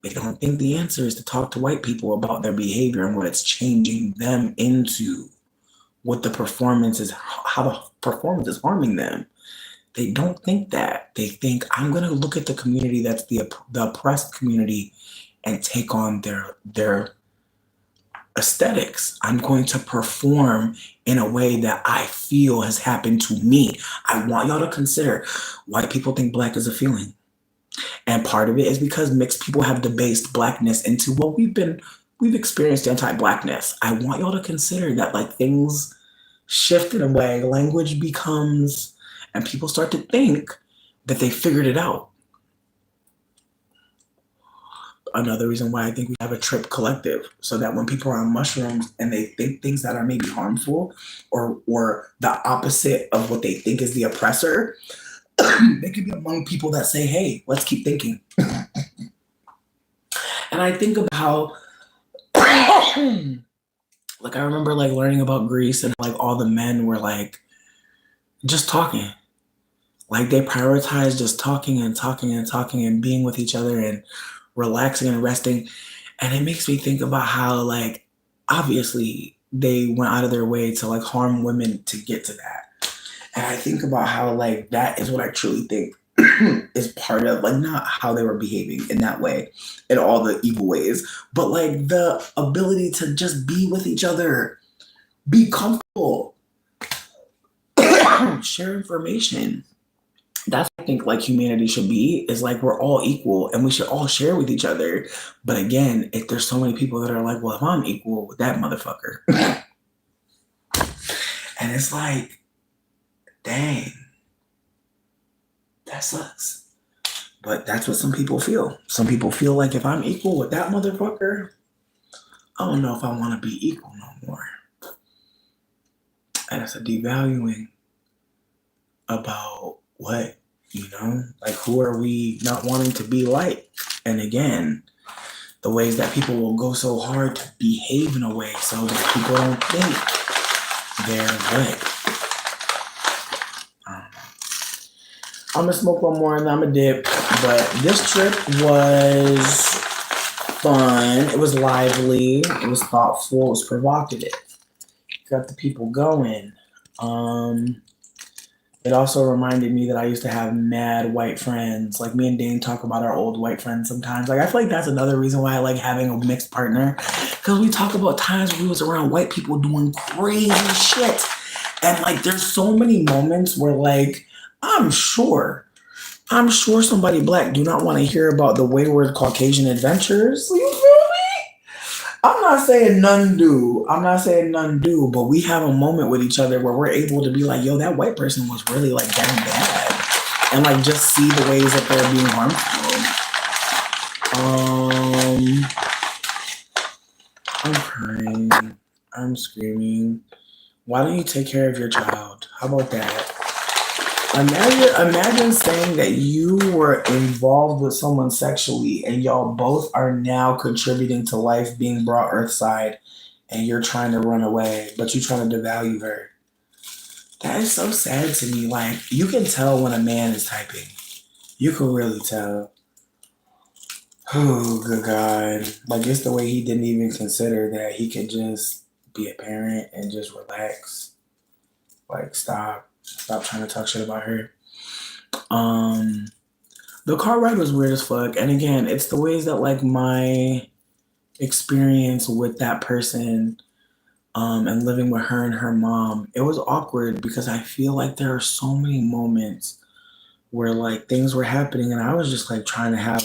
They don't think the answer is to talk to white people about their behavior and what it's changing them into, what the performance is, how the performance is harming them. They don't think that. They think I'm going to look at the community that's the oppressed community and take on their aesthetics. I'm going to perform in a way that I feel has happened to me. I want y'all to consider white people think black is a feeling. And part of it is because mixed people have debased blackness into, well, we've experienced anti-blackness. I want y'all to consider that like things shift in a way, language becomes, and people start to think that they figured it out. Another reason why I think we have a trip collective, so that when people are on mushrooms and they think things that are maybe harmful or the opposite of what they think is the oppressor, they could be among people that say, hey, let's keep thinking. And I think about Like I remember like learning about Greece and like all the men were like just talking. Like they prioritize just talking and talking and talking and being with each other and relaxing and resting. And it makes me think about how like obviously they went out of their way to like harm women to get to that. And I think about how like that is what I truly think is part of like not how they were behaving in that way in all the evil ways, but like the ability to just be with each other, be comfortable, share information. That's what I think like humanity should be is like we're all equal and we should all share with each other. But again, if there's so many people that are like, well, if I'm equal with that motherfucker, and it's like, dang, that sucks. But that's what some people feel. Some people feel like if I'm equal with that motherfucker, I don't know if I want to be equal no more. And it's a devaluing about what, you know, like who are we not wanting to be like? And again, the ways that people will go so hard to behave in a way so that people don't think they're what? I don't know. I'm gonna smoke one more and I'm gonna dip. But this trip was fun. It was lively. It was thoughtful. It was provocative. Got the people going. It also reminded me that I used to have mad white friends. Like me and Dane talk about our old white friends sometimes. Like I feel like that's another reason why I like having a mixed partner. Because we talk about times when we was around white people doing crazy shit. And like there's so many moments where like I'm sure somebody black do not want to hear about the wayward Caucasian adventures. You feel me? I'm not saying none do. But we have a moment with each other where we're able to be like, yo, that white person was really like damn bad. And like just see the ways that they're being harmful. I'm crying. I'm screaming. Why don't you take care of your child? How about that? Imagine saying that you were involved with someone sexually and y'all both are now contributing to life being brought earthside and you're trying to run away, but you're trying to devalue her. That is so sad to me. Like, you can tell when a man is typing. You can really tell. Oh, good God. Like, it's the way he didn't even consider that he could just be a parent and just relax. Like, stop trying to talk shit about her. The car ride was weird as fuck. And again, it's the ways that like my experience with that person and living with her and her mom, it was awkward because I feel like there are so many moments where like things were happening and I was just like trying to have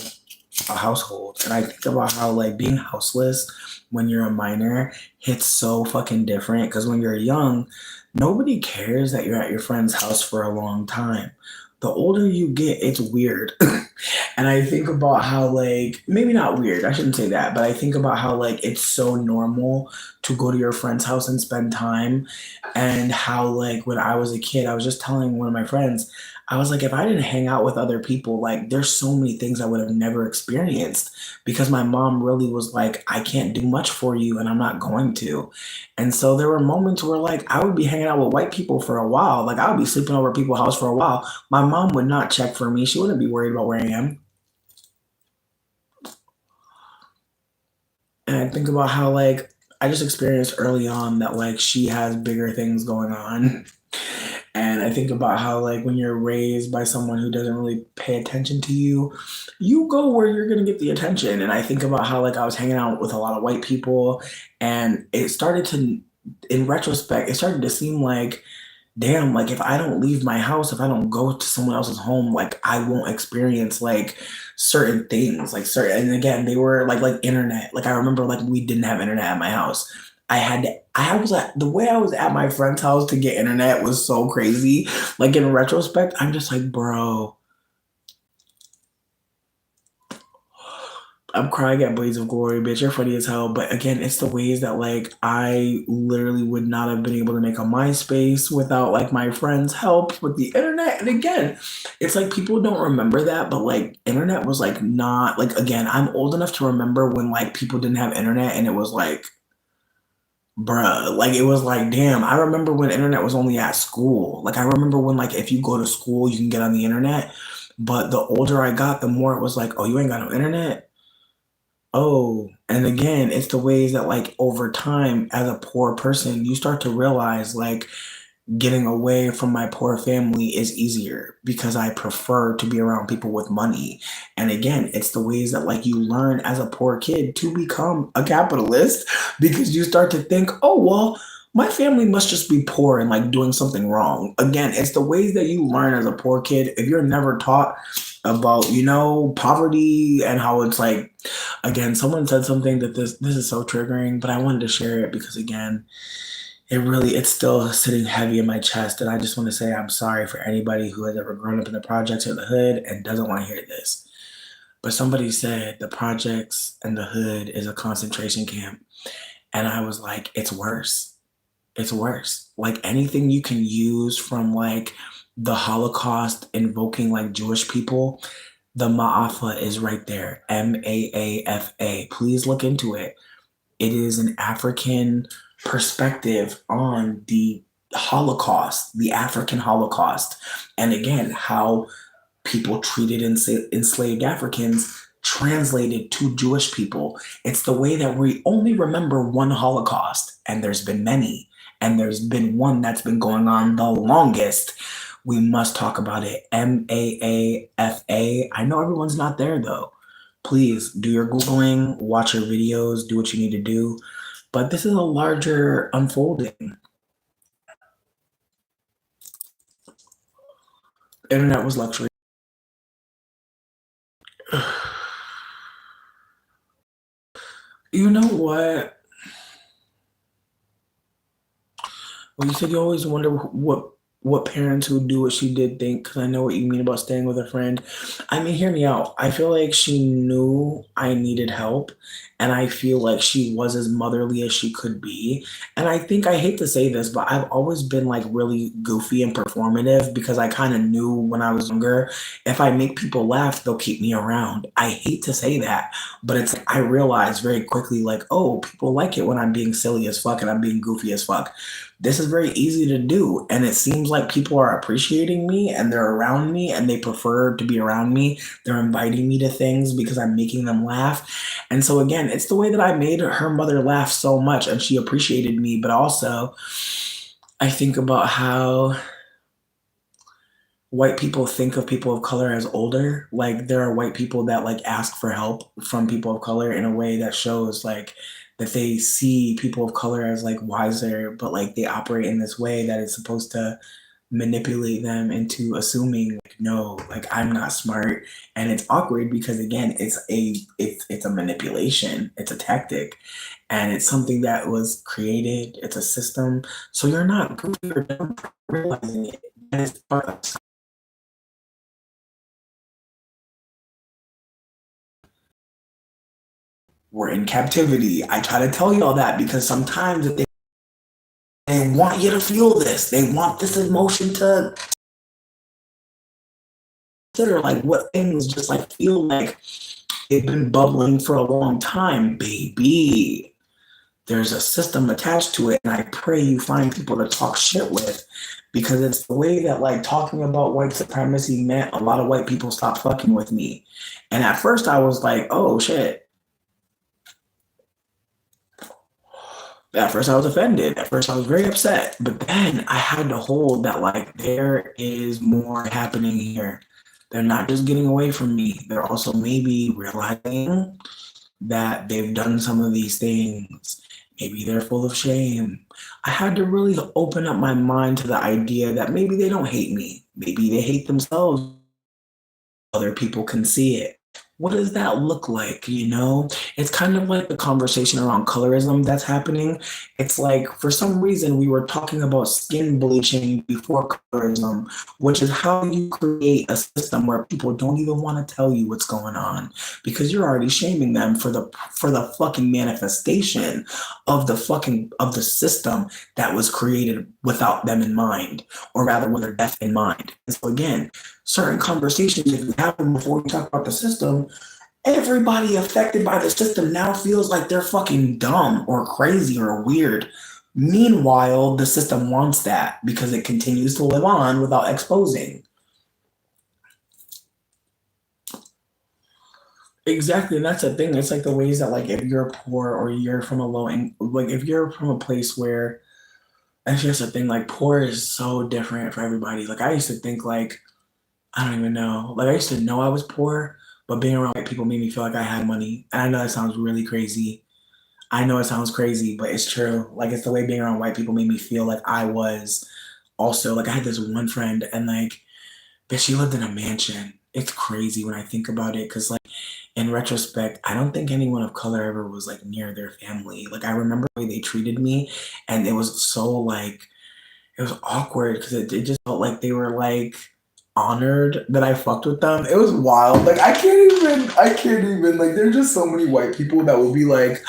a household. And I think about how like being houseless when you're a minor hits so fucking different because when you're young, nobody cares that you're at your friend's house for a long time. The older you get, it's weird. And I think about how like maybe not weird, I shouldn't say that, but I think about how like it's so normal to go to your friend's house and spend time and how like when I was a kid, I was just telling one of my friends, I was like, if I didn't hang out with other people, like there's so many things I would have never experienced because my mom really was like, I can't do much for you and I'm not going to. And so there were moments where like I would be hanging out with white people for a while. Like I would be sleeping over at people's house for a while. My mom would not check for me. She wouldn't be worried about where I am. And I think about how like I just experienced early on that like she has bigger things going on. And I think about how like when you're raised by someone who doesn't really pay attention to you, you go where you're gonna get the attention. And I think about how like I was hanging out with a lot of white people and it started to in retrospect, it started to seem like damn, like if I don't leave my house, if I don't go to someone else's home, like I won't experience like certain things, like certain, and again, they were like internet. Like I remember like we didn't have internet at my house. I was at the way I was at my friend's house to get internet was so crazy. Like in retrospect, I'm just like, bro, I'm crying at Blades of Glory, bitch. You're funny as hell. But again, it's the ways that like I literally would not have been able to make a MySpace without like my friends' help with the internet. And again, it's like people don't remember that, but like internet was like not like again, I'm old enough to remember when like people didn't have internet and it was like bruh, like it was like, damn, I remember when internet was only at school. Like I remember when like if you go to school, you can get on the internet. But the older I got, the more it was like, oh, you ain't got no internet? Oh, and again, it's the ways that like over time as a poor person, you start to realize like getting away from my poor family is easier because I prefer to be around people with money. And again, it's the ways that like you learn as a poor kid to become a capitalist because you start to think, oh, well, my family must just be poor and like doing something wrong. Again, it's the ways that you learn as a poor kid. If you're never taught about, poverty and how it's like, again, someone said something that this is so triggering, but I wanted to share it because again, it's still sitting heavy in my chest. And I just want to say I'm sorry for anybody who has ever grown up in the projects or the hood and doesn't want to hear this. But somebody said the projects and the hood is a concentration camp. And I was like, it's worse. It's worse. Like anything you can use from like the Holocaust invoking like Jewish people, the Ma'afa is right there. Maafa. Please look into it. It is an African perspective on the Holocaust, the African Holocaust. And again, how people treated enslaved Africans translated to Jewish people. It's the way that we only remember one Holocaust, and there's been many, and there's been one that's been going on the longest. We must talk about it. Maafa. I know everyone's not there though. Please do your Googling, watch your videos, do what you need to do. But this is a larger unfolding. Internet was luxury. You know what? Well, you said you always wonder what parents who do what she did think, because I know what you mean about staying with a friend. I mean, hear me out. I feel like she knew I needed help, and I feel like she was as motherly as she could be. And I think I hate to say this, but I've always been like really goofy and performative because I kind of knew when I was younger, if I make people laugh, they'll keep me around. I hate to say that, but it's like I realized very quickly, like, oh, people like it when I'm being silly as fuck and I'm being goofy as fuck. This is very easy to do. And it seems like people are appreciating me and they're around me and they prefer to be around me. They're inviting me to things because I'm making them laugh. And so, again, it's the way that I made her mother laugh so much and she appreciated me. But also, I think about how white people think of people of color as older. Like there are white people that like ask for help from people of color in a way that shows like that they see people of color as like wiser, but like they operate in this way that is supposed to manipulate them into assuming like no, like I'm not smart. And it's awkward because again, it's a manipulation, it's a tactic, and it's something that was created, it's a system. So you're not goofy or dumb for realizing it. And it's part of we're in captivity. I try to tell you all that because sometimes they want you to feel this. They want this emotion to consider like what things just like feel like they've been bubbling for a long time, baby. There's a system attached to it, and I pray you find people to talk shit with because it's the way that like talking about white supremacy meant a lot of white people stopped fucking with me. And at first I was like, oh shit. At first I was offended. At first I was very upset. But then I had to hold that like there is more happening here. They're not just getting away from me. They're also maybe realizing that they've done some of these things. Maybe they're full of shame. I had to really open up my mind to the idea that maybe they don't hate me. Maybe they hate themselves. Other people can see it. What does that look like? It's kind of like the conversation around colorism that's happening. It's like for some reason we were talking about skin bleaching before colorism, which is how you create a system where people don't even want to tell you what's going on because you're already shaming them for the fucking manifestation of the system that was created without them in mind, or rather with their death in mind. And so again, certain conversations, if you have them before we talk about the system, Everybody affected by the system now feels like they're fucking dumb or crazy or weird. Meanwhile, the system wants that because it continues to live on without exposing. Exactly, and that's the thing. It's like the ways that like if you're poor or you're from a like if you're from a place where that's just the thing, like poor is so different for everybody. Like I used to think like I don't even know. Like I used to know I was poor, but being around white people made me feel like I had money. And I know that sounds really crazy. I know it sounds crazy, but it's true. Like it's the way being around white people made me feel like I was also like I had this one friend and like but she lived in a mansion. It's crazy when I think about it because like in retrospect, I don't think anyone of color ever was like near their family. Like I remember the way they treated me and it was so like it was awkward because it just felt like they were like honored that I fucked with them. It was wild. Like I can't even like there's just so many white people that will be like,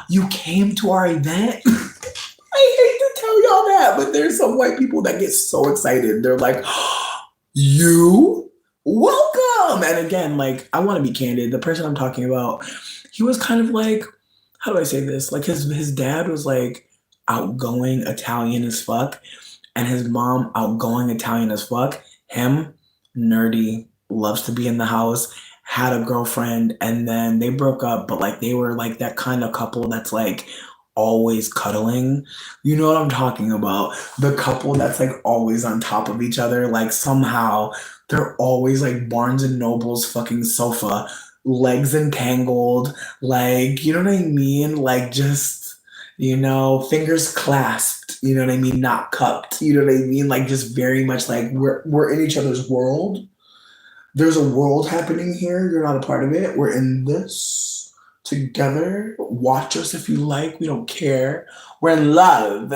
you came to our event? I hate to tell y'all that, but there's some white people that get so excited. They're like, you welcome. And again, like I want to be candid. The person I'm talking about, he was kind of like, how do I say this? Like his dad was like outgoing Italian as fuck and his mom outgoing Italian as fuck. Him, nerdy, loves to be in the house, had a girlfriend, and then they broke up, but like they were like that kind of couple that's like always cuddling. You know what I'm talking about? The couple that's like always on top of each other, like somehow they're always like Barnes and Noble's fucking sofa, legs entangled, like you know what I mean? Like just fingers clasped, you know what I mean? Not cupped, you know what I mean? Like just very much like we're in each other's world. There's a world happening here. You're not a part of it. We're in this together. Watch us if you like. We don't care. We're in love.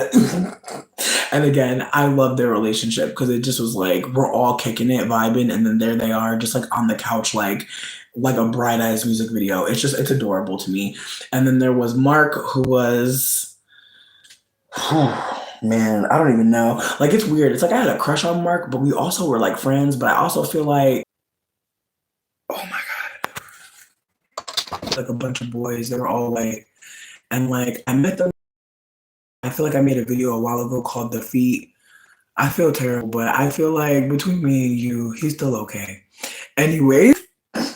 And again, I love their relationship because it just was like we're all kicking it, vibing, and then there they are, just like on the couch, like a bright eyes music video. It's adorable to me. And then there was Mark, who was man, I don't even know. Like it's weird. It's like I had a crush on Mark, but we also were like friends. But I also feel oh my god, like a bunch of boys. They were all like, and like I met them. I feel like I made a video a while ago called "The Feet." I feel terrible, but I feel like between me and you, he's still okay. Anyway, I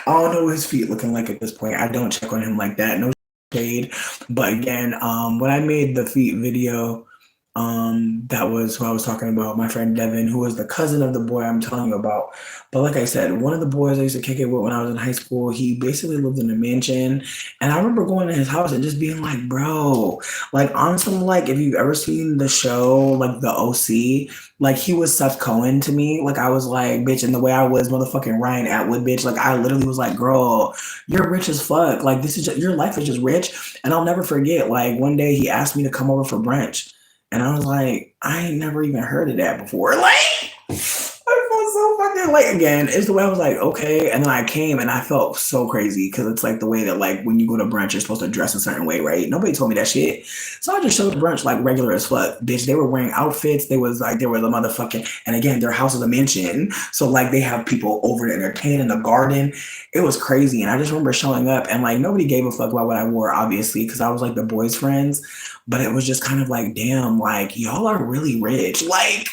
don't know what his feet looking like at this point. I don't check on him like that. No shade. But again, when I made the feet video, that was who I was talking about, my friend Devin, who was the cousin of the boy I'm telling you about. But like I said, one of the boys I used to kick it with when I was in high school, he basically lived in a mansion. And I remember going to his house and just being like, bro, like on some like if you've ever seen the show, like the OC, like he was Seth Cohen to me. Like I was like, bitch, and the way I was motherfucking Ryan Atwood, bitch. Like I literally was like, girl, you're rich as fuck. Like this is just, your life is just rich. And I'll never forget, like one day he asked me to come over for brunch. And I was like, I ain't never even heard of that before. Like, I felt so fucking like again. It's the way I was like, okay. And then I came and I felt so crazy because it's like the way that like when you go to brunch, you're supposed to dress a certain way, right? Nobody told me that shit. So I just showed up to brunch like regular as fuck. Bitch, they were wearing outfits. They were the motherfucking, and again, their house is a mansion. So like they have people over to entertain in the garden. It was crazy. And I just remember showing up and like nobody gave a fuck about what I wore, obviously, because I was like the boys' friends. But it was just kind of like, damn, like y'all are really rich. Like,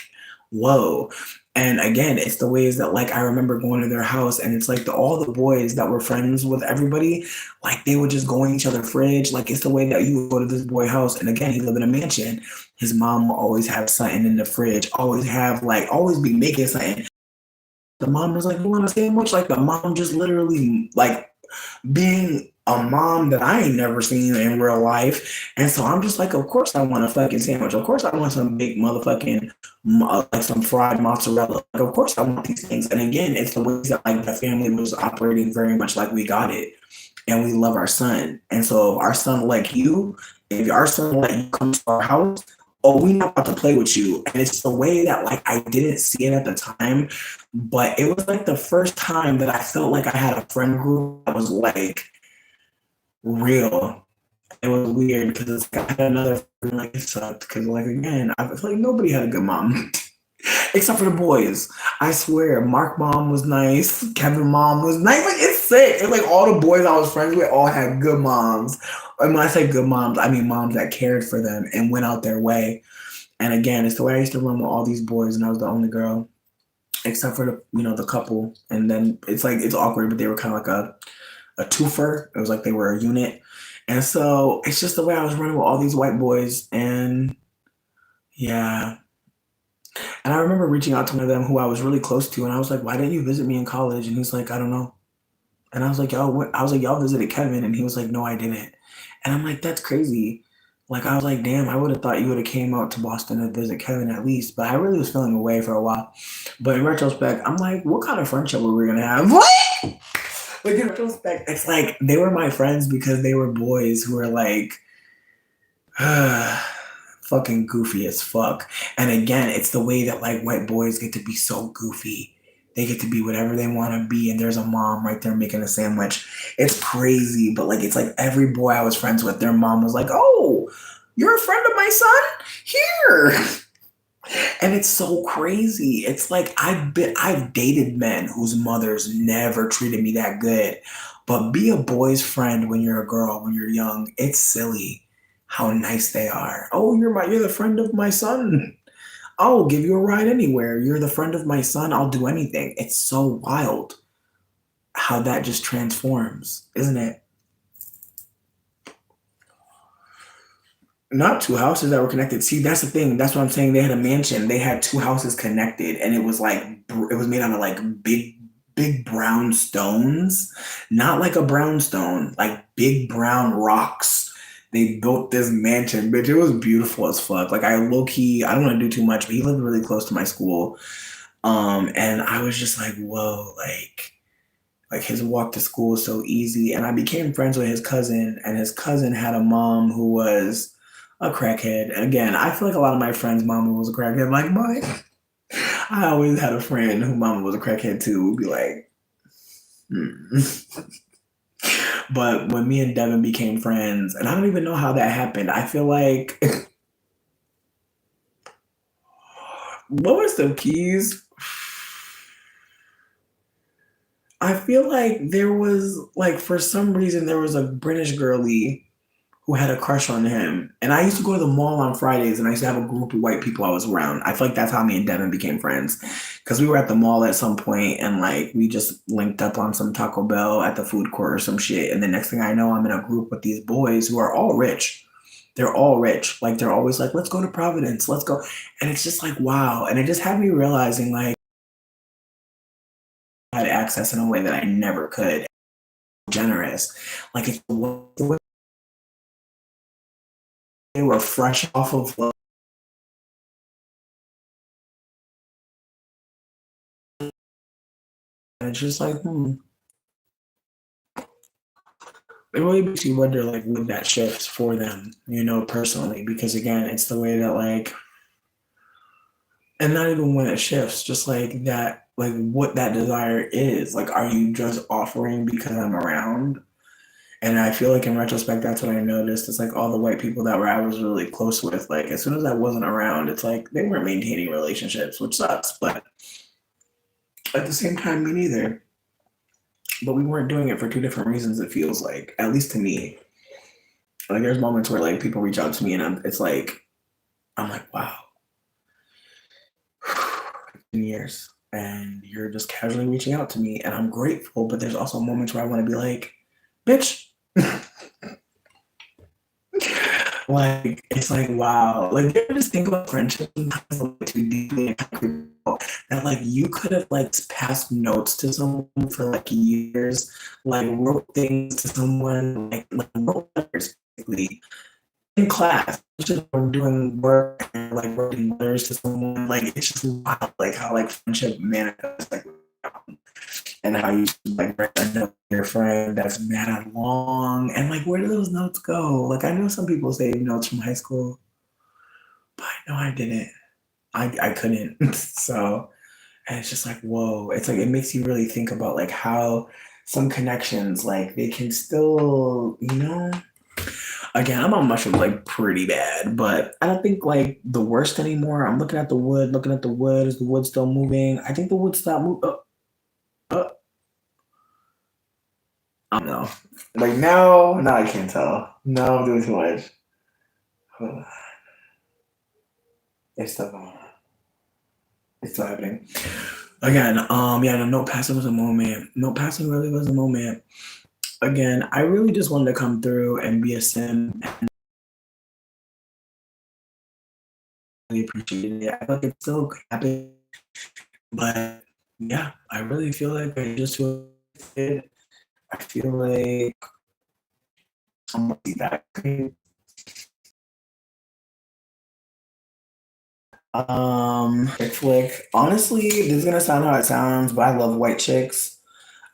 whoa. And again, it's the ways that like I remember going to their house and it's like all the boys that were friends with everybody, like they would just go in each other's fridge. Like it's the way that you would go to this boy house. And again, he lived in a mansion. His mom will always have something in the fridge, always be making something. The mom was like, you want a sandwich? Like the mom just literally like being a mom that I ain't never seen in real life. And so I'm just like, of course I want a fucking sandwich. Of course I want some big motherfucking, like some fried mozzarella. Like, of course I want these things. And again, it's the ways that like the family was operating very much like we got it. And we love our son. And so our son like you, if our son let you come to our house, oh, we not about to play with you. And it's the way that like I didn't see it at the time, but it was like the first time that I felt like I had a friend group that was like real. It was weird because it's like I had another friend like it sucked because like again, I feel like nobody had a good mom. Except for the boys. I swear, Mark mom was nice, Kevin mom was nice. Like it's sick. It's like all the boys I was friends with all had good moms. And when I say good moms, I mean moms that cared for them and went out their way. And again, it's the way I used to run with all these boys, and I was the only girl, except for the couple. And then it's like it's awkward, but they were kind of like a twofer. It was like they were a unit. And so it's just the way I was running with all these white boys. And yeah. And I remember reaching out to one of them who I was really close to, and I was like, "Why didn't you visit me in college?" And he's like, "I don't know." And I was like, "Yo, what?" I was like, "Y'all visited Kevin," and he was like, "No, I didn't." And I'm like, "That's crazy." Like I was like, "Damn, I would have thought you would have came out to Boston to visit Kevin at least." But I really was feeling away for a while. But in retrospect, I'm like, "What kind of friendship were we gonna have?" What? Like in retrospect, it's like they were my friends because they were boys who were like fucking goofy as fuck. And again, it's the way that like white boys get to be so goofy. They get to be whatever they want to be, and there's a mom right there making a sandwich. It's crazy, but like it's like every boy I was friends with, their mom was like, "Oh, you're a friend of my son? Here." And it's so crazy. It's like I've dated men whose mothers never treated me that good. But be a boy's friend when you're a girl, when you're young. It's silly how nice they are. Oh, you're the friend of my son. I'll give you a ride anywhere. You're the friend of my son. I'll do anything. It's so wild how that just transforms, isn't it? Not two houses that were connected. See, that's the thing. That's what I'm saying. They had a mansion. They had two houses connected, and it was like it was made out of like big brown stones, not like a brownstone, like big brown rocks. They built this mansion, bitch. It was beautiful as fuck. Like I low key, I don't want to do too much, but he lived really close to my school. And I was just like, whoa, like his walk to school was so easy. And I became friends with his cousin, and his cousin had a mom who was a crackhead. Again, I feel like a lot of my friends' mama was a crackhead, like mine. I always had a friend who mama was a crackhead too. We'd be like, hmm. But when me and Devin became friends, and I don't even know how that happened, I feel like what was the keys? I feel like there was like for some reason there was a British girlie who had a crush on him. And I used to go to the mall on Fridays, and I used to have a group of white people I was around. I feel like that's how me and Devin became friends. Because we were at the mall at some point, and like we just linked up on some Taco Bell at the food court or some shit. And the next thing I know, I'm in a group with these boys who are all rich. They're all rich. Like they're always like, let's go to Providence, let's go. And it's just like, wow. And it just had me realizing like I had access in a way that I never could. Generous. Like it's the way they were fresh off of love. And it's just like, it really makes you wonder like when that shifts for them, personally, because again, it's the way that like, and not even when it shifts, just like that, like what that desire is. Like, are you just offering because I'm around? And I feel like in retrospect, that's what I noticed. It's like all the white people that were I was really close with, like as soon as I wasn't around, it's like they weren't maintaining relationships, which sucks. But at the same time, me neither. But we weren't doing it for two different reasons, it feels like, at least to me. Like there's moments where like people reach out to me and it's like I'm like, wow, 10 years, and you're just casually reaching out to me, and I'm grateful. But there's also moments where I want to be like, bitch, like it's like wow, like you ever just think about friendship too deeply and that like you could have like passed notes to someone for like years, like wrote things to someone, like wrote letters basically in class, just doing work and like writing letters to someone. Like it's just wild, like how like friendship manifests, like and how you like write a note to your friend that's mad long, and like where do those notes go? Like I know some people save notes from high school, but I know I didn't. I couldn't. So and it's just like whoa. It's like it makes you really think about like how some connections like they can still again, I'm on mushrooms like pretty bad, but I don't think like the worst anymore. I'm looking at the wood, looking at the wood. Is the wood still moving? I think the wood stopped moving. I don't know. Like now I can't tell. Now I'm doing too much. Hold on. It's still going on. It's still happening. Again, yeah, the note passing was a moment. Note passing really was a moment. Again, I really just wanted to come through and be a sim and really appreciate it. I feel like it's still happening, but yeah, I really feel like I just feel it. I feel like I'm gonna be that great. Chick flick. Honestly, this is gonna sound how it sounds, but I love White Chicks.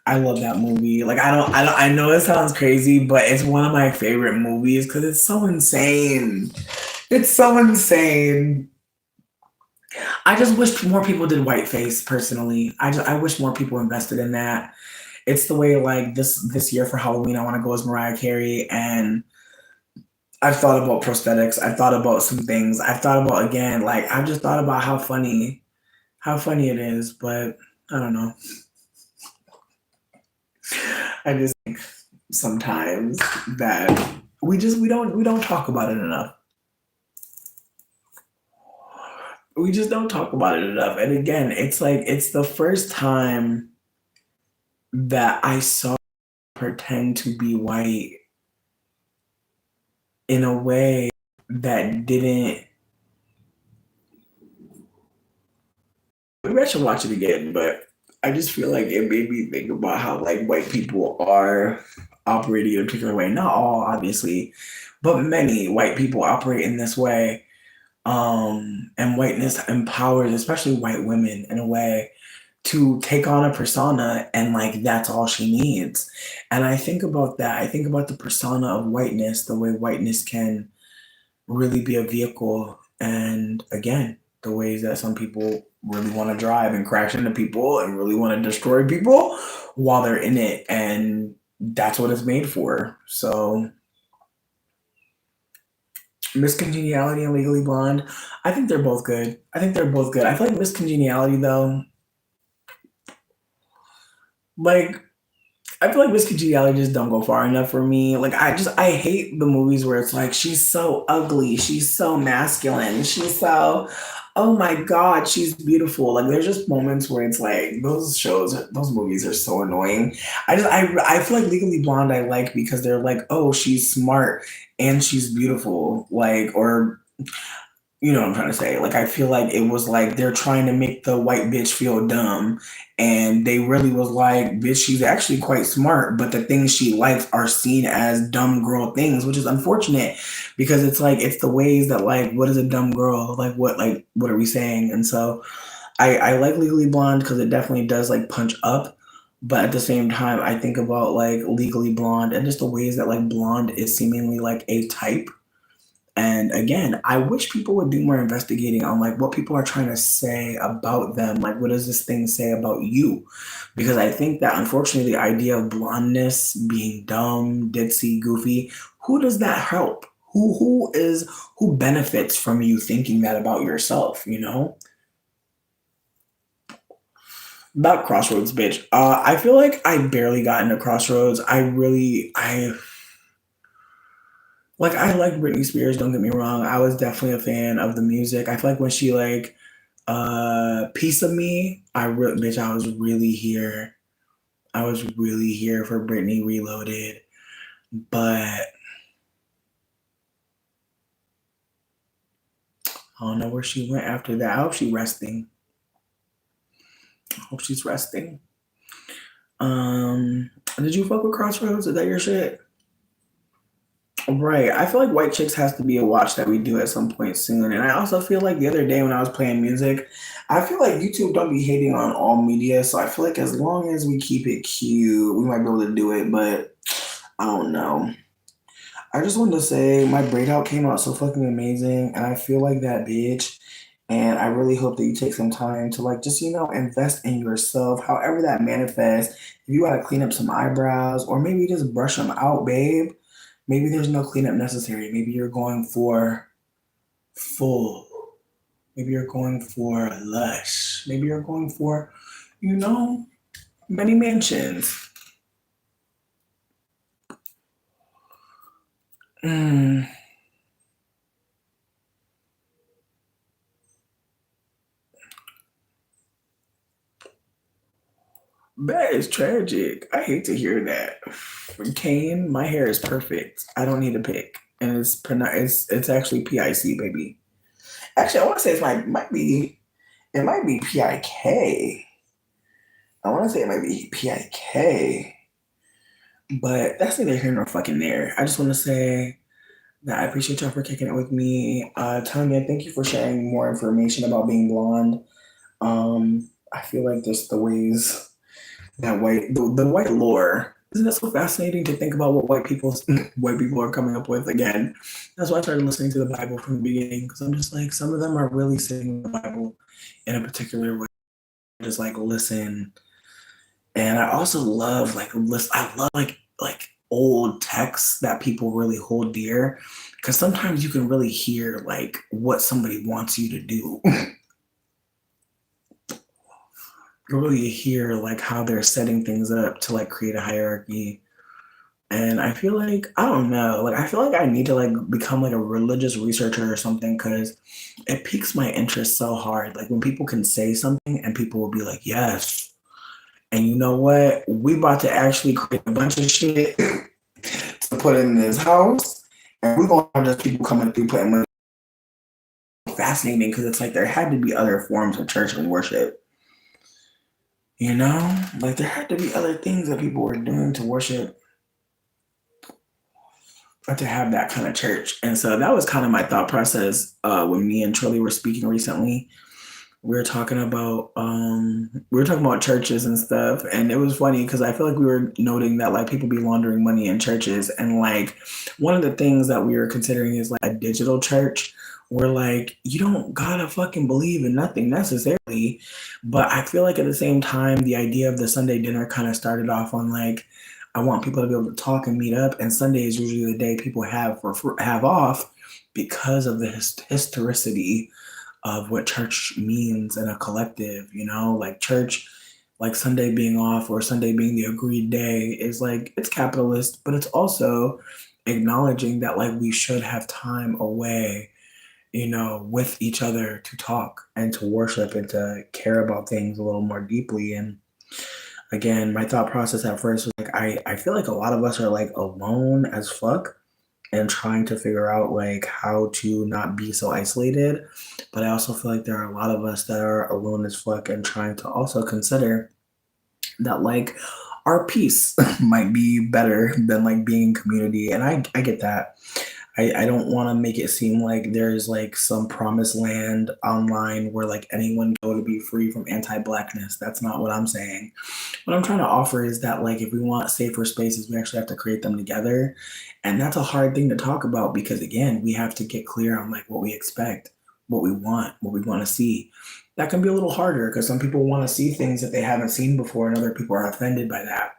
I love that movie. Like I know it sounds crazy, but it's one of my favorite movies because it's so insane. It's so insane. I just wish more people did whiteface personally. I wish more people invested in that. It's the way like this year for Halloween I want to go as Mariah Carey, and I've thought about prosthetics. I've thought about some things. I've thought about again like I've just thought about how funny it is, but I don't know. I just think sometimes that we don't talk about it enough. We just don't talk about it enough. And again, it's like it's the first time that I saw pretend to be white in a way that didn't. Maybe I should watch it again, but I just feel like it made me think about how like white people are operating in a particular way. Not all, obviously, but many white people operate in this way. And whiteness empowers, especially white women, in a way to take on a persona, and like that's all she needs. And I think about that. I think about the persona of whiteness, the way whiteness can really be a vehicle. And again, the ways that some people really want to drive and crash into people and really want to destroy people while they're in it. And that's what it's made for. So, Miss Congeniality and Legally Blonde, I think they're both good. I think they're both good. I feel like Miss Congeniality, though, like, I feel like Miss Congeniality just don't go far enough for me. Like I hate the movies where it's like she's so ugly, she's so masculine, she's so oh my god, she's beautiful. Like there's just moments where it's like those movies are so annoying. I feel like Legally Blonde I like because they're like, oh, she's smart and she's beautiful. Like or you know what I'm trying to say. Like I feel like it was like they're trying to make the white bitch feel dumb, and they really was like, bitch, she's actually quite smart, but the things she likes are seen as dumb girl things, which is unfortunate because it's like it's the ways that like what is a dumb girl like what are we saying? And so I like Legally Blonde because it definitely does like punch up. But at the same time, I think about like Legally Blonde and just the ways that like blonde is seemingly like a type, and again, I wish people would do more investigating on like what people are trying to say about them. Like, what does this thing say about you? Because I think that unfortunately, the idea of blondness being dumb, ditzy, goofy, who does that help? Who benefits from you thinking that about yourself? You know, about Crossroads, bitch. I feel like I barely got into Crossroads. I like Britney Spears, don't get me wrong. I was definitely a fan of the music. I feel like when she like Piece of Me, bitch, I was really here. I was really here for Britney Reloaded. But I don't know where she went after that. I hope she's resting. I hope she's resting. Did you fuck with Crossroads? Is that your shit? Right. I feel like White Chicks has to be a watch that we do at some point soon. And I also feel like the other day when I was playing music, I feel like YouTube don't be hating on all media. So I feel like as long as we keep it cute, we might be able to do it. But I don't know. I just wanted to say my braid out came out so fucking amazing. And I feel like that bitch. And I really hope that you take some time to like just, invest in yourself, however that manifests. If you gotta clean up some eyebrows or maybe just brush them out, babe. Maybe there's no cleanup necessary. Maybe you're going for full. Maybe you're going for lush. Maybe you're going for, you know, many mansions. Mm, that is tragic. I hate to hear that. Kane, my hair is perfect. I don't need a pick, and it's actually PIC, baby. Actually, I want to say it might be PIK. I want to say it might be PIK, but that's neither here nor fucking there. I just want to say that I appreciate y'all for kicking it with me. Tanya, thank you for sharing more information about being blonde. I feel like just the ways that the white lore, isn't it so fascinating to think about what white people are coming up with again? That's why I started listening to the Bible from the beginning, because I'm just like, some of them are really saying the Bible in a particular way. Just like listen. And I also love like list I love like old texts that people really hold dear, because sometimes you can really hear like what somebody wants you to do. You really hear like how they're setting things up to like create a hierarchy. And I feel like I don't know, like I feel like I need to like become like a religious researcher or something, because it piques my interest so hard. Like when people can say something and people will be like, yes. And you know what? We about to actually create a bunch of shit to put in this house, and we're gonna have just people coming through putting money. Fascinating, because it's like there had to be other forms of church and worship. You know, like there had to be other things that people were doing to worship or to have that kind of church. And so that was kind of my thought process when me and Trilly were speaking recently. We were talking about churches and stuff, and it was funny because I feel like we were noting that like people be laundering money in churches, and like one of the things that we were considering is like a digital church, where like you don't gotta fucking believe in nothing necessarily. But I feel like at the same time the idea of the Sunday dinner kind of started off on like, I want people to be able to talk and meet up, and Sunday is usually the day people have off because of the historicity of what church means in a collective, you know, like church, like Sunday being off or Sunday being the agreed day is like, it's capitalist, but it's also acknowledging that like we should have time away, you know, with each other to talk and to worship and to care about things a little more deeply. And again, my thought process at first was like, I feel like a lot of us are like alone as fuck and trying to figure out like how to not be so isolated. But I also feel like there are a lot of us that are alone as fuck and trying to also consider that like our peace might be better than like being in community. And I get that. I don't want to make it seem like there's like some promised land online where like anyone go to be free from anti-blackness. That's not what I'm saying. What I'm trying to offer is that like if we want safer spaces, we actually have to create them together. And that's a hard thing to talk about, because again, we have to get clear on like what we expect, what we want to see. That can be a little harder because some people want to see things that they haven't seen before, and other people are offended by that.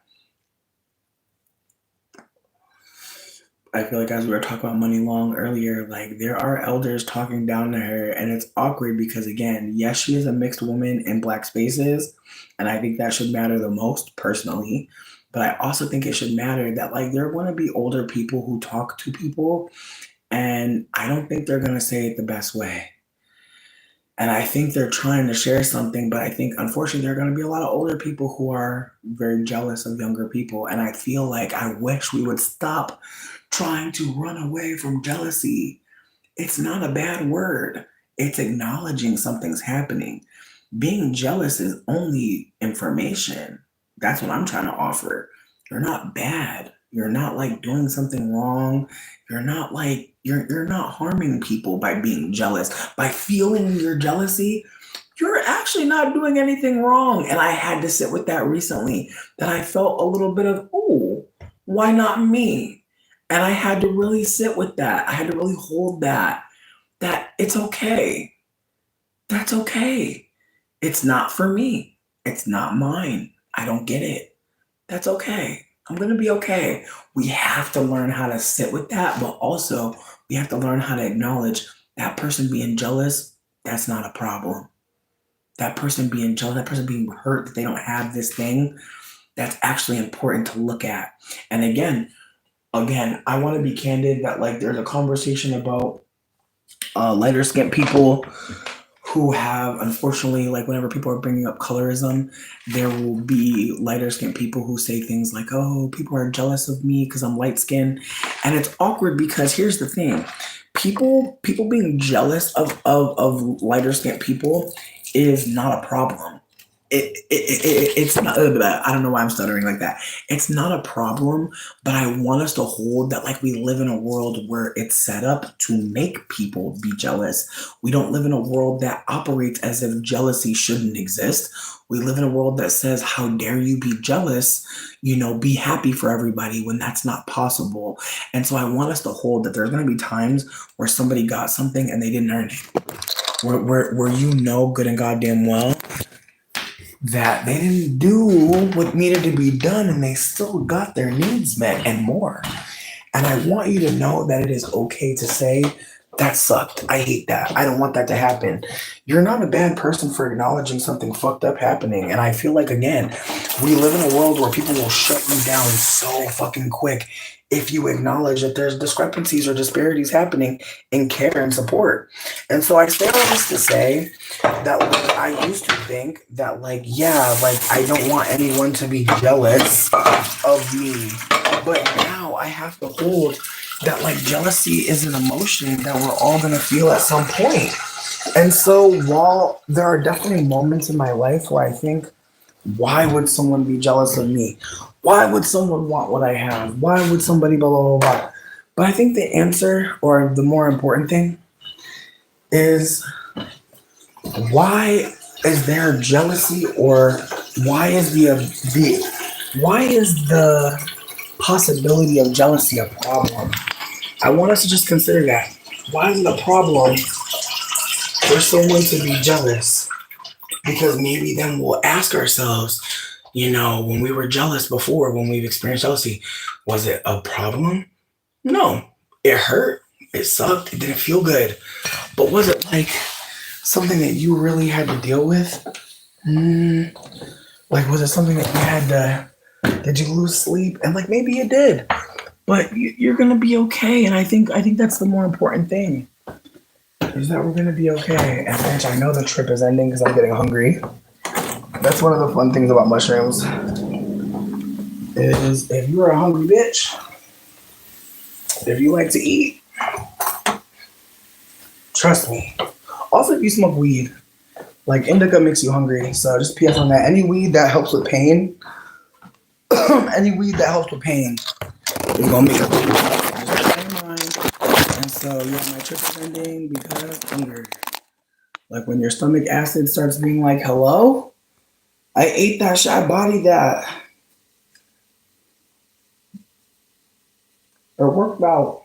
I feel like as we were talking about Money Long earlier, like there are elders talking down to her, and it's awkward because again, yes, she is a mixed woman in black spaces, and I think that should matter the most personally. But I also think it should matter that like there are going to be older people who talk to people, and I don't think they're going to say it the best way. And I think they're trying to share something, but I think unfortunately there are going to be a lot of older people who are very jealous of younger people. And I feel like I wish we would stop trying to run away from jealousy. It's not a bad word, it's acknowledging something's happening. Being jealous is only information. That's what I'm trying to offer. You're not bad. You're not like doing something wrong. You're not harming people by being jealous. By feeling your jealousy, you're actually not doing anything wrong. And I had to sit with that recently, that I felt a little bit of, oh, why not me? And I had to really sit with that. I had to really hold that it's okay. That's okay. It's not for me. It's not mine. I don't get it. That's okay. I'm going to be okay. We have to learn how to sit with that, but also we have to learn how to acknowledge that person being jealous, that's not a problem. That person being jealous, that person being hurt that they don't have this thing, that's actually important to look at. And again, again, I want to be candid that like there's a conversation about lighter skinned people who have, unfortunately, like whenever people are bringing up colorism, there will be lighter skinned people who say things like, oh, people are jealous of me because I'm light skinned. And it's awkward because here's the thing. People being jealous of lighter skinned people is not a problem. It's not, I don't know why I'm stuttering like that. It's not a problem, but I want us to hold that like we live in a world where it's set up to make people be jealous. We don't live in a world that operates as if jealousy shouldn't exist. We live in a world that says, how dare you be jealous? You know, be happy for everybody when that's not possible. And so I want us to hold that there's going to be times where somebody got something and they didn't earn it. Where you know good and goddamn well that they didn't do what needed to be done and they still got their needs met and more. And I want you to know that it is okay to say, that sucked. I hate that. I don't want that to happen. You're not a bad person for acknowledging something fucked up happening. And I feel like, again, we live in a world where people will shut you down so fucking quick if you acknowledge that there's discrepancies or disparities happening in care and support. And so I say all this to say that like, I used to think that like, yeah, like I don't want anyone to be jealous of me. But now I have to hold that like jealousy is an emotion that we're all gonna feel at some point. And so while there are definitely moments in my life where I think, why would someone be jealous of me? Why would someone want what I have? Why would somebody blah blah blah blah? But I think the answer or the more important thing is, why is there jealousy, or why is the possibility of jealousy a problem? I want us to just consider that. Why is it a problem for someone to be jealous? Because maybe then we'll ask ourselves, you know, when we were jealous before, when we've experienced jealousy, was it a problem? No. It hurt. It sucked. It didn't feel good. But was it like something that you really had to deal with? Like, was it something that you had to, did you lose sleep? And like, maybe you did. But you're gonna be okay, and I think that's the more important thing, is that we're gonna be okay. And bitch, I know the trip is ending because I'm getting hungry. That's one of the fun things about mushrooms. Is if you're a hungry bitch, if you like to eat, trust me. Also, if you smoke weed, like indica makes you hungry. So just PS on that. Any weed that helps with pain, any weed that helps with pain. It's gonna make a mind. And so yeah, my trip is ending because hunger. Like when your stomach acid starts being like, hello? I ate that shit, I bodied that. Or worked out.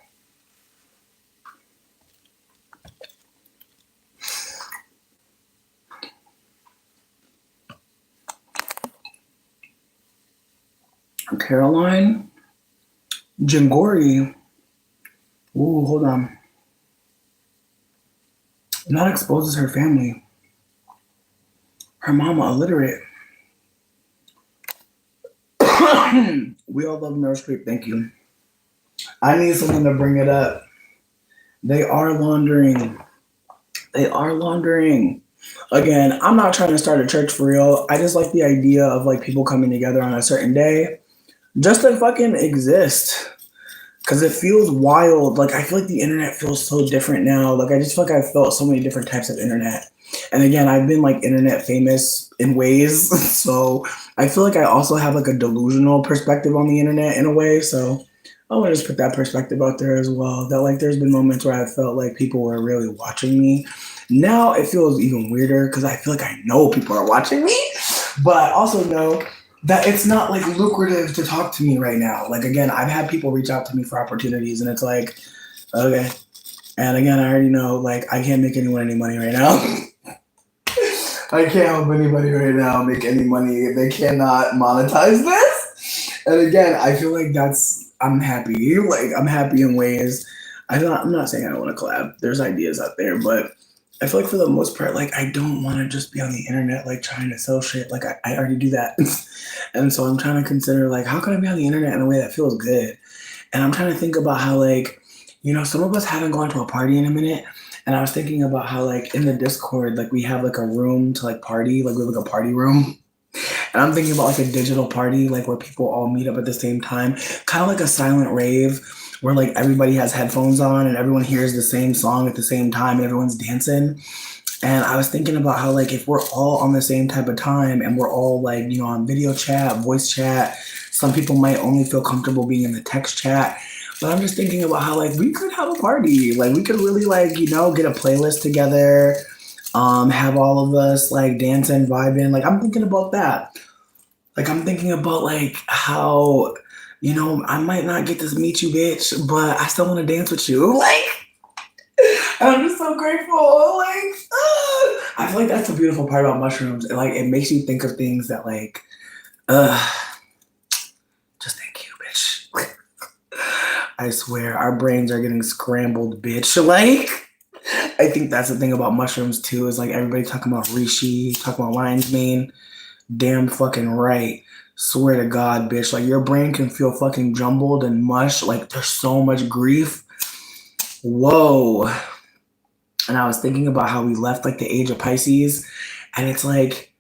Caroline Jingori. Ooh, hold on. Not exposes her family. Her mama illiterate. We all love Meryl Streep. Thank you. I need someone to bring it up. They are laundering. They are laundering. Again, I'm not trying to start a church for real. I just like the idea of like people coming together on a certain day just to fucking exist. Cause it feels wild. Like I feel like the internet feels so different now. Like I just feel like I've felt so many different types of internet. And again, I've been like internet famous in ways. So I feel like I also have like a delusional perspective on the internet in a way. So I want to just put that perspective out there as well. That like there's been moments where I felt like people were really watching me. Now it feels even weirder because I feel like I know people are watching me, but I also know that it's not like lucrative to talk to me right now. Like again, I've had people reach out to me for opportunities and it's like, okay. And again, I already know like I can't make anyone any money right now. I can't help anybody right now make any money. They cannot monetize this. And again, I feel like I'm happy. Like I'm happy in ways. I'm not saying I don't want to collab. There's ideas out there, but I feel like for the most part, like I don't want to just be on the internet like trying to sell shit. Like I already do that. And so I'm trying to consider like how can I be on the internet in a way that feels good? And I'm trying to think about how, like, some of us haven't gone to a party in a minute. And I was thinking about how, like, in the Discord, like, we have, like, a room to, like, party. Like, we have, like, a party room. And I'm thinking about, like, a digital party, like, where people all meet up at the same time. Kind of like a silent rave where, like, everybody has headphones on and everyone hears the same song at the same time and everyone's dancing. And I was thinking about how, like, if we're all on the same type of time and we're all, like, on video chat, voice chat, some people might only feel comfortable being in the text chat. But I'm just thinking about how, like, we could have a party. Like, we could really, like, get a playlist together, have all of us, like, dancing, vibing. Like, I'm thinking about that. Like, I'm thinking about, like, how, I might not get to meet you, bitch, but I still want to dance with you. Like, and I'm just so grateful. Like, I feel like that's the beautiful part about mushrooms. And, like, it makes you think of things that, like, just thank you, bitch. I swear, our brains are getting scrambled, bitch. Like, I think that's the thing about mushrooms, too, is, like, everybody talking about reishi, talking about lion's mane. Damn fucking right. Swear to God, bitch. Like, your brain can feel fucking jumbled and mush. Like, there's so much grief. Whoa. And I was thinking about how we left, like, the age of Pisces. And it's like,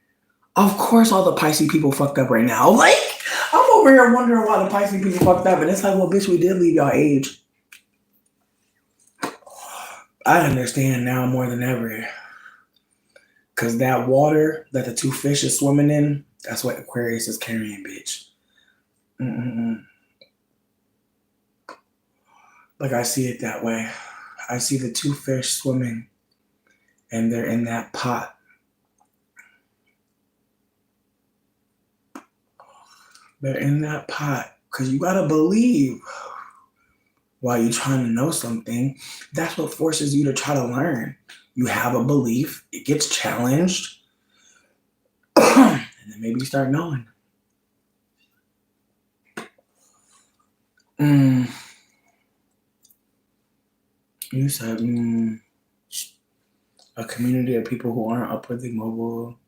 of course all the Pisces people fucked up right now. Like, I'm over here wondering why the Pisces people fucked up. And it's like, well, bitch, we did leave y'all age. I understand now more than ever. Because that water that the two fish is swimming in, that's what Aquarius is carrying, bitch. Mm-mm-mm. Like, I see it that way. I see the two fish swimming, and they're in that pot. They're in that pot. Because you got to believe while you're trying to know something. That's what forces you to try to learn. You have a belief, it gets challenged, and then maybe you start knowing. You said a community of people who aren't upwardly mobile.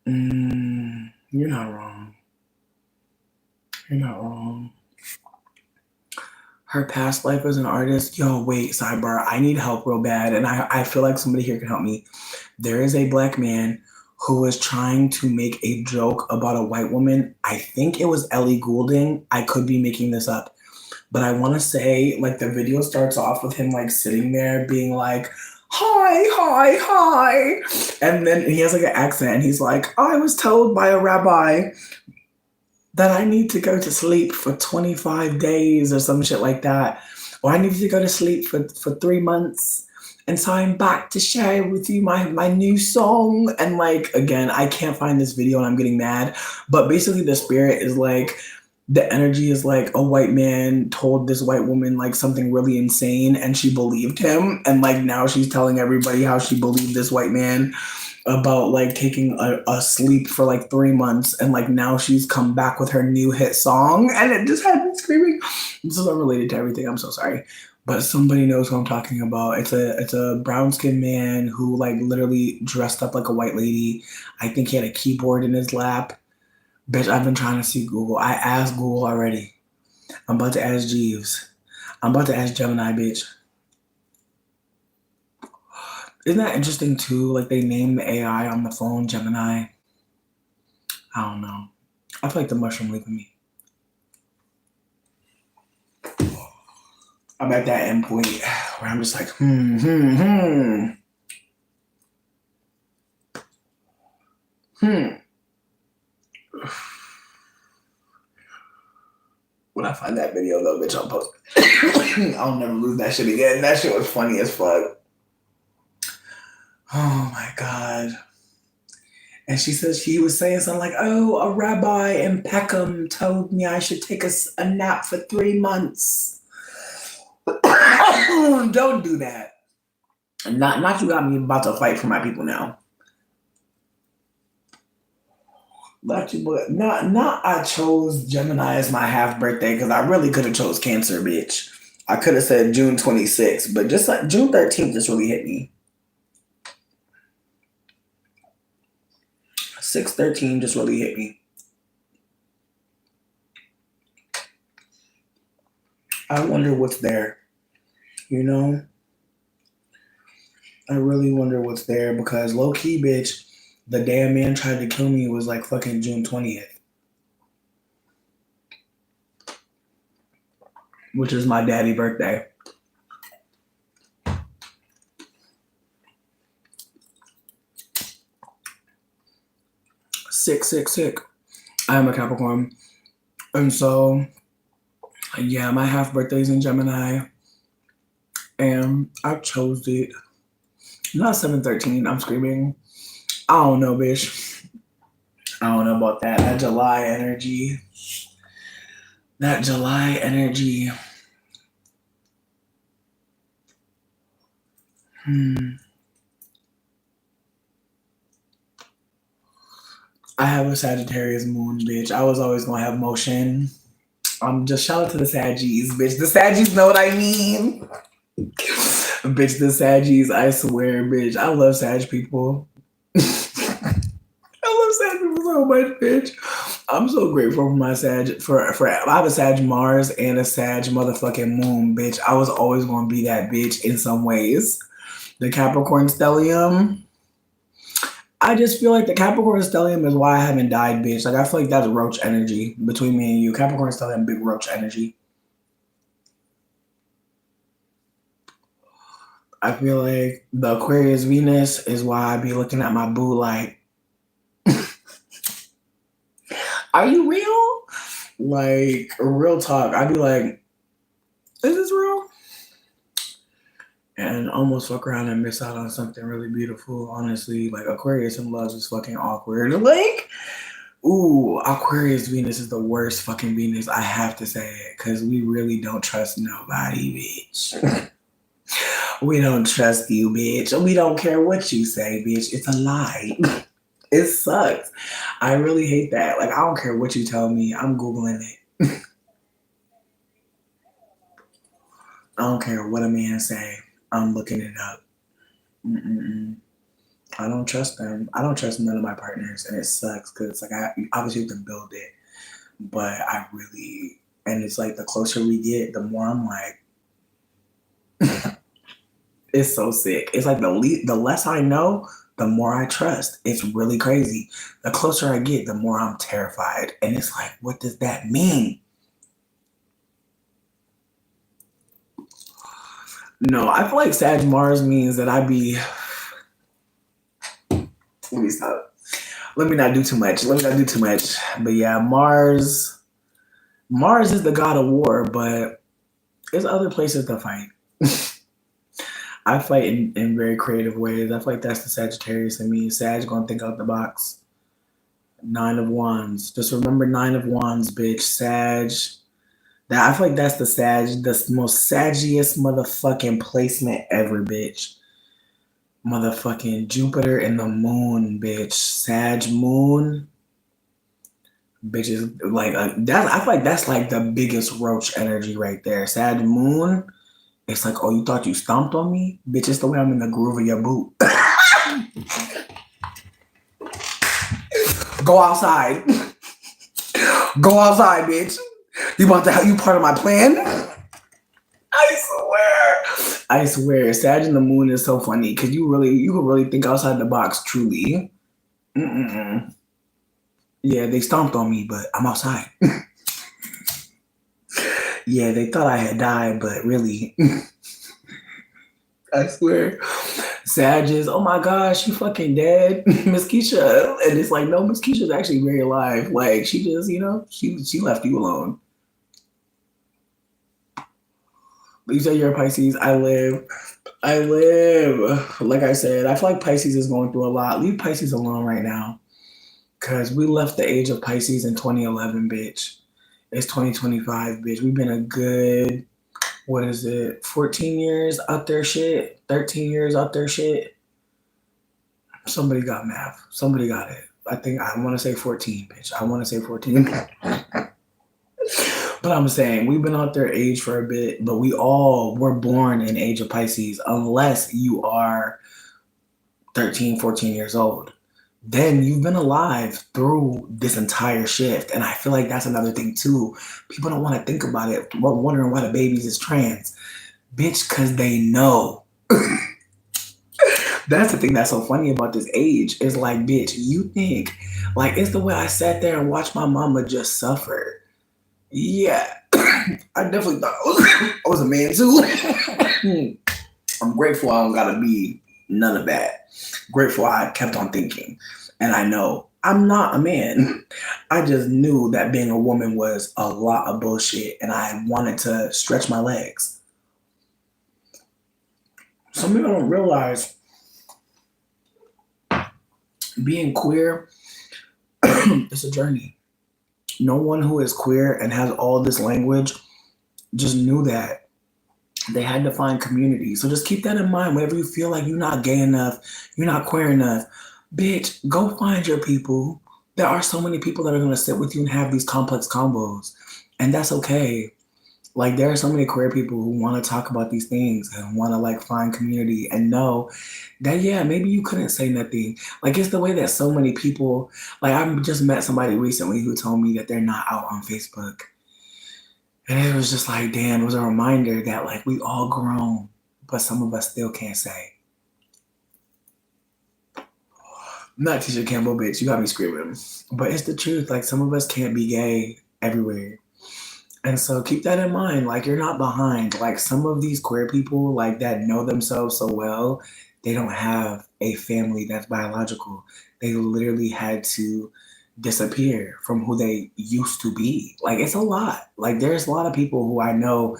You're not wrong. You're not wrong. Her past life as an artist. Yo, wait, sidebar. I need help real bad, and I feel like somebody here can help me. There is a black man who was trying to make a joke about a white woman. I think it was Ellie Goulding. I could be making this up. But I want to say, like, the video starts off with him, like, sitting there being like, hi, hi, hi. And then he has, like, an accent, and he's like, I was told by a rabbi that I need to go to sleep for 25 days or some shit like that. Or I need to go to sleep for 3 months. And so I'm back to share with you my new song. And, like, again, I can't find this video and I'm getting mad. But basically the spirit is like, the energy is like a white man told this white woman like something really insane and she believed him. And like now she's telling everybody how she believed this white man about like taking a sleep for like 3 months. And like now she's come back with her new hit song and it just had me screaming. This is unrelated to everything. I'm so sorry. But somebody knows who I'm talking about. It's a brown skinned man who like literally dressed up like a white lady. I think he had a keyboard in his lap. Bitch, I've been trying to see Google. I asked Google already. I'm about to ask Jeeves. I'm about to ask Gemini, bitch. Isn't that interesting too? Like they named the AI on the phone Gemini. I don't know. I feel like the mushroom leaving me. I'm at that end point where I'm just like, When I find that video though, bitch, I'll post it. I'll never lose that shit again. That shit was funny as fuck. Oh my God. And she says she was saying something like, oh, a rabbi in Peckham told me I should take a nap for 3 months. Don't do that. Not you got me about to fight for my people now. Not you, but not I chose Gemini as my half birthday because I really could have chose Cancer, bitch. I could have said June 26th, but just like June 13th just really hit me. 6/13 just really hit me. I wonder what's there. You know, I really wonder what's there because low key, bitch, the day a man tried to kill me was like fucking June 20th, which is my daddy's birthday. Sick, sick, sick. I am a Capricorn. And so, yeah, my half birthday's in Gemini. And I chose it. Not 7/13. I'm screaming. I don't know, bitch. I don't know about that. That July energy. That July energy. I have a Sagittarius moon, bitch. I was always gonna have motion. Just shout out to the Saggies, bitch. The Saggies know what I mean. Bitch, the Saggies, I swear, bitch. I love Sag people. I love Sag people so much, bitch. I'm so grateful for my Sag. I have a Sag Mars and a Sag motherfucking moon, bitch. I was always gonna be that bitch in some ways. The Capricorn stellium. I just feel like the Capricorn stellium is why I haven't died, bitch. Like I feel like that's roach energy between me and you. Capricorn stellium, big roach energy. I feel like the Aquarius Venus is why I be looking at my boo like, are you real? Like real talk. I'd be like, is this real? And almost fuck around and miss out on something really beautiful. Honestly, like Aquarius in love is fucking awkward. Like, ooh, Aquarius Venus is the worst fucking Venus. I have to say it because we really don't trust nobody, bitch. We don't trust you, bitch. We don't care what you say, bitch. It's a lie. It sucks. I really hate that. Like, I don't care what you tell me. I'm Googling it. I don't care what a man say. I'm looking it up. Mm-mm-mm. I don't trust them. I don't trust none of my partners, and it sucks because like I obviously have to build it, but I really and it's like the closer we get, the more I'm like, it's so sick. It's like the less I know, the more I trust. It's really crazy. The closer I get, the more I'm terrified, and it's like, what does that mean? No, I feel like Sag Mars means that I be. Let me stop. Let me not do too much. But yeah, Mars. Mars is the god of war, but there's other places to fight. I fight in very creative ways. I feel like that's the Sagittarius in me. Sag gonna think out the box. 9 of Wands. Just remember 9 of Wands, bitch. Sag. That I feel like that's the most saggiest motherfucking placement ever, bitch. Motherfucking Jupiter and the moon, bitch. Sag moon. Bitches like that. I feel like that's like the biggest roach energy right there. Sag moon. It's like, oh, you thought you stomped on me? Bitch, it's the way I'm in the groove of your boot. Go outside. Go outside, bitch. You about to have you part of my plan? I swear. Sag and the moon is so funny because you can really think outside the box, truly. Mm-mm. Yeah, they stomped on me, but I'm outside. Yeah, they thought I had died, but really, I swear. Sag is, oh my gosh, you fucking dead, Miss Keisha. And it's like, no, Miss Keisha's actually very alive. Like, she just, she left you alone. But you say you're a Pisces. I live. Like I said, I feel like Pisces is going through a lot. Leave Pisces alone right now. Because we left the age of Pisces in 2011, bitch. It's 2025, bitch. We've been a good, 14 years out there shit? 13 years out there shit? Somebody got math. Somebody got it. I want to say 14, bitch. I want to say 14. But I'm saying we've been out there age for a bit, but we all were born in age of Pisces unless you are 13, 14 years old. then you've been alive through this entire shift. And I feel like that's another thing too. People don't want to think about it. We're wondering why the babies is trans. Bitch, because they know. That's the thing that's so funny about this age. Is like, bitch, you think, like, it's the way I sat there and watched my mama just suffer. Yeah. I definitely thought I was a man too. I'm grateful I don't gotta be none of that. Grateful I kept on thinking. And I know I'm not a man. I just knew that being a woman was a lot of bullshit and I wanted to stretch my legs. Some people don't realize being queer is a journey. No one who is queer and has all this language just knew that they had to find community. So just keep that in mind whenever you feel like you're not gay enough, you're not queer enough. Bitch, go find your people. There are so many people that are going to sit with you and have these complex combos. And that's okay. Like there are so many queer people who want to talk about these things and want to like find community and know that yeah, maybe you couldn't say nothing. Like it's the way that so many people like I just met somebody recently who told me that they're not out on Facebook. And it was just like, damn, it was a reminder that like we all grown, but some of us still can't say. Not Tisha Campbell, bitch, you got me screaming. But it's the truth. Like some of us can't be gay everywhere. And so keep that in mind. Like you're not behind. Like some of these queer people like that know themselves so well, they don't have a family that's biological. They literally had to disappear from who they used to be. Like it's a lot. Like there's a lot of people who I know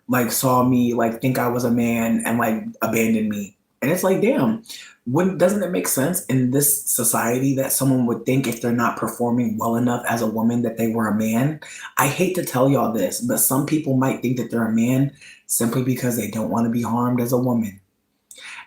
like saw me like think I was a man and like abandoned me. And it's like, damn, wouldn't doesn't it make sense in this society that someone would think if they're not performing well enough as a woman that they were a man? I hate to tell y'all this, but some people might think that they're a man simply because they don't want to be harmed as a woman.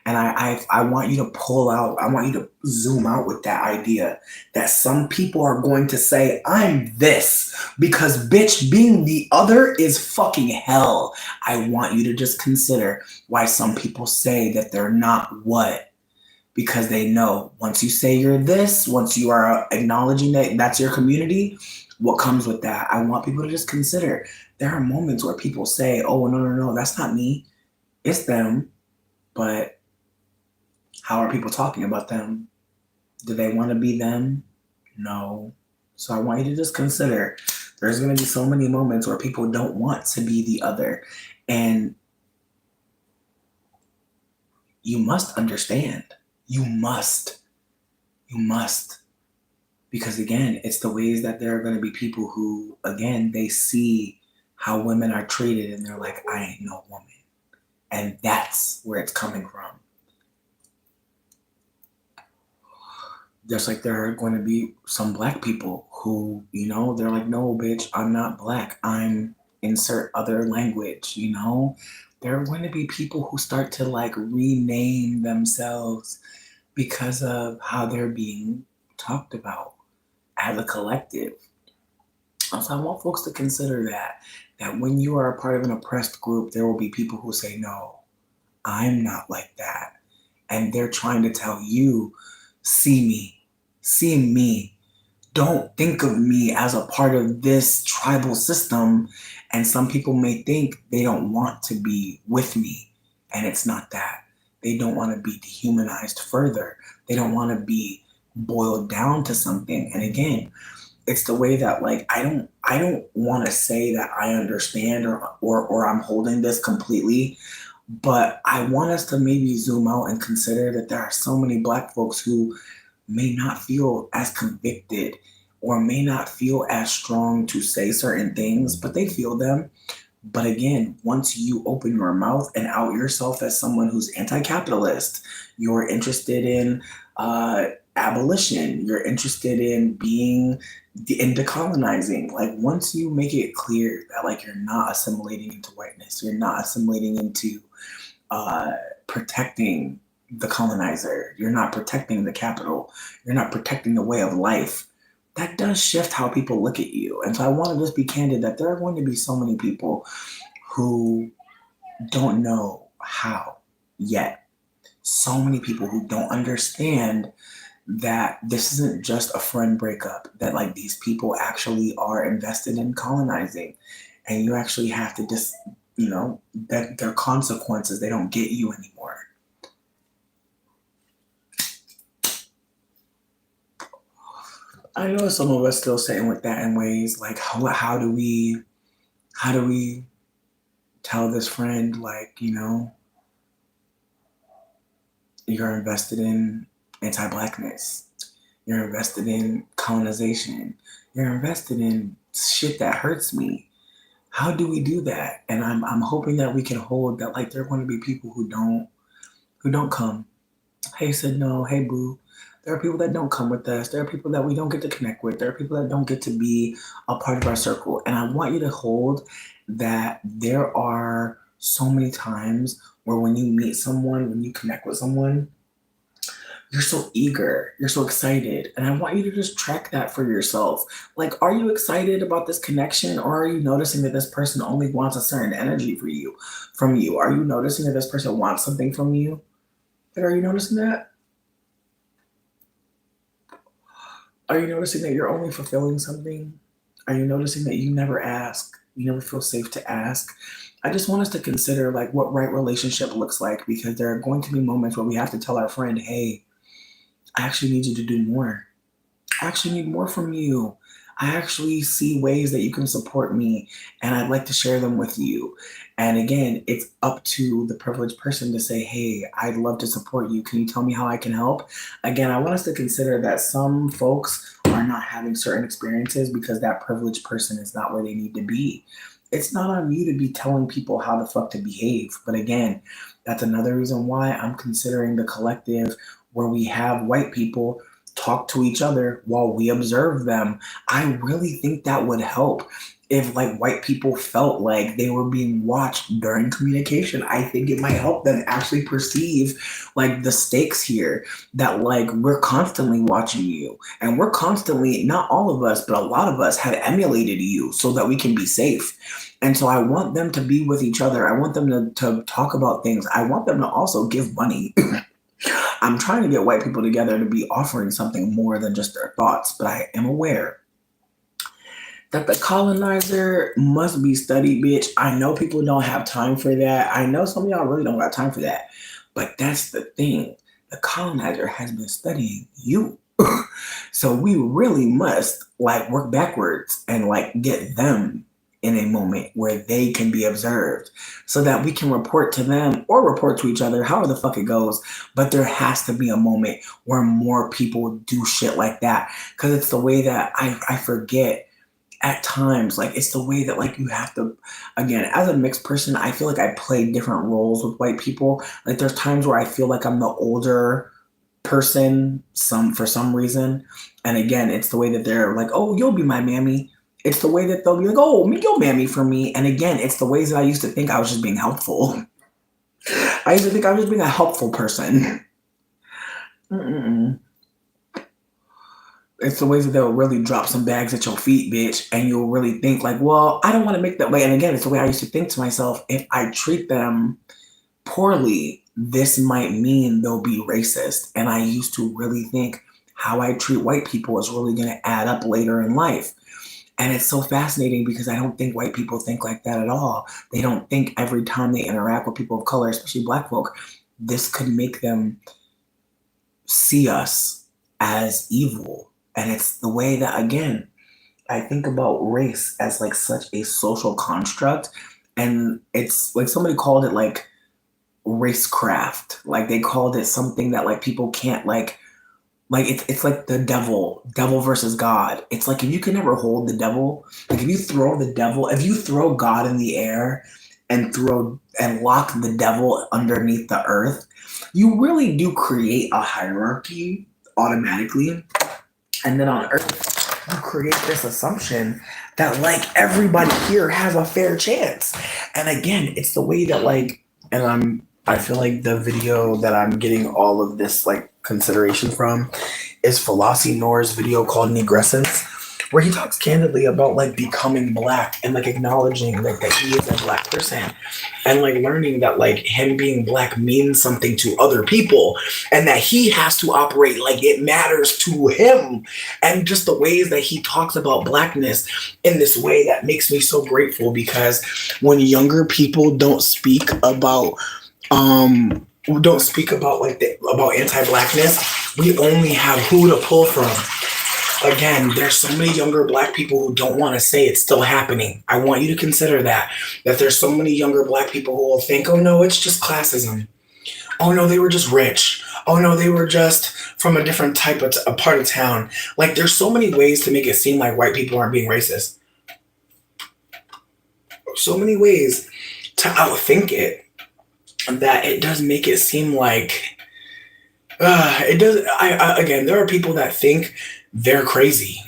And I want you to pull out, I want you to zoom out with that idea that some people are going to say, I'm this because bitch, being the other is fucking hell. I want you to just consider why some people say that they're not what because they know once you say you're this, once you are acknowledging that that's your community, what comes with that? I want people to just consider there are moments where people say, oh, no, no, no, that's not me. It's them. But how are people talking about them? Do they want to be them? No. So I want you to just consider there's going to be so many moments where people don't want to be the other. And you must understand. You must. You must. Because again, it's the ways that there are going to be people who, again, they see how women are treated and they're like, I ain't no woman. And that's where it's coming from. Just like there are going to be some black people who, you know, they're like, no, bitch, I'm not black. I'm insert other language, you know? There are going to be people who start to like rename themselves because of how they're being talked about as a collective. So I want folks to consider that when you are a part of an oppressed group, there will be people who say, no, I'm not like that. And they're trying to tell you, see me, see me. Don't think of me as a part of this tribal system. And some people may think they don't want to be with me. And it's not that. They don't want to be dehumanized further. They don't want to be boiled down to something. And again, it's the way that like I don't want to say that I understand or I'm holding this completely, but I want us to maybe zoom out and consider that there are so many black folks who may not feel as convicted or may not feel as strong to say certain things, but they feel them. But again, once you open your mouth and out yourself as someone who's anti-capitalist, you're interested in abolition, you're interested in being in decolonizing. Like once you make it clear that like you're not assimilating into whiteness, you're not assimilating into uh, protecting the colonizer, you're not protecting the capital, you're not protecting the way of life, that does shift how people look at you. And so I want to just be candid that there are going to be so many people who don't know how yet. So many people who don't understand that this isn't just a friend breakup, that like these people actually are invested in colonizing, and you actually have to just, that their consequences, they don't get you anymore. I know some of us still sitting with that in ways like how do we tell this friend, like, you're invested in anti-blackness, you're invested in colonization, you're invested in shit that hurts me. How do we do that? And I'm hoping that we can hold that, like, there are going to be people who don't come. Hey, said no. Hey, boo. There are people that don't come with us. There are people that we don't get to connect with. There are people that don't get to be a part of our circle. And I want you to hold that there are so many times where when you meet someone, when you connect with someone, you're so eager, you're so excited. And I want you to just track that for yourself. Like, are you excited about this connection, or are you noticing that this person only wants a certain energy from you? Are you noticing that this person wants something from you? Are you noticing that? Are you noticing that you're only fulfilling something? Are you noticing that you never ask? You never feel safe to ask? I just want us to consider like what right relationship looks like, because there are going to be moments where we have to tell our friend, hey, I actually need you to do more. I actually need more from you. I actually see ways that you can support me, and I'd like to share them with you. And again, it's up to the privileged person to say, hey, I'd love to support you. Can you tell me how I can help? Again, I want us to consider that some folks are not having certain experiences because that privileged person is not where they need to be. It's not on you to be telling people how the fuck to behave. But again, that's another reason why I'm considering the collective where we have white people talk to each other while we observe them. I really think that would help if like white people felt like they were being watched during communication. I think it might help them actually perceive like the stakes here, that like we're constantly watching you, and we're constantly, not all of us, but a lot of us have emulated you so that we can be safe. And so I want them to be with each other. I want them to talk about things. I want them to also give money. I'm trying to get white people together to be offering something more than just their thoughts, but I am aware that the colonizer must be studied, bitch. I know people don't have time for that. I know some of y'all really don't got time for that. But that's the thing. The colonizer has been studying you. So we really must like work backwards and like get them in a moment where they can be observed so that we can report to them or report to each other, however the fuck it goes. But there has to be a moment where more people do shit like that, because it's the way that I forget at times. Like, it's the way that like you have to, again, as a mixed person, I feel like I play different roles with white people. Like, there's times where I feel like I'm the older person for some reason. And again, it's the way that they're like, oh, you'll be my mammy. It's the way that they'll be like, oh, you'll mammy for me. And again, it's the ways that I used to think I was just being helpful. I used to think I was just being a helpful person. Mm-mm. It's the ways that they'll really drop some bags at your feet, bitch, and you'll really think like, well, I don't want to make that way. And again, it's the way I used to think to myself, if I treat them poorly, this might mean they'll be racist. And I used to really think how I treat white people is really going to add up later in life. And it's so fascinating because I don't think white people think like that at all. They don't think every time they interact with people of color, especially black folk, this could make them see us as evil. And it's the way that, again, I think about race as like such a social construct. And it's like somebody called it like racecraft. Like they called it something that like people can't like it's like the devil versus God. It's like if you can never hold the devil, like if you throw God in the air and lock the devil underneath the earth, you really do create a hierarchy automatically. And then on earth, you create this assumption that like everybody here has a fair chance. And again, it's the way that like, I feel like the video that I'm getting all of this like consideration from is Felasi Noor's video called Negrescence, where he talks candidly about like becoming black and like acknowledging like that he is a black person and like learning that like him being black means something to other people and that he has to operate like it matters to him, and just the ways that he talks about blackness in this way that makes me so grateful, because when younger people don't speak about like about anti-blackness, we only have who to pull from. Again, there's so many younger black people who don't want to say it's still happening. I want you to consider that there's so many younger black people who will think, oh no, it's just classism. Oh no, they were just rich. Oh no, they were just from a different type of a part of town. Like there's so many ways to make it seem like white people aren't being racist. So many ways to outthink it that it does make it seem like it does. Again, there are people that think they're crazy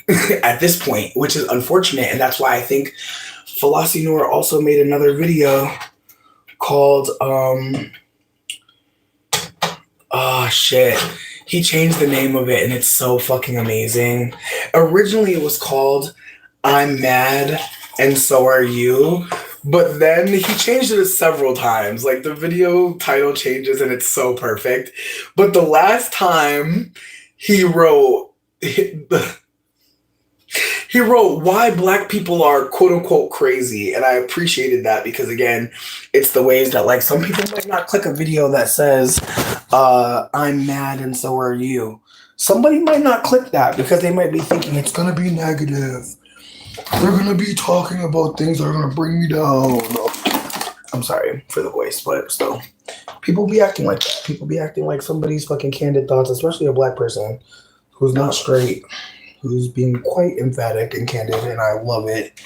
at this point, which is unfortunate, and that's why I think Falassi Noor also made another video called oh shit. He changed the name of it and it's so fucking amazing. Originally it was called I'm Mad and So Are You. But then he changed it several times. Like the video title changes and it's so perfect. But the last time he wrote why black people are quote unquote crazy. And I appreciated that because again, it's the ways that like some people might not click a video that says I'm mad and so are you. Somebody might not click that because they might be thinking it's gonna be negative. They're gonna be talking about things that are gonna bring me down. I'm sorry for the voice, but still, people be acting like that. People be acting like somebody's fucking candid thoughts, especially a black person who's not straight, who's being quite emphatic and candid, and I love it.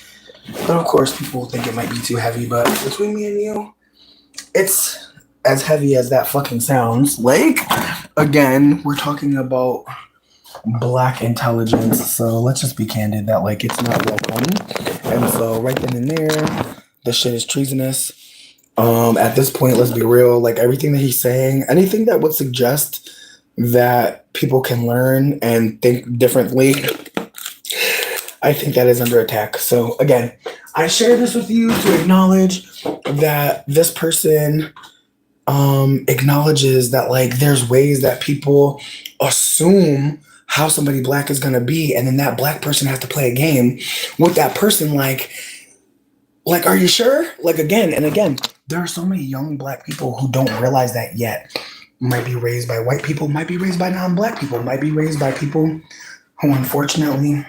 But of course, people think it might be too heavy, but between me and you, it's as heavy as that fucking sounds. Like, again, we're talking about black intelligence, so let's just be candid that like it's not welcome. And so right then and there, this shit is treasonous. At this point, let's be real, like everything that he's saying, anything that would suggest that people can learn and think differently, I think that is under attack. So again, I share this with you to acknowledge that this person acknowledges that like there's ways that people assume how somebody black is going to be, and then that black person has to play a game with that person like are you sure? Like again and again, there are so many young black people who don't realize that yet. Might be raised by white people, might be raised by non-black people, might be raised by people who unfortunately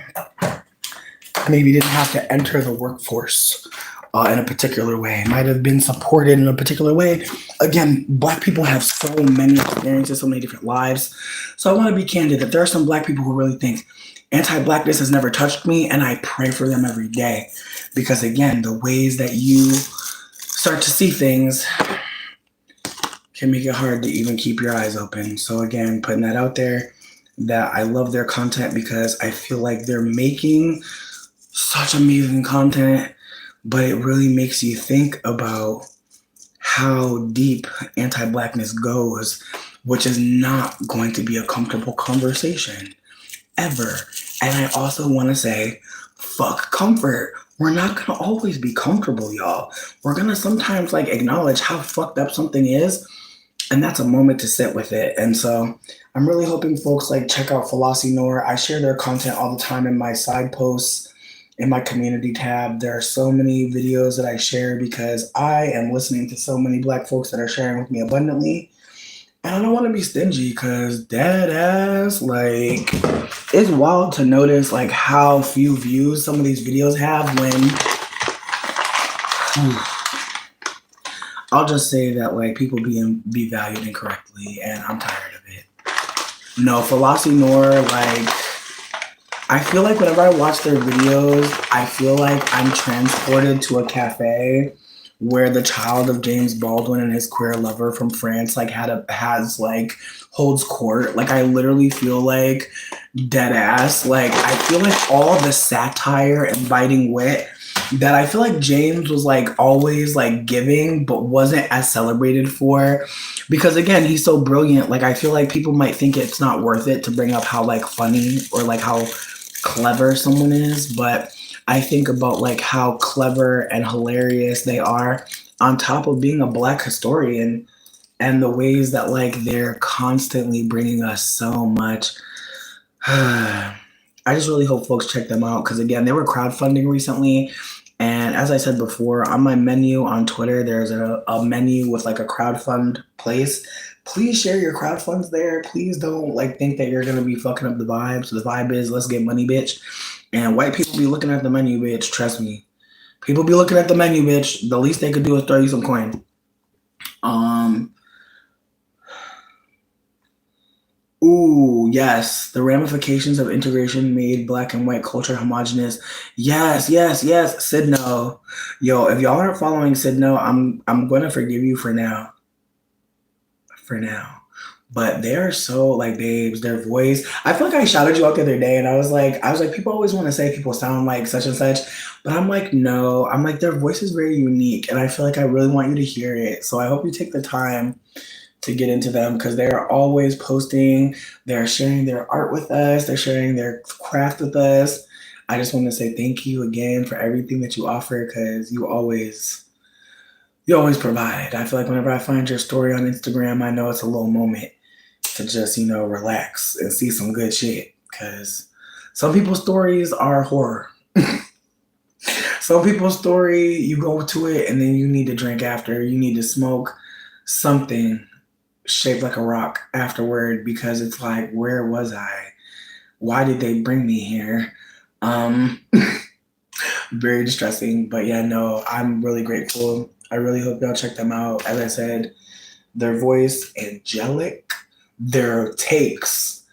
maybe didn't have to enter the workforce in a particular way, might have been supported in a particular way. Again, black people have so many experiences, so many different lives. So I want to be candid that there are some black people who really think anti-blackness has never touched me, and I pray for them every day. Because again, the ways that you start to see things can make it hard to even keep your eyes open. So again, putting that out there, that I love their content because I feel like they're making such amazing content, but it really makes you think about how deep anti-blackness goes, which is not going to be a comfortable conversation ever. And I also want to say, fuck comfort. We're not going to always be comfortable, y'all. We're going to sometimes like acknowledge how fucked up something is, and that's a moment to sit with it. And so I'm really hoping folks like check out Falassi Noor. I share their content all the time in my side posts, in my community tab. There are so many videos that I share because I am listening to so many black folks that are sharing with me abundantly. And I don't want to be stingy because dead ass, like, it's wild to notice like how few views some of these videos have when I'll just say that like people be valued incorrectly, and I'm tired of it. No, Falassi Noor, like, I feel like whenever I watch their videos, I feel like I'm transported to a cafe where the child of James Baldwin and his queer lover from France like holds court. Like I literally feel like dead ass. Like I feel like all the satire and biting wit that I feel like James was like always like giving but wasn't as celebrated for, because again, he's so brilliant. Like I feel like people might think it's not worth it to bring up how like funny or like how clever someone is, but I think about like how clever and hilarious they are on top of being a black historian and the ways that like they're constantly bringing us so much. I just really hope folks check them out because again, they were crowdfunding recently. And as I said before, on my menu on Twitter, there's a menu with like a crowdfund place. Please share your crowdfunds there. Please don't like think that you're gonna be fucking up the vibe. So the vibe is let's get money, bitch. And white people be looking at the menu, bitch. Trust me. People be looking at the menu, bitch. The least they could do is throw you some coin. Ooh, yes. The ramifications of integration made black and white culture homogenous. Yes, yes, yes. Sid No. Yo, if y'all aren't following Sid No, I'm gonna forgive you for now. For now. But they're so like babes, their voice. I feel like I shouted you out the other day and I was like, people always want to say people sound like such and such. But I'm like, no. I'm like, their voice is very unique. And I feel like I really want you to hear it. So I hope you take the time to get into them because they're always posting, they're sharing their art with us, they're sharing their craft with us. I just want to say thank you again for everything that you offer because you always provide. I feel like whenever I find your story on Instagram, I know it's a little moment to just, relax and see some good shit because some people's stories are horror. Some people's story, you go to it and then you need to drink after, you need to smoke something shaped like a rock afterward because it's like, where was I? Why did they bring me here? Um, Very distressing, but yeah, no, I'm really grateful. I really hope y'all check them out. As I said, their voice angelic, their takes.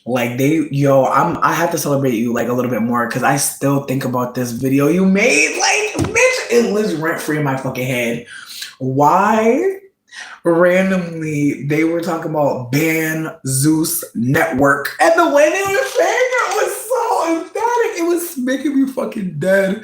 Like I have to celebrate you like a little bit more because I still think about this video you made. Like, bitch, it lives rent free in my fucking head. Why randomly they were talking about ban Zeus Network and the way they were saying it was so emphatic. It was making me fucking dead.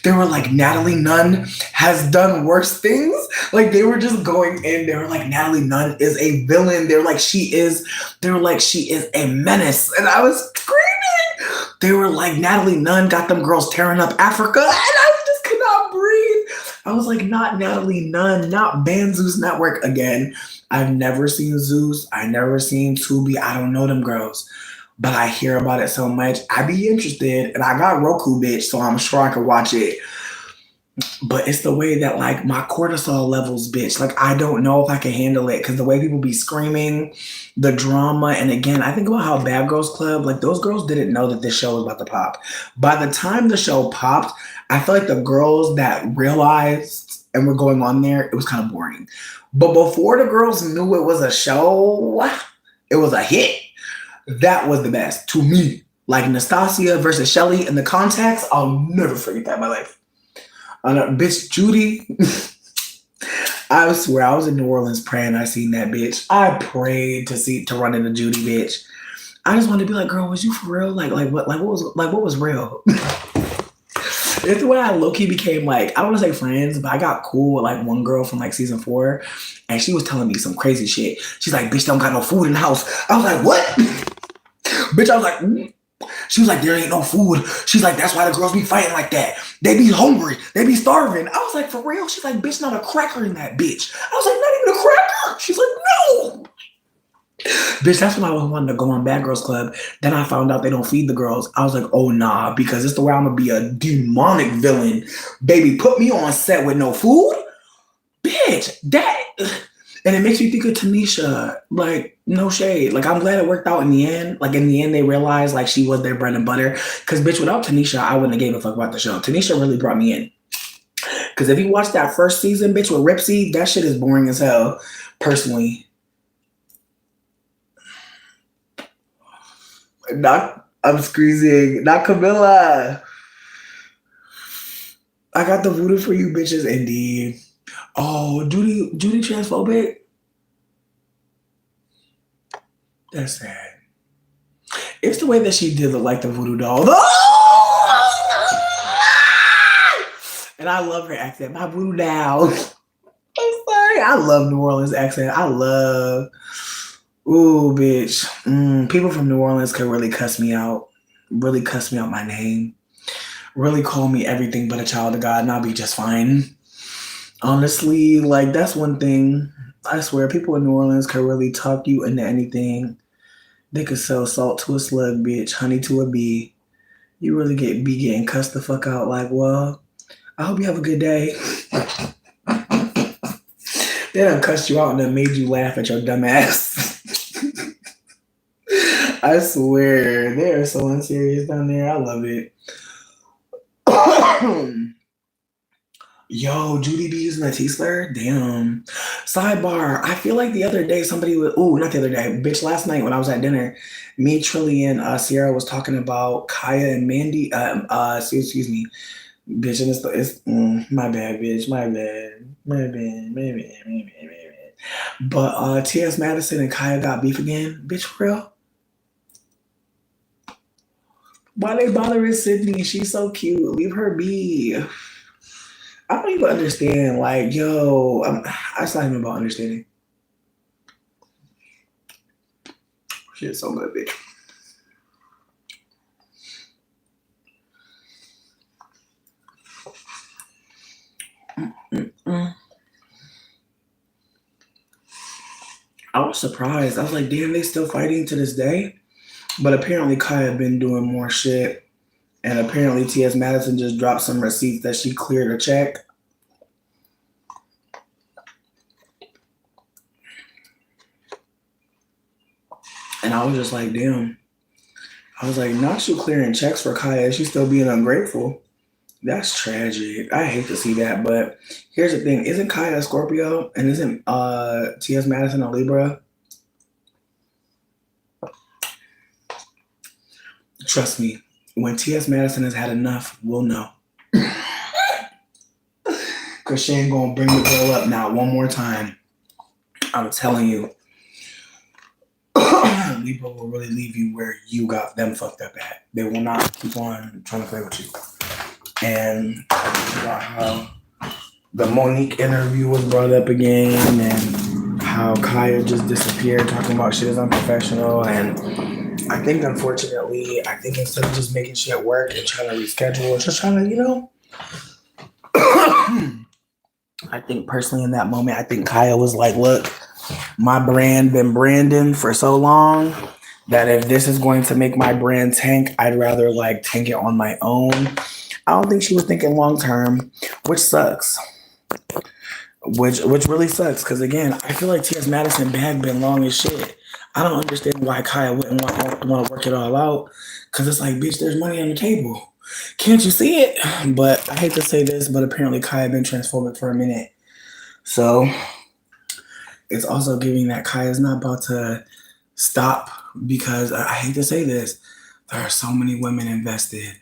They were like, Natalie Nunn has done worse things. Like they were just going in. They were like, Natalie Nunn is a villain. They were like, she is a menace. And I was screaming. They were like, Natalie Nunn got them girls tearing up Africa. And I just could not breathe. I was like, not Natalie Nunn, not ban Zeus Network again. I've never seen Zeus. I never seen Tubi. I don't know them girls. But I hear about it so much. I'd be interested. And I got Roku, bitch, so I'm sure I could watch it. But it's the way that like my cortisol levels, bitch. Like I don't know if I can handle it because the way people be screaming, the drama, and again, I think about how Bad Girls Club, like those girls didn't know that this show was about to pop. By the time the show popped, I feel like the girls that realized and were going on there, it was kind of boring. But before the girls knew it was a show, it was a hit. That was the best to me. Like Nastasia versus Shelly in the contacts, I'll never forget that in my life. Bitch Judy. I swear I was in New Orleans praying I seen that bitch. I prayed to run into Judy, bitch. I just wanted to be like, girl, was you for real? Like what was real? It's the way I low-key became like, I don't want to say friends, but I got cool with like one girl from like season 4 and she was telling me some crazy shit. She's like, bitch, don't got no food in the house. I was like, what? Bitch, I was like, mm. She was like, there ain't no food. She's like, that's why the girls be fighting like that. They be hungry. They be starving. I was like, for real? She's like, bitch, not a cracker in that bitch. I was like, not even a cracker. She's like, no. Bitch, that's when I was wanting to go on Bad Girls Club. Then I found out they don't feed the girls. I was like, oh nah, because it's the way I'm gonna be a demonic villain. Baby, put me on set with no food? Bitch, that... And it makes me think of Tanisha, like, no shade. Like, I'm glad it worked out in the end. Like, in the end, they realized, like, she was their bread and butter. Because, bitch, without Tanisha, I wouldn't have gave a fuck about the show. Tanisha really brought me in. Because if you watch that first season, bitch, with Ripsy, that shit is boring as hell, personally. I'm squeezing. Not Camilla. I got the voodoo for you, bitches, indeed. Oh, Judy transphobic? That's sad. It's the way that she did look like the voodoo doll. And I love her accent. My voodoo doll. I'm sorry. I love New Orleans accent. Ooh, bitch. People from New Orleans could really cuss me out. really cuss me out my name, really call me everything but a child of God, and I'll be just fine. Honestly, like that's one thing. I swear, people in New Orleans can really talk you into anything. They could sell salt to a slug, bitch, honey to a bee. You really be getting cussed the fuck out. Like, well, I hope you have a good day. They done cussed you out and then made you laugh at your dumb ass. I swear, they are so unserious down there. I love it. Yo, Judy be using a T-slur? Damn. Sidebar. I feel like the other day somebody was, ooh, not the other day, bitch, last night when I was at dinner, me, Trilly, and Sierra was talking about Kaya and Mandy. Excuse me. Bitch, and my bad, bitch, my bad. But T.S. Madison and Kaya got beef again. Bitch, for real? Why they bothering Sydney? She's so cute. Leave her be. I don't even understand. Like, yo, I not even about understanding. Shit's so good, bitch. I was surprised. I was like, damn, they still fighting to this day? But apparently Kaya been doing more shit. And apparently T.S. Madison just dropped some receipts that she cleared a check. And I was just like, damn. I was like, not you clearing checks for Kaya. She's still being ungrateful. That's tragic. I hate to see that. But here's the thing. Isn't Kaya a Scorpio? And isn't T.S. Madison a Libra? Trust me. When T.S. Madison has had enough, we'll know. Because she ain't going to bring the girl up now one more time. I'm telling you. Libra will really leave you where you got them fucked up at. They will not keep on trying to play with you. And about how the Monique interview was brought up again and how Kaya just disappeared talking about shit is unprofessional. And I think, unfortunately, instead of just making shit work and trying to reschedule, just trying to, you know, I think personally in that moment, I think Kaya was like, look, my brand been branding for so long that if this is going to make my brand tank, I'd rather like tank it on my own. I don't think she was thinking long term, which sucks. Which really sucks because again, I feel like T.S. Madison bag been long as shit. I don't understand why Kaya wouldn't want to work it all out because it's like, bitch, there's money on the table. Can't you see it? But I hate to say this, but apparently Kaya been transphobic for a minute. So it's also giving that Kaya's not about to stop because I hate to say this, there are so many women invested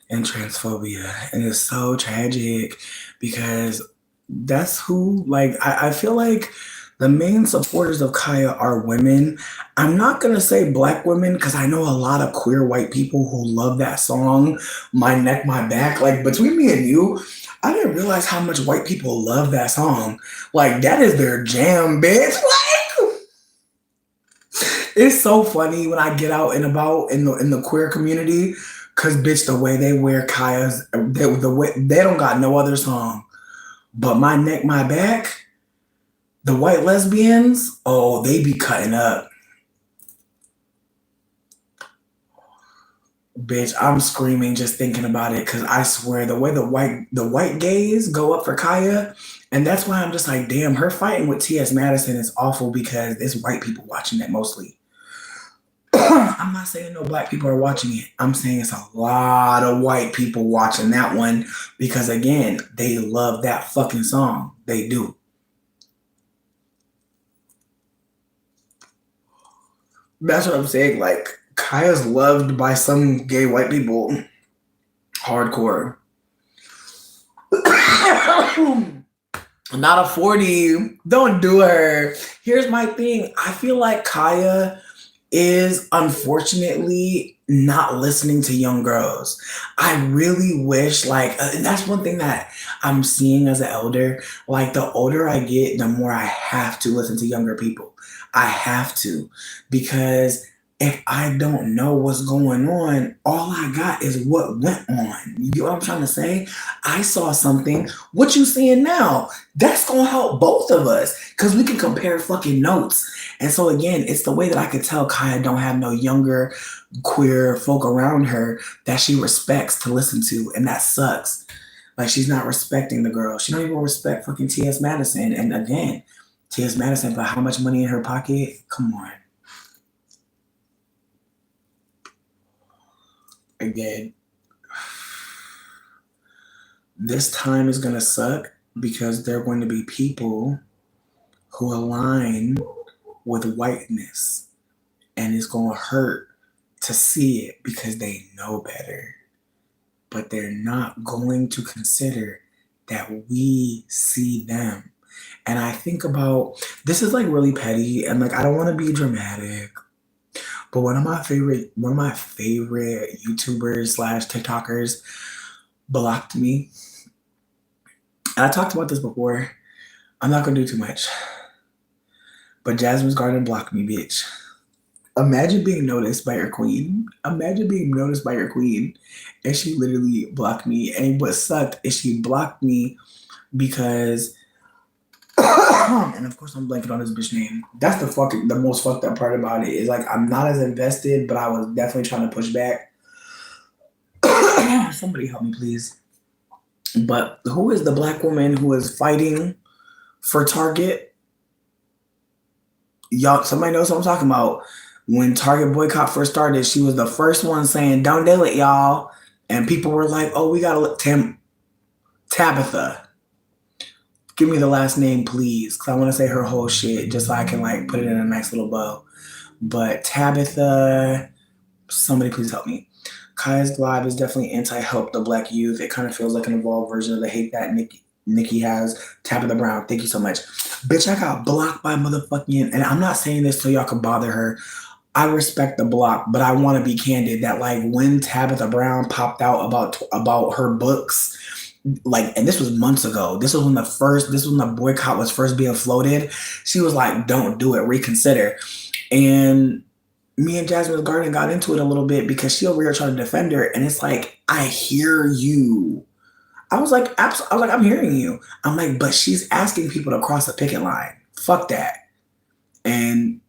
in transphobia and it's so tragic because that's who, like, I feel like the main supporters of Kaya are women. I'm not going to say black women because I know a lot of queer white people who love that song, My Neck, My Back. Like, between me and you, I didn't realize how much white people love that song. Like, that is their jam, bitch. Like, it's so funny when I get out and about in the queer community because, bitch, the way they wear Kaya's, the way they don't got no other song. But My Neck, My Back, the white lesbians, oh, they be cutting up. Bitch, I'm screaming just thinking about it because I swear the way the white gays go up for Kaya, and that's why I'm just like, damn, her fighting with T.S. Madison is awful because it's white people watching it mostly. I'm not saying no black people are watching it. I'm saying it's a lot of white people watching that one because again, they love that fucking song. They do. That's what I'm saying. Like, Kaya's loved by some gay white people. Hardcore. Not a 40. Don't do her. Here's my thing. I feel like Kaya is unfortunately not listening to young girls. I really wish, like, and that's one thing that I'm seeing as an elder. Like, the older I get, the more I have to listen to younger people. I have to, because if I don't know what's going on, all I got is what went on. You know what I'm trying to say? I saw something. What you seeing now? That's gonna help both of us because we can compare fucking notes. And so again, it's the way that I could tell Kaya don't have no younger queer folk around her that she respects to listen to, and that sucks. Like she's not respecting the girl. She don't even respect fucking T.S. Madison. And again, T.S. Madison put how much money in her pocket? Come on. Again, this time is gonna suck because there are going to be people who align with whiteness, and it's gonna hurt to see it because they know better, but they're not going to consider that we see them. And I think about this is like really petty, and like I don't want to be dramatic, but one of my favorite YouTubers slash TikTokers blocked me. And I talked about this before. I'm not gonna do too much, but Jasmine's Garden blocked me, bitch. Imagine being noticed by your queen. Imagine being noticed by your queen, and she literally blocked me. And what sucked is she blocked me because, and of course I'm blanking on this bitch name. That's the most fucked up part about it is like I'm not as invested, but I was definitely trying to push back. Somebody help me, please. But who is the black woman who is fighting for Target? Y'all, somebody knows what I'm talking about. When Target boycott first started, she was the first one saying, "Don't do it, y'all." And people were like, "Oh, we gotta let Tabitha. Give me the last name, please, because I want to say her whole shit just so I can like put it in a nice little bow." But Tabitha, somebody please help me. Kaya's Live is definitely anti-help the black youth. It kind of feels like an evolved version of the hate that Nikki has. Tabitha Brown, thank you so much. Bitch, I got blocked by motherfucking, and I'm not saying this so y'all can bother her. I respect the block, but I want to be candid that like when Tabitha Brown popped out about her books, like, and this was months ago. This was when the boycott was first being floated. She was like, "Don't do it, reconsider." And me and Jasmine Garden got into it a little bit because she over here trying to defend her, and it's like, I hear you. I was like, I'm hearing you. I'm like, but she's asking people to cross the picket line. Fuck that. And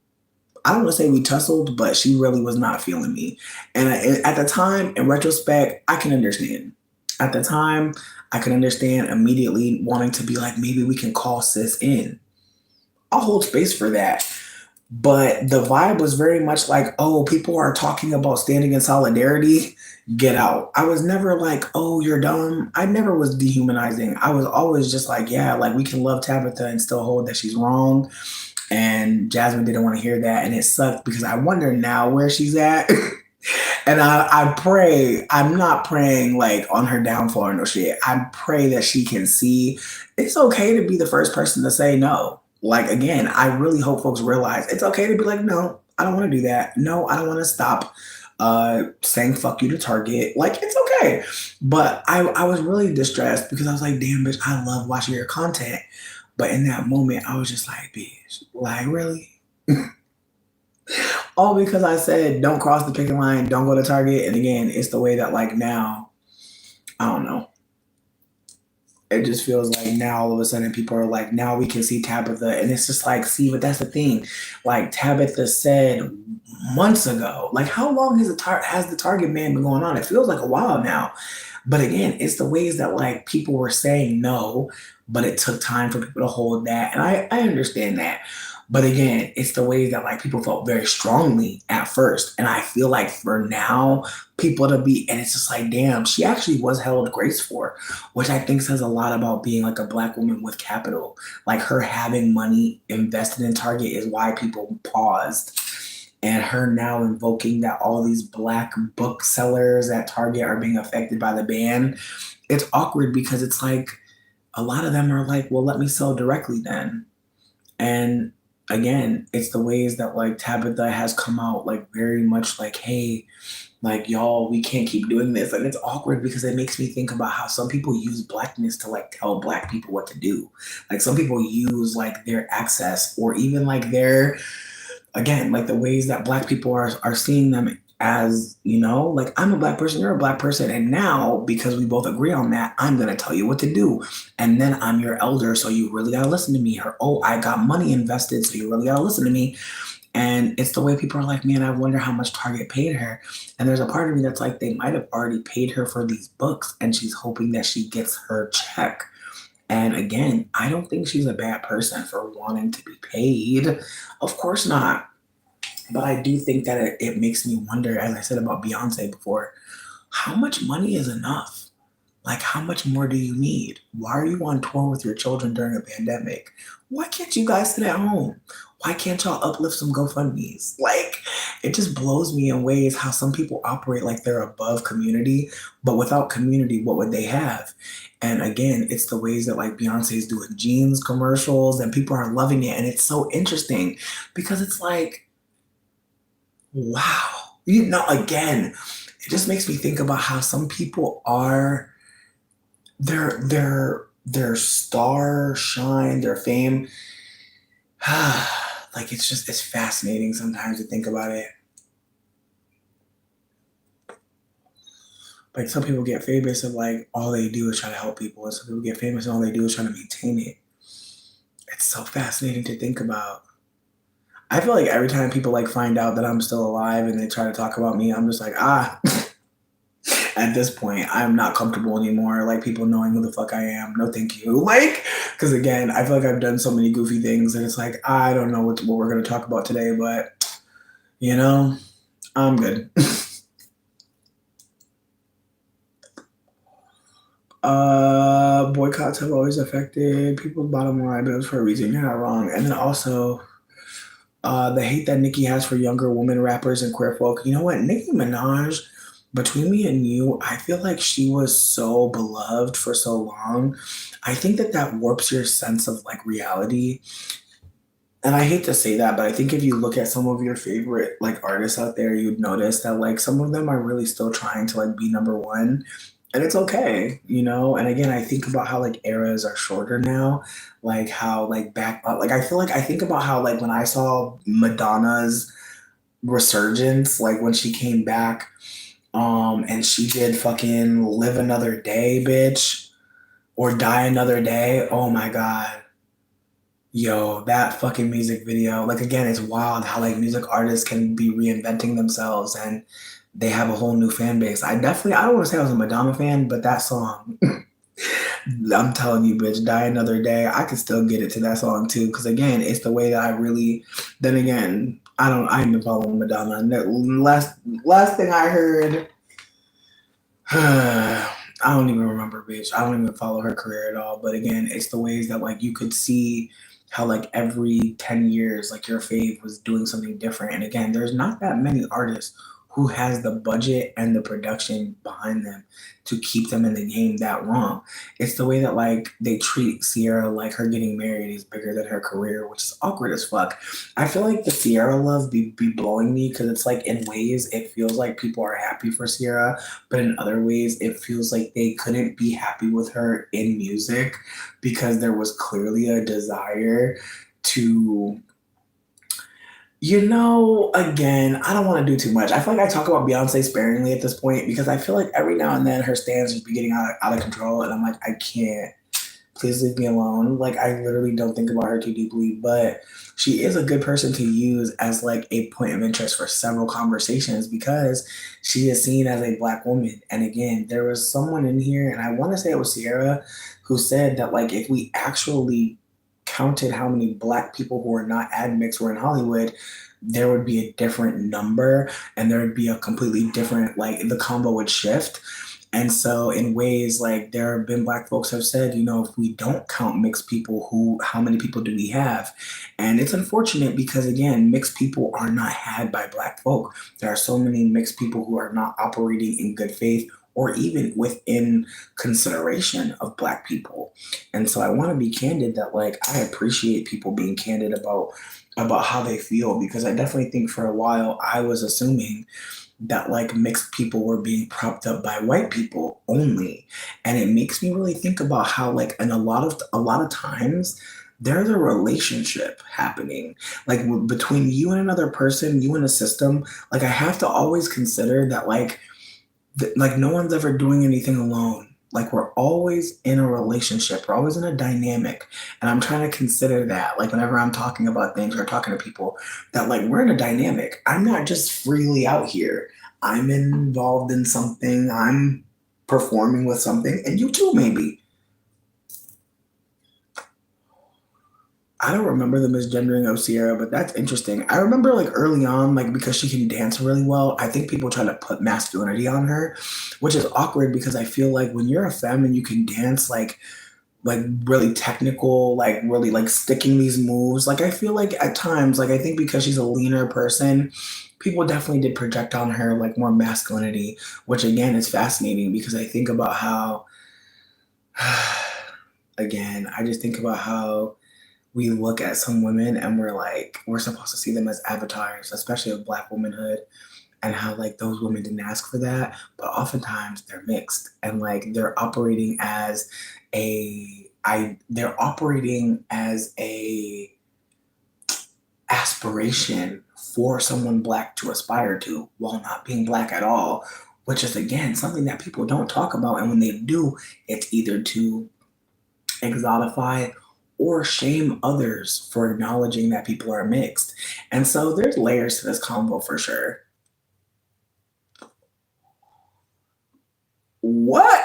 I don't want to say we tussled, but she really was not feeling me. And at the time, in retrospect, I can understand. At the time, I can understand immediately wanting to be like, maybe we can call sis in. I'll hold space for that. But the vibe was very much like, oh, people are talking about standing in solidarity. Get out. I was never like, oh, you're dumb. I never was dehumanizing. I was always just like, yeah, like we can love Tabitha and still hold that she's wrong. And Jasmine didn't want to hear that. And it sucked because I wonder now where she's at. And I pray, I'm not praying like on her downfall or no shit. I pray that she can see it's okay to be the first person to say no. Like, again, I really hope folks realize it's okay to be like, no, I don't want to do that. No, I don't want to stop saying fuck you to Target. Like, it's okay. But I was really distressed because I was like, damn, bitch, I love watching your content. But in that moment, I was just like, bitch, like, really? All because I said, don't cross the picket line, don't go to Target. And again, it's the way that, like, now, I don't know. It just feels like now all of a sudden people are like, now we can see Tabitha. And it's just like, see, but that's the thing. Like, Tabitha said months ago, like, how long has the Target ban been going on? It feels like a while now. But again, it's the ways that, like, people were saying no, but it took time for people to hold that. And I understand that. But again, it's the way that like people felt very strongly at first. And I feel like for now, people to be, and it's just like, damn, she actually was held grace for, which I think says a lot about being like a black woman with capital. Like her having money invested in Target is why people paused. And her now invoking that all these black booksellers at Target are being affected by the ban. It's awkward because it's like a lot of them are like, well, let me sell directly then. And again, it's the ways that like Tabitha has come out like very much like, hey, like y'all, we can't keep doing this. And it's awkward because it makes me think about how some people use blackness to like tell black people what to do. Like some people use like their access or even like their again, like the ways that black people are seeing them as, like I'm a black person, you're a black person, and now because we both agree on that, I'm gonna tell you what to do. And then I'm your elder, so you really gotta listen to me. Or oh, I got money invested, so you really gotta listen to me. And it's the way people are like, man, I wonder how much Target paid her. And there's a part of me that's like, they might have already paid her for these books, and she's hoping that she gets her check. And again, I don't think she's a bad person for wanting to be paid. Of course not. But I do think that it makes me wonder, as I said about Beyonce before, how much money is enough? Like, how much more do you need? Why are you on tour with your children during a pandemic? Why can't you guys sit at home? Why can't y'all uplift some GoFundMe's? Like, it just blows me in ways how some people operate like they're above community, but without community, what would they have? And again, it's the ways that like Beyonce's doing jeans commercials and people are loving it. And it's so interesting because it's like, wow. Again, it just makes me think about how some people are their star shine, their fame. Like it's fascinating sometimes to think about it. Like some people get famous and like all they do is try to help people, and some people get famous and all they do is try to maintain it. It's so fascinating to think about. I feel like every time people like find out that I'm still alive and they try to talk about me, I'm just like, at this point, I'm not comfortable anymore. Like people knowing who the fuck I am. No, thank you. Like, because again, I feel like I've done so many goofy things, and it's like I don't know what we're gonna talk about today, but you know, I'm good. Boycotts have always affected people's bottom line, but it was for a reason. You're not wrong. And then also, the hate that Nicki has for younger women rappers and queer folk. You know what? Nicki Minaj, between me and you, I feel like she was so beloved for so long. I think that that warps your sense of like reality. And I hate to say that, but I think if you look at some of your favorite like artists out there, you'd notice that like some of them are really still trying to like be number one. And it's okay. And again, I think about how like eras are shorter now, like how like like I feel like I think about how like when I saw Madonna's resurgence, like when she came back, and she did fucking Live Another Day, bitch, or Die Another Day. Oh my God. Yo, that fucking music video. Like again, it's wild how like music artists can be reinventing themselves and they have a whole new fan base. I don't want to say I was a Madonna fan, but that song, I'm telling you, bitch, Die Another Day, I could still get it to that song too. Cause again, it's the way that I really, then again, I ain't been following Madonna. Last thing I heard, I don't even remember, bitch. I don't even follow her career at all. But again, it's the ways that like you could see how like every 10 years, like your fave was doing something different. And again, there's not that many artists who has the budget and the production behind them to keep them in the game that long. It's the way that like they treat Sierra, like her getting married is bigger than her career, which is awkward as fuck. I feel like the Sierra love be blowing me because it's like in ways it feels like people are happy for Sierra, but in other ways it feels like they couldn't be happy with her in music because there was clearly a desire to, again, I don't want to do too much. I feel like I talk about Beyonce sparingly at this point because I feel like every now and then her stands just be getting out of control, and I'm like, I can't. Please leave me alone. Like, I literally don't think about her too deeply, but she is a good person to use as like a point of interest for several conversations because she is seen as a black woman. And again, there was someone in here, and I want to say it was Sierra, who said that like if we actually counted how many black people who are not admixed were in Hollywood, there would be a different number and there would be a completely different, like the combo would shift. And so in ways like there have been black folks have said, if we don't count mixed people, how many people do we have? And it's unfortunate because again, mixed people are not had by black folk. There are so many mixed people who are not operating in good faith or even within consideration of black people. And so I want to be candid that like I appreciate people being candid about how they feel because I definitely think for a while I was assuming that like mixed people were being propped up by white people only. And it makes me really think about how like in a lot of times there's a relationship happening, like between you and another person, you and a system. Like I have to always consider that, like no one's ever doing anything alone. Like we're always in a relationship, we're always in a dynamic. And I'm trying to consider that, like whenever I'm talking about things or talking to people, that like we're in a dynamic. I'm not just freely out here. I'm involved in something, I'm performing with something, and you too, maybe. I don't remember the misgendering of Sierra, but that's interesting. I remember like early on, like because she can dance really well, I think people try to put masculinity on her, which is awkward because I feel like when you're a femme and you can dance like really technical, like really like sticking these moves, like I feel like at times, like I think because she's a leaner person, people definitely did project on her like more masculinity, which again is fascinating because I think about how again, I just think about how we look at some women and we're like, we're supposed to see them as avatars, especially of Black womanhood, and how like those women didn't ask for that, but oftentimes they're mixed and like they're operating as a aspiration for someone Black to aspire to while not being Black at all, which is again something that people don't talk about, and when they do, it's either to exotify or shame others for acknowledging that people are mixed. And so there's layers to this combo for sure. What?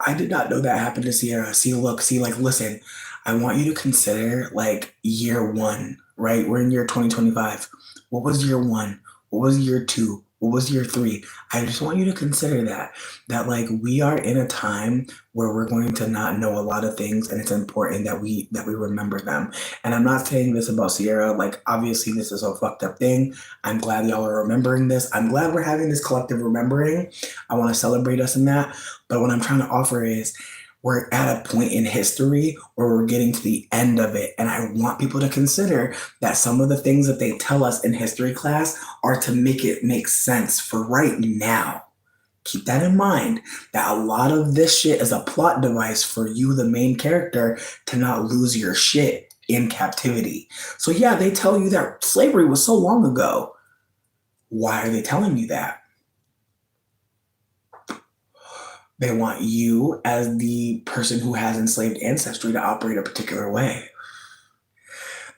I did not know that happened to Sierra. See, look, see, like, listen, I want you to consider like year one, right? We're in year 2025. What was year one? What was year two? What was year three? I just want you to consider that like we are in a time where we're going to not know a lot of things, and it's important that we remember them. And I'm not saying this about Sierra. Like, obviously, this is a fucked up thing. I'm glad y'all are remembering this. I'm glad we're having this collective remembering. I want to celebrate us in that. But what I'm trying to offer is we're at a point in history where we're getting to the end of it. And I want people to consider that some of the things that they tell us in history class are to make it make sense for right now. Keep that in mind, that a lot of this shit is a plot device for you, the main character, to not lose your shit in captivity. So, yeah, they tell you that slavery was so long ago. Why are they telling you that? They want you, as the person who has enslaved ancestry, to operate a particular way.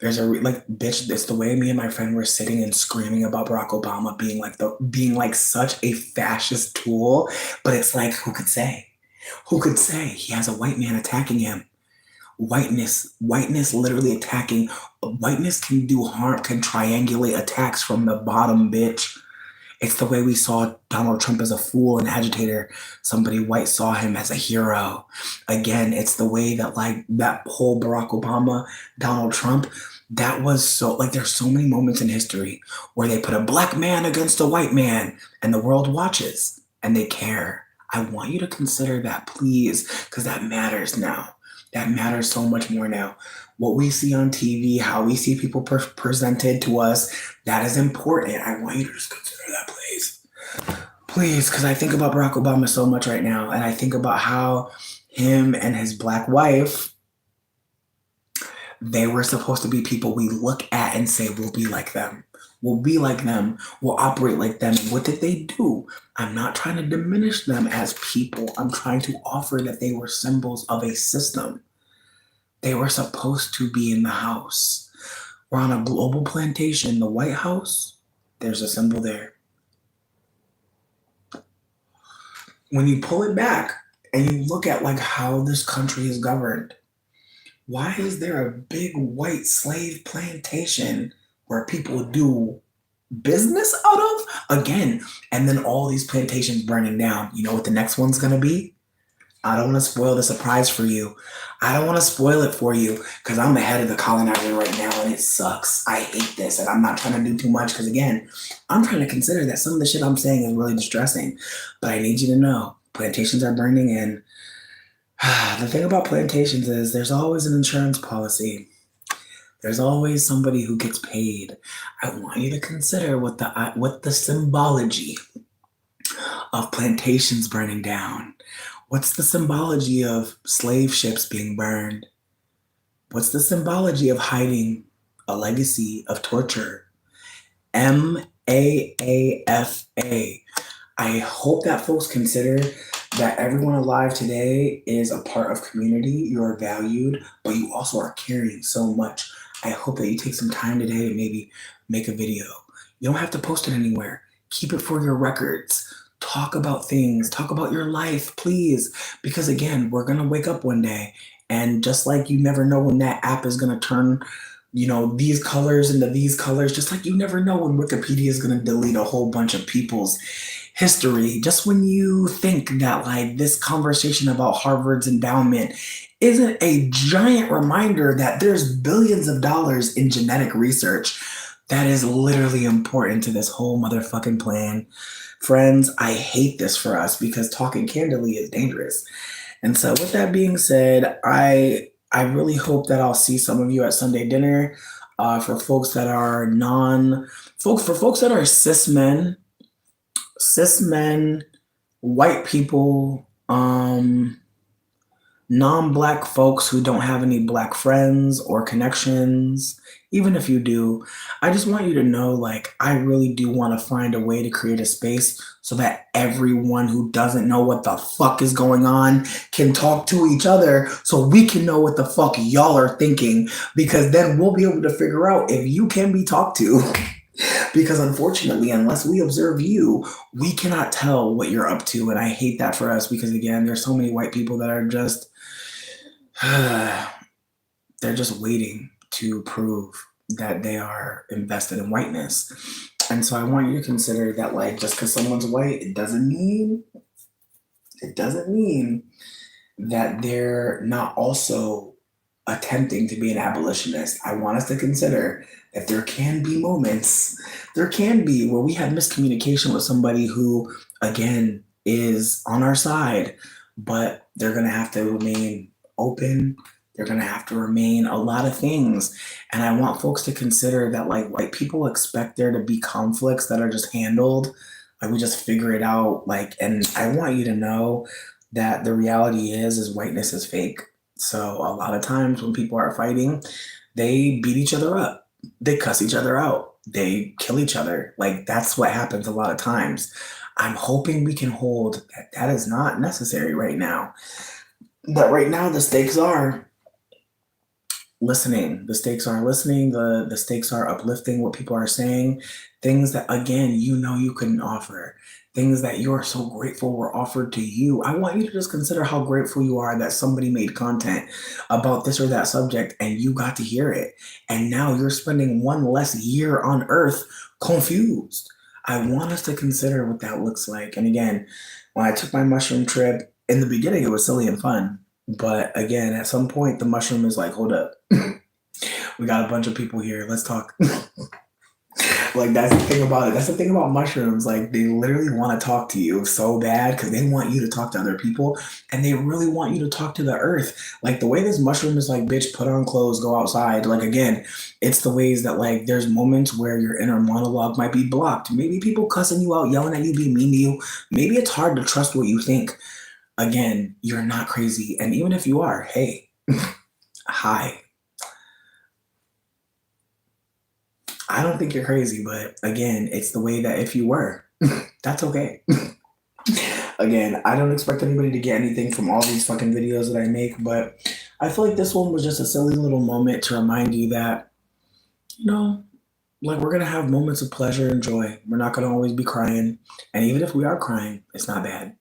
There's like, bitch, it's the way me and my friend were sitting and screaming about Barack Obama being like such a fascist tool. But it's like, who could say? Who could say he has a white man attacking him? Whiteness literally attacking. Whiteness can do harm, can triangulate attacks from the bottom, bitch. It's the way we saw Donald Trump as a fool and agitator. Somebody white saw him as a hero. Again, it's the way that like that whole Barack Obama, Donald Trump, that was so like there's so many moments in history where they put a Black man against a white man and the world watches and they care. I want you to consider that, please, because that matters now. That matters so much more now. What we see on TV, how we see people presented to us, that is important. I want you to just consider that, please. Please, because I think about Barack Obama so much right now, and I think about how him and his Black wife, they were supposed to be people we look at and say, we'll be like them. We'll be like them. We'll operate like them. And what did they do? I'm not trying to diminish them as people. I'm trying to offer that they were symbols of a system. They were supposed to be in the house. We're on a global plantation, the White House. There's a symbol there. When you pull it back and you look at like how this country is governed, why is there a big white slave plantation where people do business out of? Again, and then all these plantations burning down. You know what the next one's going to be? I don't want to spoil the surprise for you. I don't want to spoil it for you because I'm the head of the colonizer right now and it sucks. I hate this and I'm not trying to do too much because, again, I'm trying to consider that some of the shit I'm saying is really distressing. But I need you to know plantations are burning, and the thing about plantations is there's always an insurance policy. There's always somebody who gets paid. I want you to consider what the symbology of plantations burning down. What's the symbology of slave ships being burned? What's the symbology of hiding a legacy of torture? MAAFA. I hope that folks consider that everyone alive today is a part of community. You are valued, but you also are carrying so much. I hope that you take some time today to maybe make a video. You don't have to post it anywhere. Keep it for your records. Talk about things. Talk about your life, please. Because again, we're going to wake up one day. And just like you never know when that app is going to turn these colors into these colors, just like you never know when Wikipedia is going to delete a whole bunch of people's history. Just when you think that like this conversation about Harvard's endowment isn't a giant reminder that there's billions of dollars in genetic research that is literally important to this whole motherfucking plan. Friends, I hate this for us because talking candidly is dangerous. And so with that being said, I really hope that I'll see some of you at Sunday dinner. For folks that are for folks that are cis men, white people, non-black folks who don't have any black friends or connections, even if you do, I just want you to know, like, I really do want to find a way to create a space so that everyone who doesn't know what the fuck is going on can talk to each other so we can know what the fuck y'all are thinking, because then we'll be able to figure out if you can be talked to. Because unfortunately, unless we observe you, we cannot tell what you're up to. And I hate that for us because, again, there's so many white people that are just, they're just waiting to prove that they are invested in whiteness. And so I want you to consider that, like, just because someone's white, it doesn't mean that they're not also attempting to be an abolitionist. I want us to consider that there can be where we have miscommunication with somebody who, again, is on our side, but they're going to have to remain open. They're going to have to remain a lot of things. And I want folks to consider that, like, white people expect there to be conflicts that are just handled. Like, we just figure it out. Like, and I want you to know that the reality is whiteness is fake. So a lot of times when people are fighting, they beat each other up. They cuss each other out. They kill each other. Like, that's what happens a lot of times. I'm hoping we can hold that is not necessary right now. That right now the stakes are listening. The stakes are listening. The stakes are uplifting what people are saying. Things that, again, you couldn't offer. Things that you're so grateful were offered to you. I want you to just consider how grateful you are that somebody made content about this or that subject and you got to hear it. And now you're spending one less year on earth confused. I want us to consider what that looks like. And again, when I took my mushroom trip, in the beginning, it was silly and fun. But again, at some point, the mushroom is like, hold up. We got a bunch of people here. Let's talk. Like, that's the thing about it. That's the thing about mushrooms. Like, they literally want to talk to you so bad because they want you to talk to other people and they really want you to talk to the earth. Like, the way this mushroom is like, bitch, put on clothes, go outside. Like, again, it's the ways that, like, there's moments where your inner monologue might be blocked. Maybe people cussing you out, yelling at you, being mean to you. Maybe it's hard to trust what you think. Again, you're not crazy. And even if you are, hey, hi. I don't think you're crazy, but again, it's the way that if you were, that's okay. Again, I don't expect anybody to get anything from all these fucking videos that I make, but I feel like this one was just a silly little moment to remind you that, like, we're going to have moments of pleasure and joy. We're not going to always be crying. And even if we are crying, it's not bad.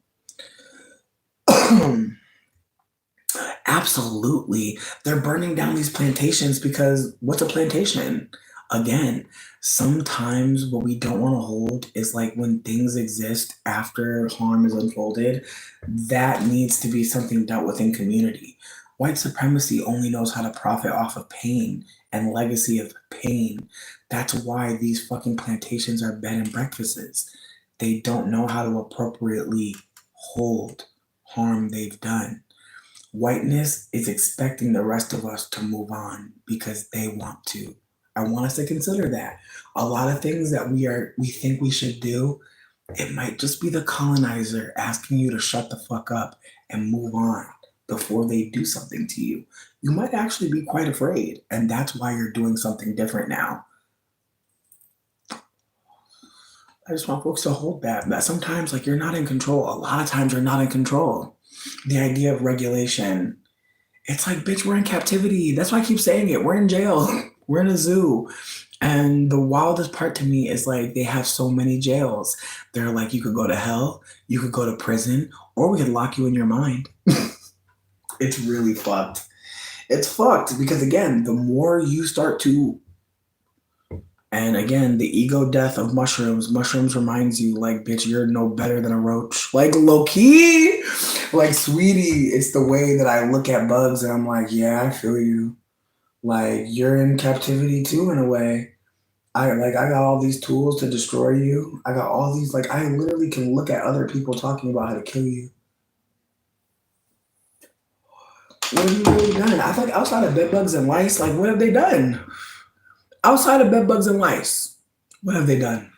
Absolutely. They're burning down these plantations because what's a plantation? Again, sometimes what we don't want to hold is like when things exist after harm is unfolded, that needs to be something dealt with in community. White supremacy only knows how to profit off of pain and legacy of pain. That's why these fucking plantations are bed and breakfasts. They don't know how to appropriately hold harm they've done. Whiteness is expecting the rest of us to move on because they want to. I want us to consider that. A lot of things that we think we should do, it might just be the colonizer asking you to shut the fuck up and move on. before they do something to you. You might actually be quite afraid, and that's why you're doing something different now. I just want folks to hold that sometimes, like, you're not in control. A lot of times you're not in control. The idea of regulation, it's like, bitch, we're in captivity. That's why I keep saying it. We're in jail. We're in a zoo. And the wildest part to me is like they have so many jails. They're like, you could go to hell, you could go to prison, or we could lock you in your mind. It's really fucked. It's fucked because, again, the more you start to, and again, the ego death of mushrooms. Mushrooms reminds you, like, bitch, you're no better than a roach. Like, low key, like, sweetie, it's the way that I look at bugs and I'm like, yeah, I feel you. Like, you're in captivity too, in a way. I got all these tools to destroy you. I got all these, like, I literally can look at other people talking about how to kill you. What have you really done? I think outside of bedbugs and lice, like, what have they done? Outside of bedbugs and lice, what have they done?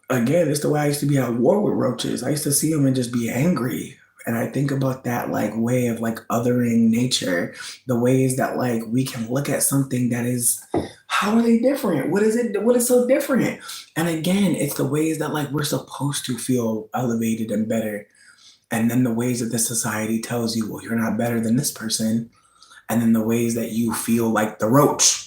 Again, it's the way I used to be at war with roaches. I used to see them and just be angry. And I think about that, like, way of, like, othering nature, the ways that, like, we can look at something that is, how are they different? What is it? What is so different? And again, it's the ways that, like, we're supposed to feel elevated and better. And then the ways that the society tells you, well, you're not better than this person. And then the ways that you feel like the roach.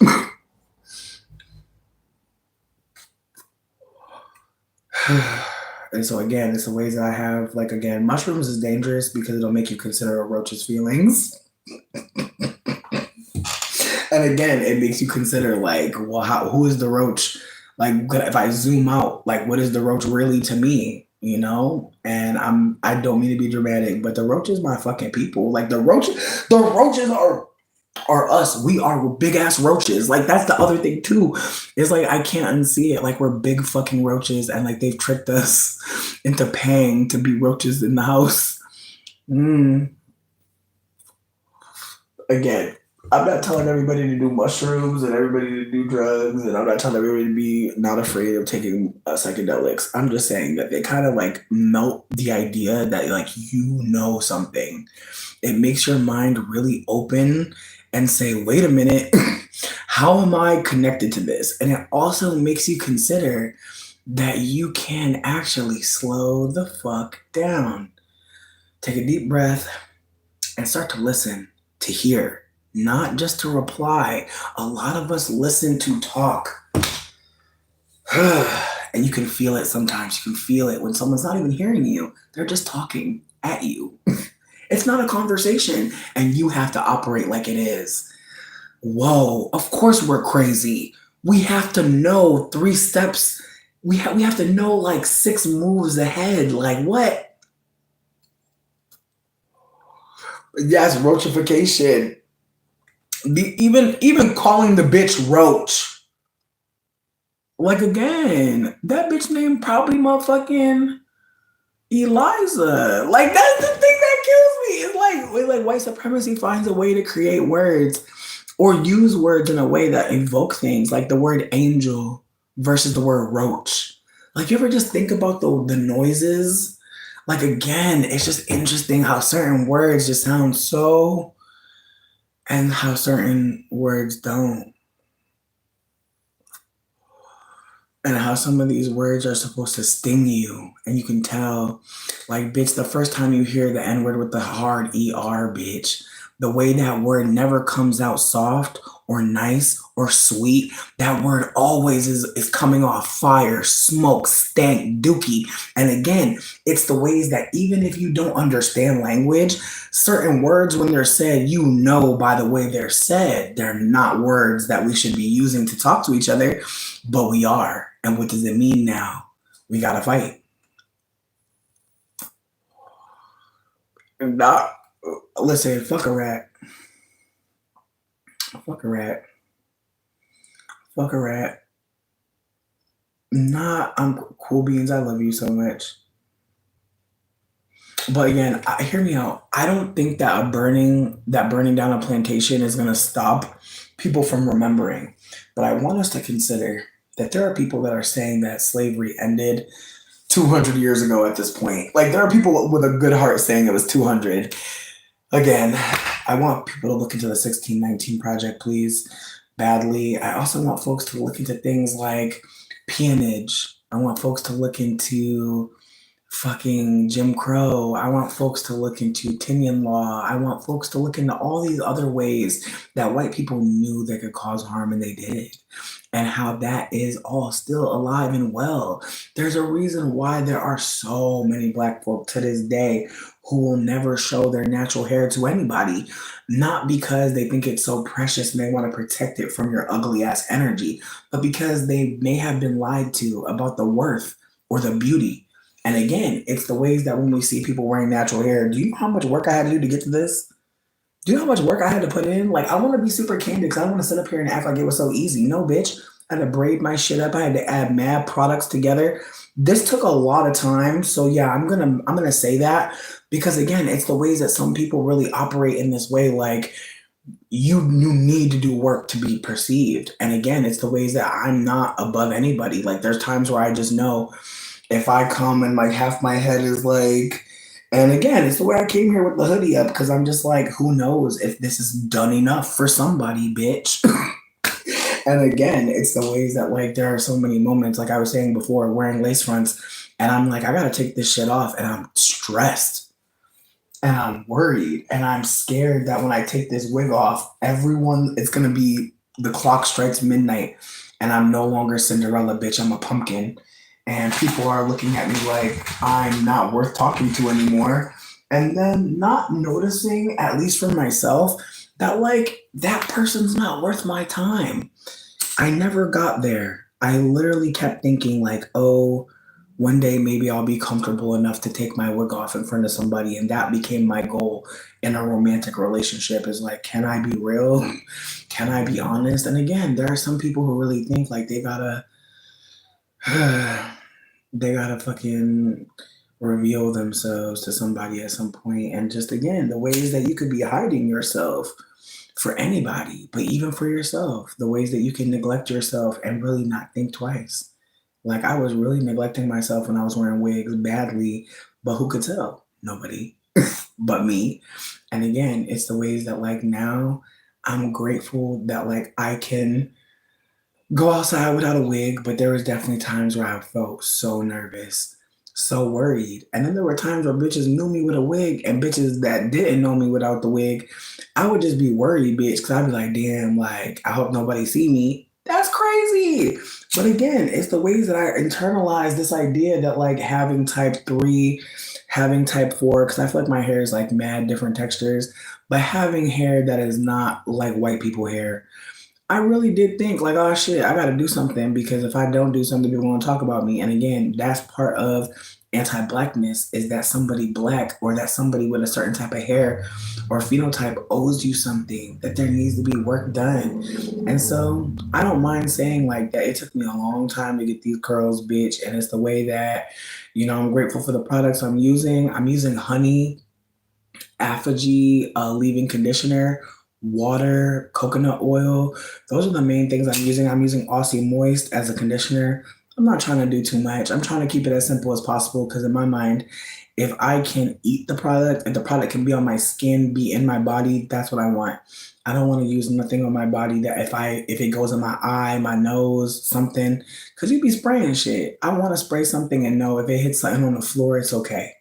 And so, again, it's the ways that I have, like, again, mushrooms is dangerous because it'll make you consider a roach's feelings. And again, it makes you consider, like, well, who is the roach? Like, if I zoom out, like, what is the roach really to me? You know? And I don't mean to be dramatic, but the roach is my fucking people. Like, the roaches are us. We are big ass roaches. Like, that's the other thing too. It's like I can't unsee it. Like, we're big fucking roaches, and like they've tricked us into paying to be roaches in the house. Again, I'm not telling everybody to do mushrooms and everybody to do drugs, and I'm not telling everybody to be not afraid of taking psychedelics. I'm just saying that they kind of like melt the idea that, like, you know something. It makes your mind really open and say, wait a minute, how am I connected to this? And it also makes you consider that you can actually slow the fuck down. Take a deep breath and start to listen, to hear, not just to reply. A lot of us listen to talk. And you can feel it sometimes. You can feel it when someone's not even hearing you. They're just talking at you. It's not a conversation, and you have to operate like it is. Whoa, of course we're crazy. We have to know 3 steps. We have to know like 6 moves ahead. Like, what? Yes, roachification. Even calling the bitch roach. Like, again, that bitch name probably motherfucking Eliza. Like, that's the thing that kills me. It's like white supremacy finds a way to create words or use words in a way that evoke things, like the word angel versus the word roach. Like, you ever just think about the noises? Like, again, it's just interesting how certain words just sound so, and how certain words don't. And how some of these words are supposed to sting you. And you can tell, like, bitch, the first time you hear the N-word with the hard ER, bitch, the way that word never comes out soft or nice or sweet, that word always is coming off fire, smoke, stank, dookie. And again, it's the ways that even if you don't understand language, certain words, when they're said, you know by the way they're said, they're not words that we should be using to talk to each other, but we are. And what does it mean now? We gotta fight. Not, listen, fuck a rat. Fuck a rat. Fuck a rat. Nah, I'm cool beans. I love you so much. But again, hear me out. I don't think that burning down a plantation is gonna stop people from remembering. But I want us to consider that there are people that are saying that slavery ended 200 years ago at this point. Like, there are people with a good heart saying it was 200. Again, I want people to look into the 1619 Project, please, badly. I also want folks to look into things like peonage. I want folks to look into fucking Jim Crow. I want folks to look into Tinian law. I want folks to look into all these other ways that white people knew they could cause harm and they did, and how that is all still alive and well. There's a reason why there are so many black folk to this day who will never show their natural hair to anybody, not because they think it's so precious and they want to protect it from your ugly ass energy, but because they may have been lied to about the worth or the beauty. And again, it's the ways that when we see people wearing natural hair, do you know how much work I had to do to get to this? Do you know how much work I had to put in? Like, I want to be super candid because I don't want to sit up here and act like it was so easy. No, bitch. I had to braid my shit up. I had to add mad products together. This took a lot of time. So yeah, I'm gonna say that because again, it's the ways that some people really operate in this way. Like, you need to do work to be perceived. And again, it's the ways that I'm not above anybody. Like, there's times where I just know if I come and like half my head is like, and again, it's the way I came here with the hoodie up because I'm just like, who knows if this is done enough for somebody, bitch. And again, it's the ways that like there are so many moments, like I was saying before, wearing lace fronts, and I'm like, I gotta take this shit off, and I'm stressed and I'm worried and I'm scared that when I take this wig off, everyone, it's gonna be the clock strikes midnight and I'm no longer Cinderella, bitch. I'm a pumpkin. And people are looking at me like I'm not worth talking to anymore. And then not noticing, at least for myself, that like that person's not worth my time. I never got there. I literally kept thinking, like, oh, one day maybe I'll be comfortable enough to take my wig off in front of somebody. And that became my goal in a romantic relationship is like, can I be real? Can I be honest? And again, there are some people who really think like they gotta fucking reveal themselves to somebody at some point. And just again, the ways that you could be hiding yourself for anybody, but even for yourself, the ways that you can neglect yourself and really not think twice. Like, I was really neglecting myself when I was wearing wigs badly, but who could tell? Nobody but me. And again, it's the ways that like now I'm grateful that like I can go outside without a wig, but there was definitely times where I felt so nervous, so worried. And then there were times where bitches knew me with a wig and bitches that didn't know me without the wig, I would just be worried, bitch, because I'd be like, damn, like, I hope nobody see me. That's crazy. But again, it's the ways that I internalize this idea that like having type 3, having type 4, because I feel like my hair is like mad different textures, but having hair that is not like white people hair, I really did think like, oh shit, I gotta do something because if I don't do something, people won't talk about me. And again, that's part of anti-blackness is that somebody black or that somebody with a certain type of hair or phenotype owes you something, that there needs to be work done. And so I don't mind saying like that it took me a long time to get these curls, bitch. And it's the way that, I'm grateful for the products I'm using. I'm using honey, Apogee leave-in conditioner, water, coconut oil. Those are the main things I'm using. I'm using Aussie Moist as a conditioner. I'm not trying to do too much. I'm trying to keep it as simple as possible because in my mind, if I can eat the product and the product can be on my skin, be in my body, that's what I want. I don't want to use nothing on my body that if it goes in my eye, my nose, something, because you be spraying shit. I want to spray something and know if it hits something on the floor, it's okay.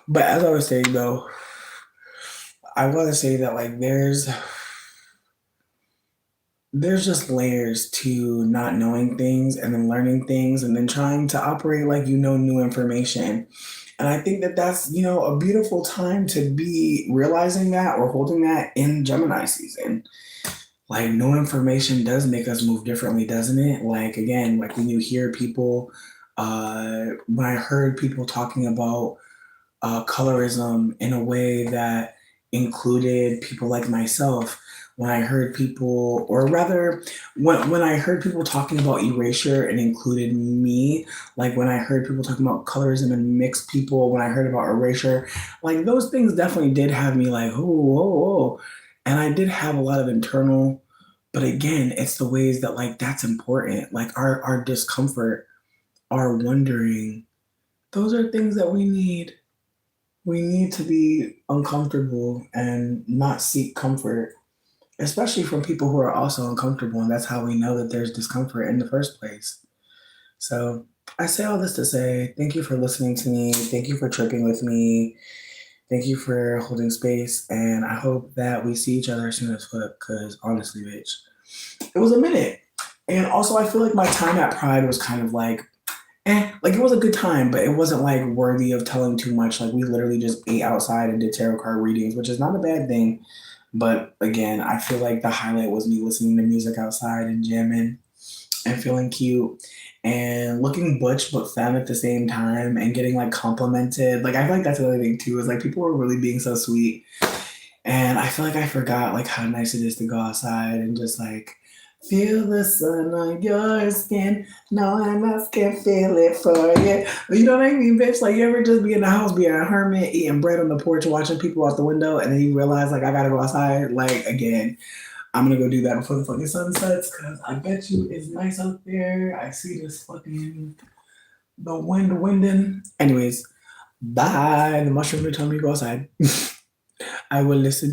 But as I was saying though, I want to say that like there's just layers to not knowing things and then learning things and then trying to operate like new information. And I think that that's, a beautiful time to be realizing that or holding that in Gemini season. Like, new information does make us move differently, doesn't it? Like, again, like when you hear people, when I heard people talking about colorism in a way that included people like myself. When I heard people, or rather, when I heard people talking about erasure and included me, like when I heard people talking about colorism and mixed people, when I heard about erasure, like those things definitely did have me like, oh, oh, oh. And I did have a lot of internal But again, it's the ways that like that's important. Like our discomfort, our wondering, those are things that we need. We need to be uncomfortable and not seek comfort, especially from people who are also uncomfortable. And that's how we know that there's discomfort in the first place. So I say all this to say thank you for listening to me. Thank you for tripping with me. Thank you for holding space. And I hope that we see each other soon as fuck. Because honestly, bitch, it was a minute. And also, I feel like my time at Pride was kind of like, like it was a good time, but it wasn't like worthy of telling too much. Like we literally just ate outside and did tarot card readings, which is not a bad thing. But again, I feel like the highlight was me listening to music outside and jamming and feeling cute and looking butch but femme at the same time and getting like complimented. Like I feel like that's another thing too, is like people were really being so sweet. And I feel like I forgot like how nice it is to go outside and just like feel the sun on your skin. No one else can feel it for you. You know what I mean, bitch? Like you ever just be in the house being a hermit, eating bread on the porch, watching people out the window, and then you realize like I gotta go outside. Like again, I'm gonna go do that before the fucking sun sets because I bet you it's nice out there. I see this fucking the wind winding. Anyways, bye. The mushroom told me to go outside. I will listen